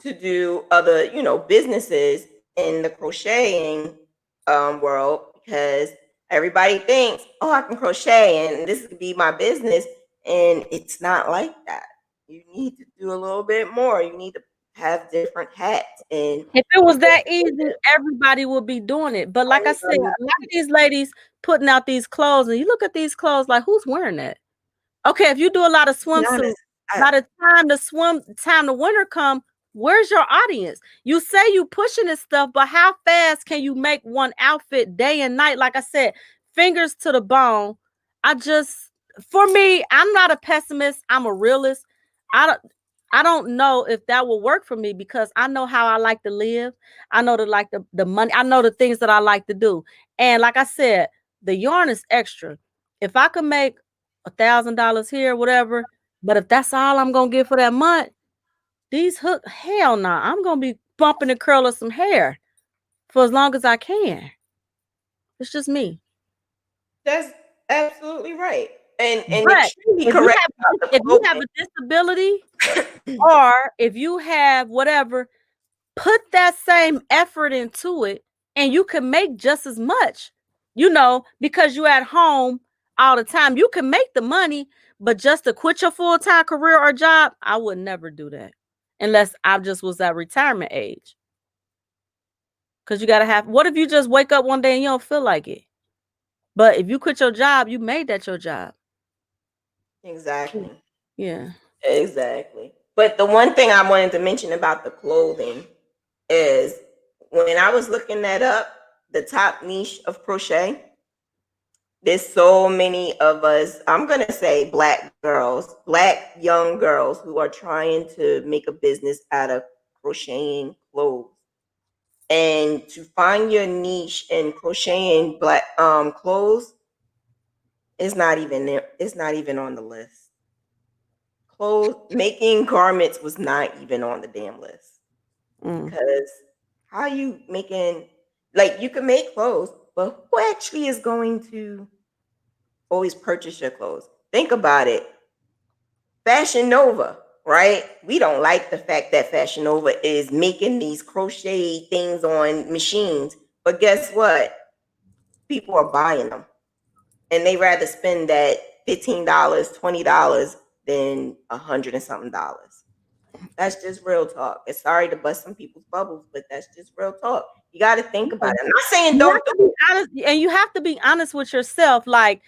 [SPEAKER 1] do other, businesses in the crocheting world, because everybody thinks, oh, I can crochet and this could be my business, and it's not like that. You need to do a little bit more. You need to have different hats. And
[SPEAKER 2] if it was that easy, everybody would be doing it. But like I said, a lot of these ladies putting out these clothes, and you look at these clothes like, who's wearing that? Okay, if you do a lot of swimsuits, by the time the winter come, where's your audience? You say you pushing this stuff, but how fast can you make one outfit day and night? Like I said, fingers to the bone. For me, I'm not a pessimist. I'm a realist. I don't know if that will work for me, because I know how I like to live. I know the money. I know the things that I like to do. And like I said, the yarn is extra. If I could make $1,000 here, whatever, but if that's all I'm gonna get for that month, these hook, hell no, I'm gonna be bumping and curling some hair for as long as I can. It's just me.
[SPEAKER 1] That's absolutely right. And
[SPEAKER 2] But
[SPEAKER 1] extremely
[SPEAKER 2] if
[SPEAKER 1] correct.
[SPEAKER 2] you have a disability, or if you have whatever, put that same effort into it, and you can make just as much, because you're at home all the time. You can make the money, but just to quit your full-time career or job, I would never do that unless I just was at retirement age. Because you got to have, what if you just wake up one day and you don't feel like it? But if you quit your job, you made that your job.
[SPEAKER 1] Exactly.
[SPEAKER 2] Yeah.
[SPEAKER 1] Exactly. But the one thing I wanted to mention about the clothing is, when I was looking that up, the top niche of crochet, there's so many of us, I'm going to say black girls, black young girls who are trying to make a business out of crocheting clothes. And to find your niche in crocheting black clothes is not even there. It's not even on the list. Clothes making garments was not even on the damn list. Because how you making, like, you can make clothes, but who actually is going to always purchase your clothes? Think about it. Fashion Nova, right? We don't like the fact that Fashion Nova is making these crochet things on machines, but guess what? People are buying them, and they rather spend that $15, $20 than $100 and something dollars. That's just real talk. It's sorry to bust some people's bubbles, but that's just real talk. You got to think about it. I'm not saying don't do it.
[SPEAKER 2] Honest, and you have to be honest with yourself. Like,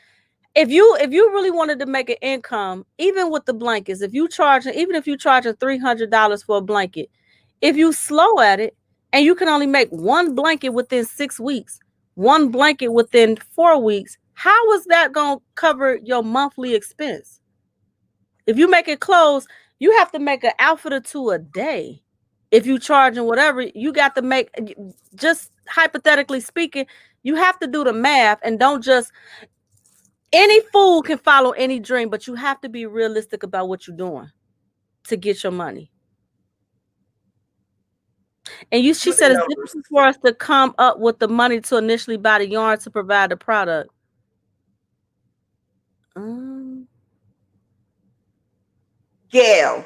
[SPEAKER 2] if you really wanted to make an income, even with the blankets, even if you charging $300 for a blanket, if you slow at it and you can only make one blanket within 6 weeks, one blanket within 4 weeks, how is that going to cover your monthly expense? If you make it clothes, you have to make an outfit or two a day. If you charging whatever, you got to make, just hypothetically speaking, you have to do the math, and don't just, any fool can follow any dream, but you have to be realistic about what you're doing to get your money. And she said it's difficult for us to come up with the money to initially buy the yarn to provide the product.
[SPEAKER 1] Gail.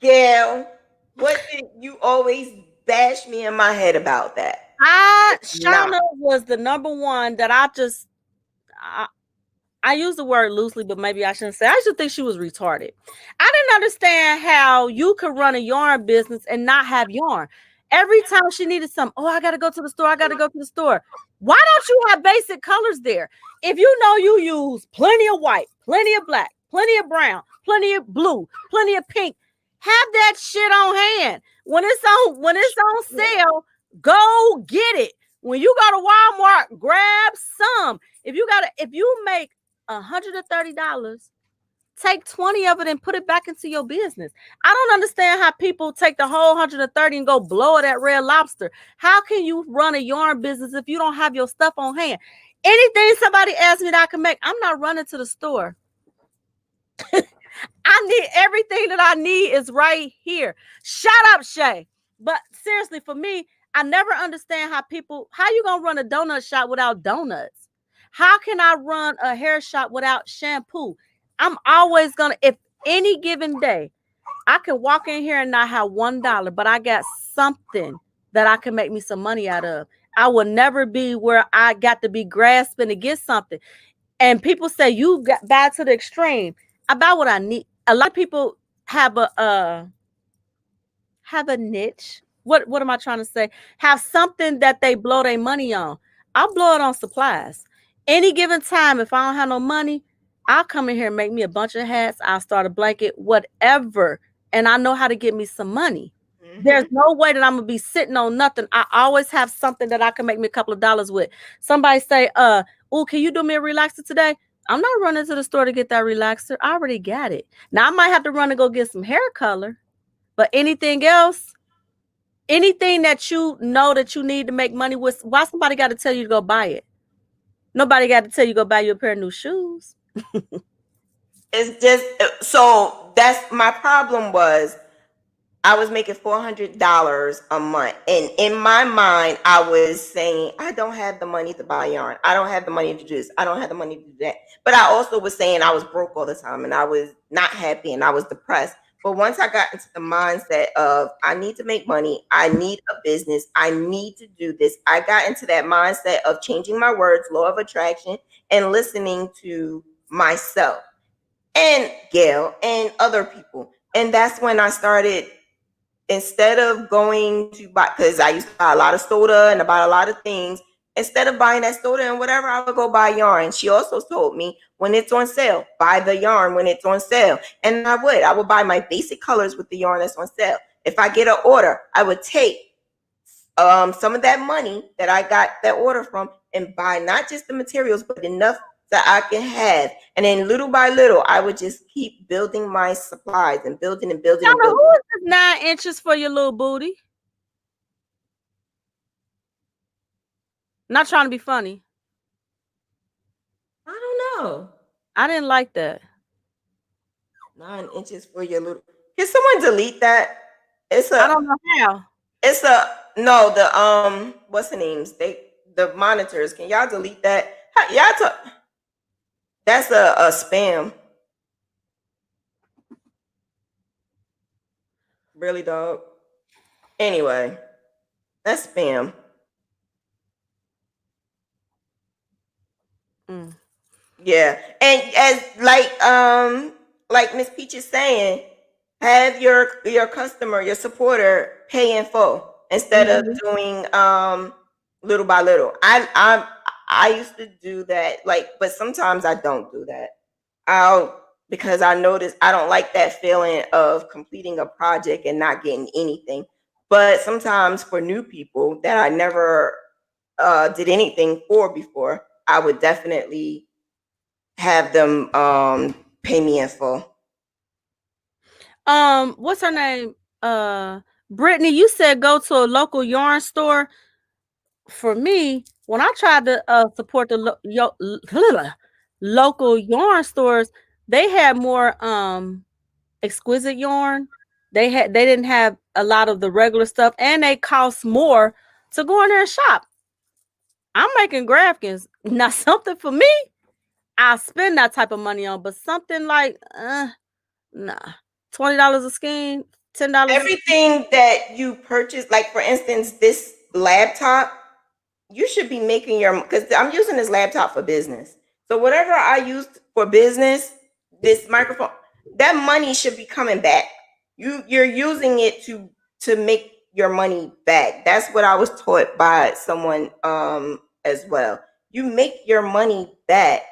[SPEAKER 1] Gail, what did you always bash me in my head about that?
[SPEAKER 2] Shanna was the number one that I use the word loosely, but maybe I shouldn't say. I should think she was retarded. I didn't understand how you could run a yarn business and not have yarn. Every time she needed something, I got to go to the store. I got to go to the store. Why don't you have basic colors there? If you know you use plenty of white, plenty of black, plenty of brown, plenty of blue, plenty of pink, have that shit on hand. When it's on sale, go get it. When you go to Walmart, grab some. If you make $130, take 20 of it and put it back into your business. I don't understand how people take the whole 130 and go blow it at Red Lobster. How can you run a yarn business if you don't have your stuff on hand? Anything somebody asks me that I can make, I'm not running to the store. I need everything that I need is right here. Shut up, Shay. But seriously, for me, I never understand how you gonna run a donut shop without donuts? How can I run a hair shop without shampoo? I'm always gonna, if any given day, I can walk in here and not have $1, but I got something that I can make me some money out of. I will never be where I got to be grasping to get something. And people say you got bad to the extreme. I buy what I need. A lot of people have a niche. What am I trying to say? Have something that they blow their money on. I'll blow it on supplies. Any given time, if I don't have no money, I'll come in here and make me a bunch of hats. I'll start a blanket, whatever. And I know how to get me some money. Mm-hmm. There's no way that I'm going to be sitting on nothing. I always have something that I can make me a couple of dollars with. Somebody say, can you do me a relaxer today? I'm not running to the store to get that relaxer. I already got it. Now I might have to run and go get some hair color, but anything else, anything that you know that you need to make money with, why somebody got to tell you to go buy it? Nobody got to tell you to go buy you a pair of new shoes.
[SPEAKER 1] It's just, so that's my problem was I was making $400 a month. And in my mind, I was saying, I don't have the money to buy yarn. I don't have the money to do this. I don't have the money to do that. But I also was saying I was broke all the time and I was not happy and I was depressed. But once I got into the mindset of I need to make money, I need a business, I need to do this, I got into that mindset of changing my words, law of attraction, and listening to myself and Gail and other people. And that's when I started, instead of going to buy, because I used to buy a lot of soda and I bought a lot of things, instead of buying that soda and whatever, I would go buy yarn. She also told me when it's on sale, buy the yarn when it's on sale. And I would buy my basic colors with the yarn that's on sale. If I get an order, I would take some of that money that I got that order from and buy not just the materials, but enough that I can have. And then little by little, I would just keep building my supplies and building and building and building.
[SPEAKER 2] Who is this 9 inches for your little booty? Not trying to be funny.
[SPEAKER 1] I don't know.
[SPEAKER 2] I didn't like that.
[SPEAKER 1] 9 inches for your little. Can someone delete that? It's a.
[SPEAKER 2] I don't know how.
[SPEAKER 1] It's a no. The what's the names? The monitors. Can y'all delete that? That's a spam. Really, dog. Anyway, that's spam. Yeah, and as like Miss Peach is saying, have your customer, your supporter pay in full instead of doing little by little. I used to do that, but sometimes I don't do that. Because I noticed I don't like that feeling of completing a project and not getting anything. But sometimes for new people that I never did anything for before, I would definitely have them pay me in full.
[SPEAKER 2] What's her name? Brittany, you said go to a local yarn store. For me, when I tried to support the local yarn stores, they had more exquisite yarn. They didn't have a lot of the regular stuff, and they cost more to go in there and shop. I'm making Graphghans. Now something for me, I'll spend that type of money on, but something like nah. $20 a skein, $10.
[SPEAKER 1] Everything that you purchase, like for instance, this laptop, you should be making because I'm using this laptop for business. So whatever I used for business, this microphone, that money should be coming back. You're using it to make your money back. That's what I was taught by someone as well. You make your money back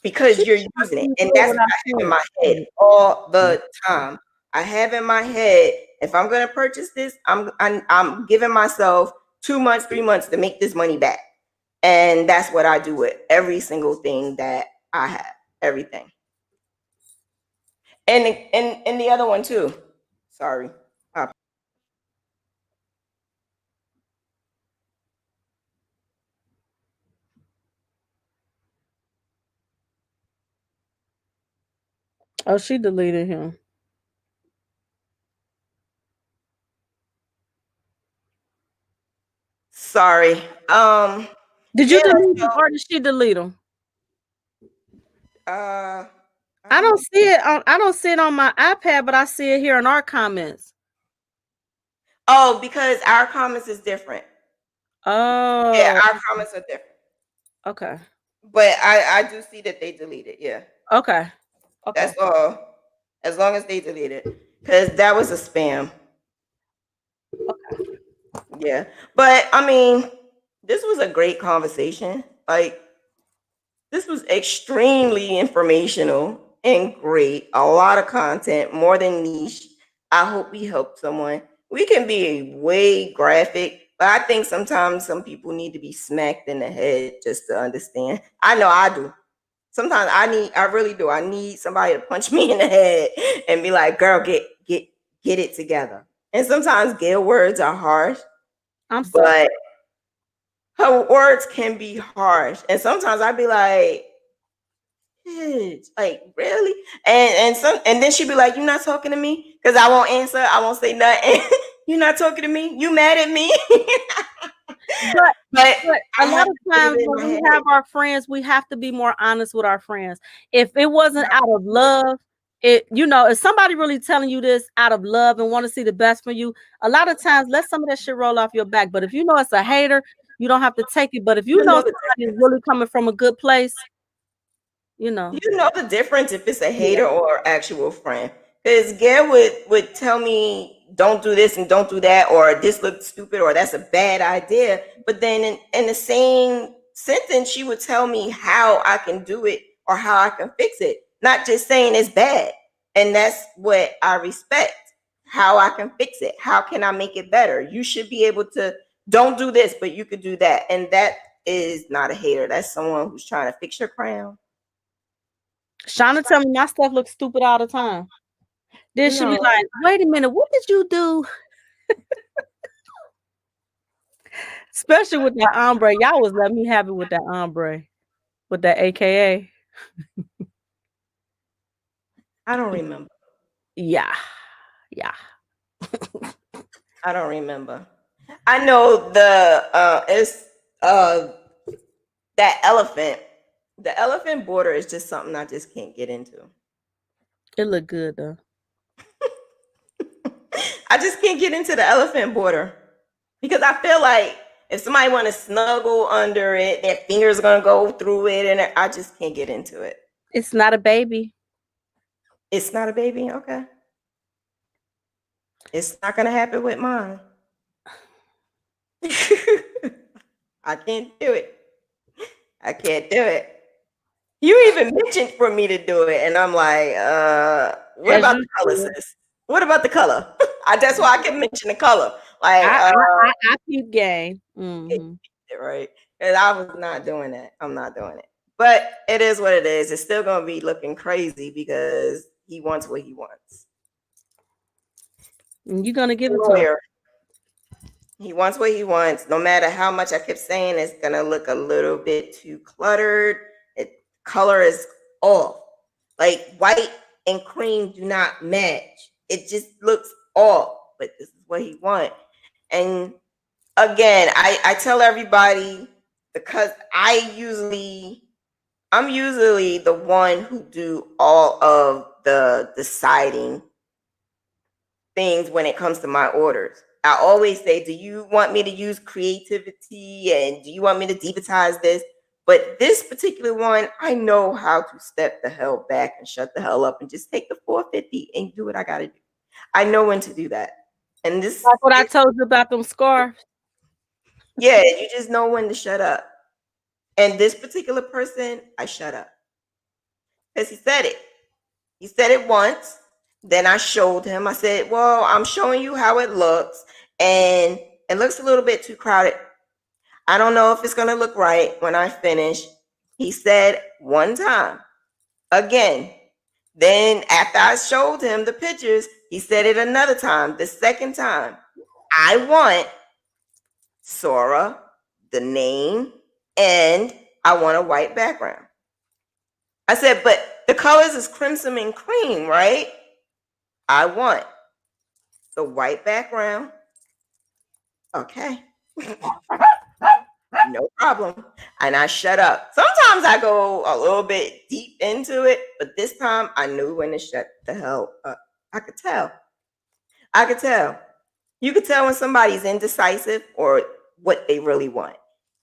[SPEAKER 1] because you're using it. And that's what I have in my head all the time. I have in my head, if I'm going to purchase this, I'm giving myself 2 months, 3 months to make this money back. And that's what I do with every single thing that I have, everything. And the other one too. Sorry.
[SPEAKER 2] Oh, she deleted him.
[SPEAKER 1] Sorry.
[SPEAKER 2] Did you delete him or did she delete him?
[SPEAKER 1] I
[SPEAKER 2] don't see it on my iPad, but I see it here in our comments.
[SPEAKER 1] Oh, because our comments is different.
[SPEAKER 2] Oh.
[SPEAKER 1] Yeah, our comments are different.
[SPEAKER 2] Okay.
[SPEAKER 1] But I do see that they deleted. Yeah.
[SPEAKER 2] Okay.
[SPEAKER 1] That's all. As long as they delete it, because that was a spam.
[SPEAKER 2] Okay.
[SPEAKER 1] Yeah, but I mean, this was a great conversation. Like, this was extremely informational and great. A lot of content, more than niche. I hope we helped someone. We can be way graphic, but I think sometimes some people need to be smacked in the head just to understand. I know I do. Sometimes I really do. I need somebody to punch me in the head and be like, "Girl, get it together." And sometimes Gail words are harsh, but her words can be harsh. And sometimes I'd be like, like really? And then she'd be like, "You're not talking to me?" Because I won't answer. I won't say nothing. You're not talking to me? You mad at me? But
[SPEAKER 2] a lot of times when we have our friends, we have to be more honest with our friends. If it wasn't out of love, if somebody really telling you this out of love and want to see the best for you, a lot of times let some of that shit roll off your back. But if you know it's a hater, you don't have to take it. But if you know somebody is really coming from a good place,
[SPEAKER 1] you know the difference if it's a hater or actual friend. Because Gail would tell me don't do this and don't do that, or this looks stupid, or that's a bad idea. But then in the same sentence, she would tell me how I can do it or how I can fix it, not just saying it's bad. And that's what I respect. How I can fix it. How can I make it better? You should be able to, don't do this, but you could do that. And that is not a hater. That's someone who's trying to fix your crown.
[SPEAKER 2] Shanna tell me my stuff looks stupid all the time. Then she'll be like, wait a minute, what did you do? Especially with that ombre. Y'all was letting me have it with that ombre. With that AKA.
[SPEAKER 1] I don't remember.
[SPEAKER 2] Yeah.
[SPEAKER 1] I don't remember. I know it's that elephant. The elephant border is just something I just can't get into.
[SPEAKER 2] It look good though.
[SPEAKER 1] I just can't get into the elephant border because I feel like if somebody want to snuggle under it, their fingers are gonna go through it, and I just can't get into it.
[SPEAKER 2] It's not a baby.
[SPEAKER 1] It's not a baby? Okay. It's not gonna happen with mine. I can't do it. I can't do it. You even mentioned for me to do it, and I'm like, what about the color, sis? What about the color? That's why I can mention the color. Like
[SPEAKER 2] I keep game. Mm-hmm.
[SPEAKER 1] Right. And I was not doing that. I'm not doing it. But it is what it is. It's still gonna be looking crazy because he wants what he wants.
[SPEAKER 2] And you're gonna give it to him.
[SPEAKER 1] He wants what he wants. No matter how much I kept saying it's gonna look a little bit too cluttered. Color is off. Like white and cream do not match. It just looks off. But this is what he wants. And again, I tell everybody because I'm usually the one who do all of the deciding things when it comes to my orders. I always say, do you want me to use creativity and do you want me to divatize this? But this particular one, I know how to step the hell back and shut the hell up and just take the 450 and do what I gotta do. I know when to do that. And this
[SPEAKER 2] like what I told you about them scarves.
[SPEAKER 1] Yeah, you just know when to shut up. And this particular person, I shut up. Because he said it. He said it once. Then I showed him. I said, well, I'm showing you how it looks. And it looks a little bit too crowded. I don't know if it's going to look right when I finish. He said one time. Again. Then after I showed him the pictures, he said it another time. The second time. I want Sora, the name, and I want a white background. I said, but the colors is crimson and cream, right? I want the white background. Okay. No problem. And I shut up. Sometimes I go a little bit deep into it, but this time I knew when to shut the hell up. I could tell. You could tell when somebody's indecisive or what they really want.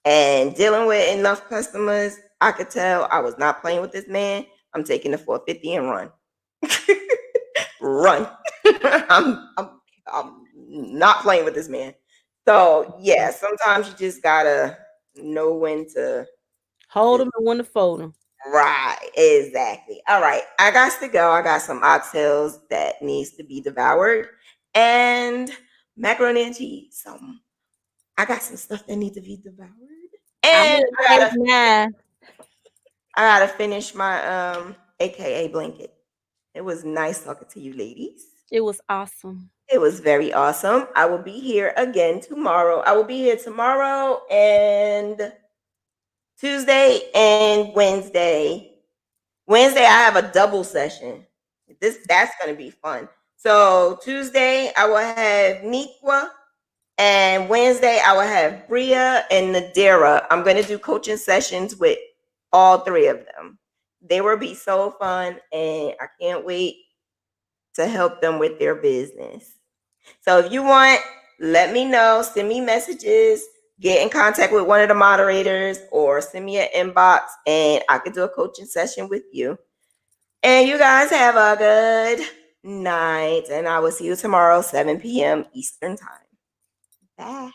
[SPEAKER 1] And dealing with enough customers, I could tell I was not playing with this man. I'm taking the 450 and run. Run. I'm not playing with this man. So yeah, sometimes you just gotta know when to
[SPEAKER 2] hold them and when to fold them.
[SPEAKER 1] Right, exactly. All right, I got to go. I got some oxtails that needs to be devoured, and macaroni and cheese. I got some stuff that needs to be devoured, and I gotta finish my AKA blanket. It was nice talking to you, ladies.
[SPEAKER 2] It was awesome.
[SPEAKER 1] It was very awesome. I will be here again tomorrow. I will be here tomorrow and Tuesday and Wednesday. Wednesday, I have a double session. That's going to be fun. So Tuesday, I will have Nikwa. And Wednesday, I will have Bria and Nadira. I'm going to do coaching sessions with all three of them. They will be so fun. And I can't wait to help them with their business. So if you want, let me know. Send me messages. Get in contact with one of the moderators or send me an inbox and I can do a coaching session with you. And you guys have a good night, and I will see you tomorrow, 7 p.m. Eastern Time. Bye.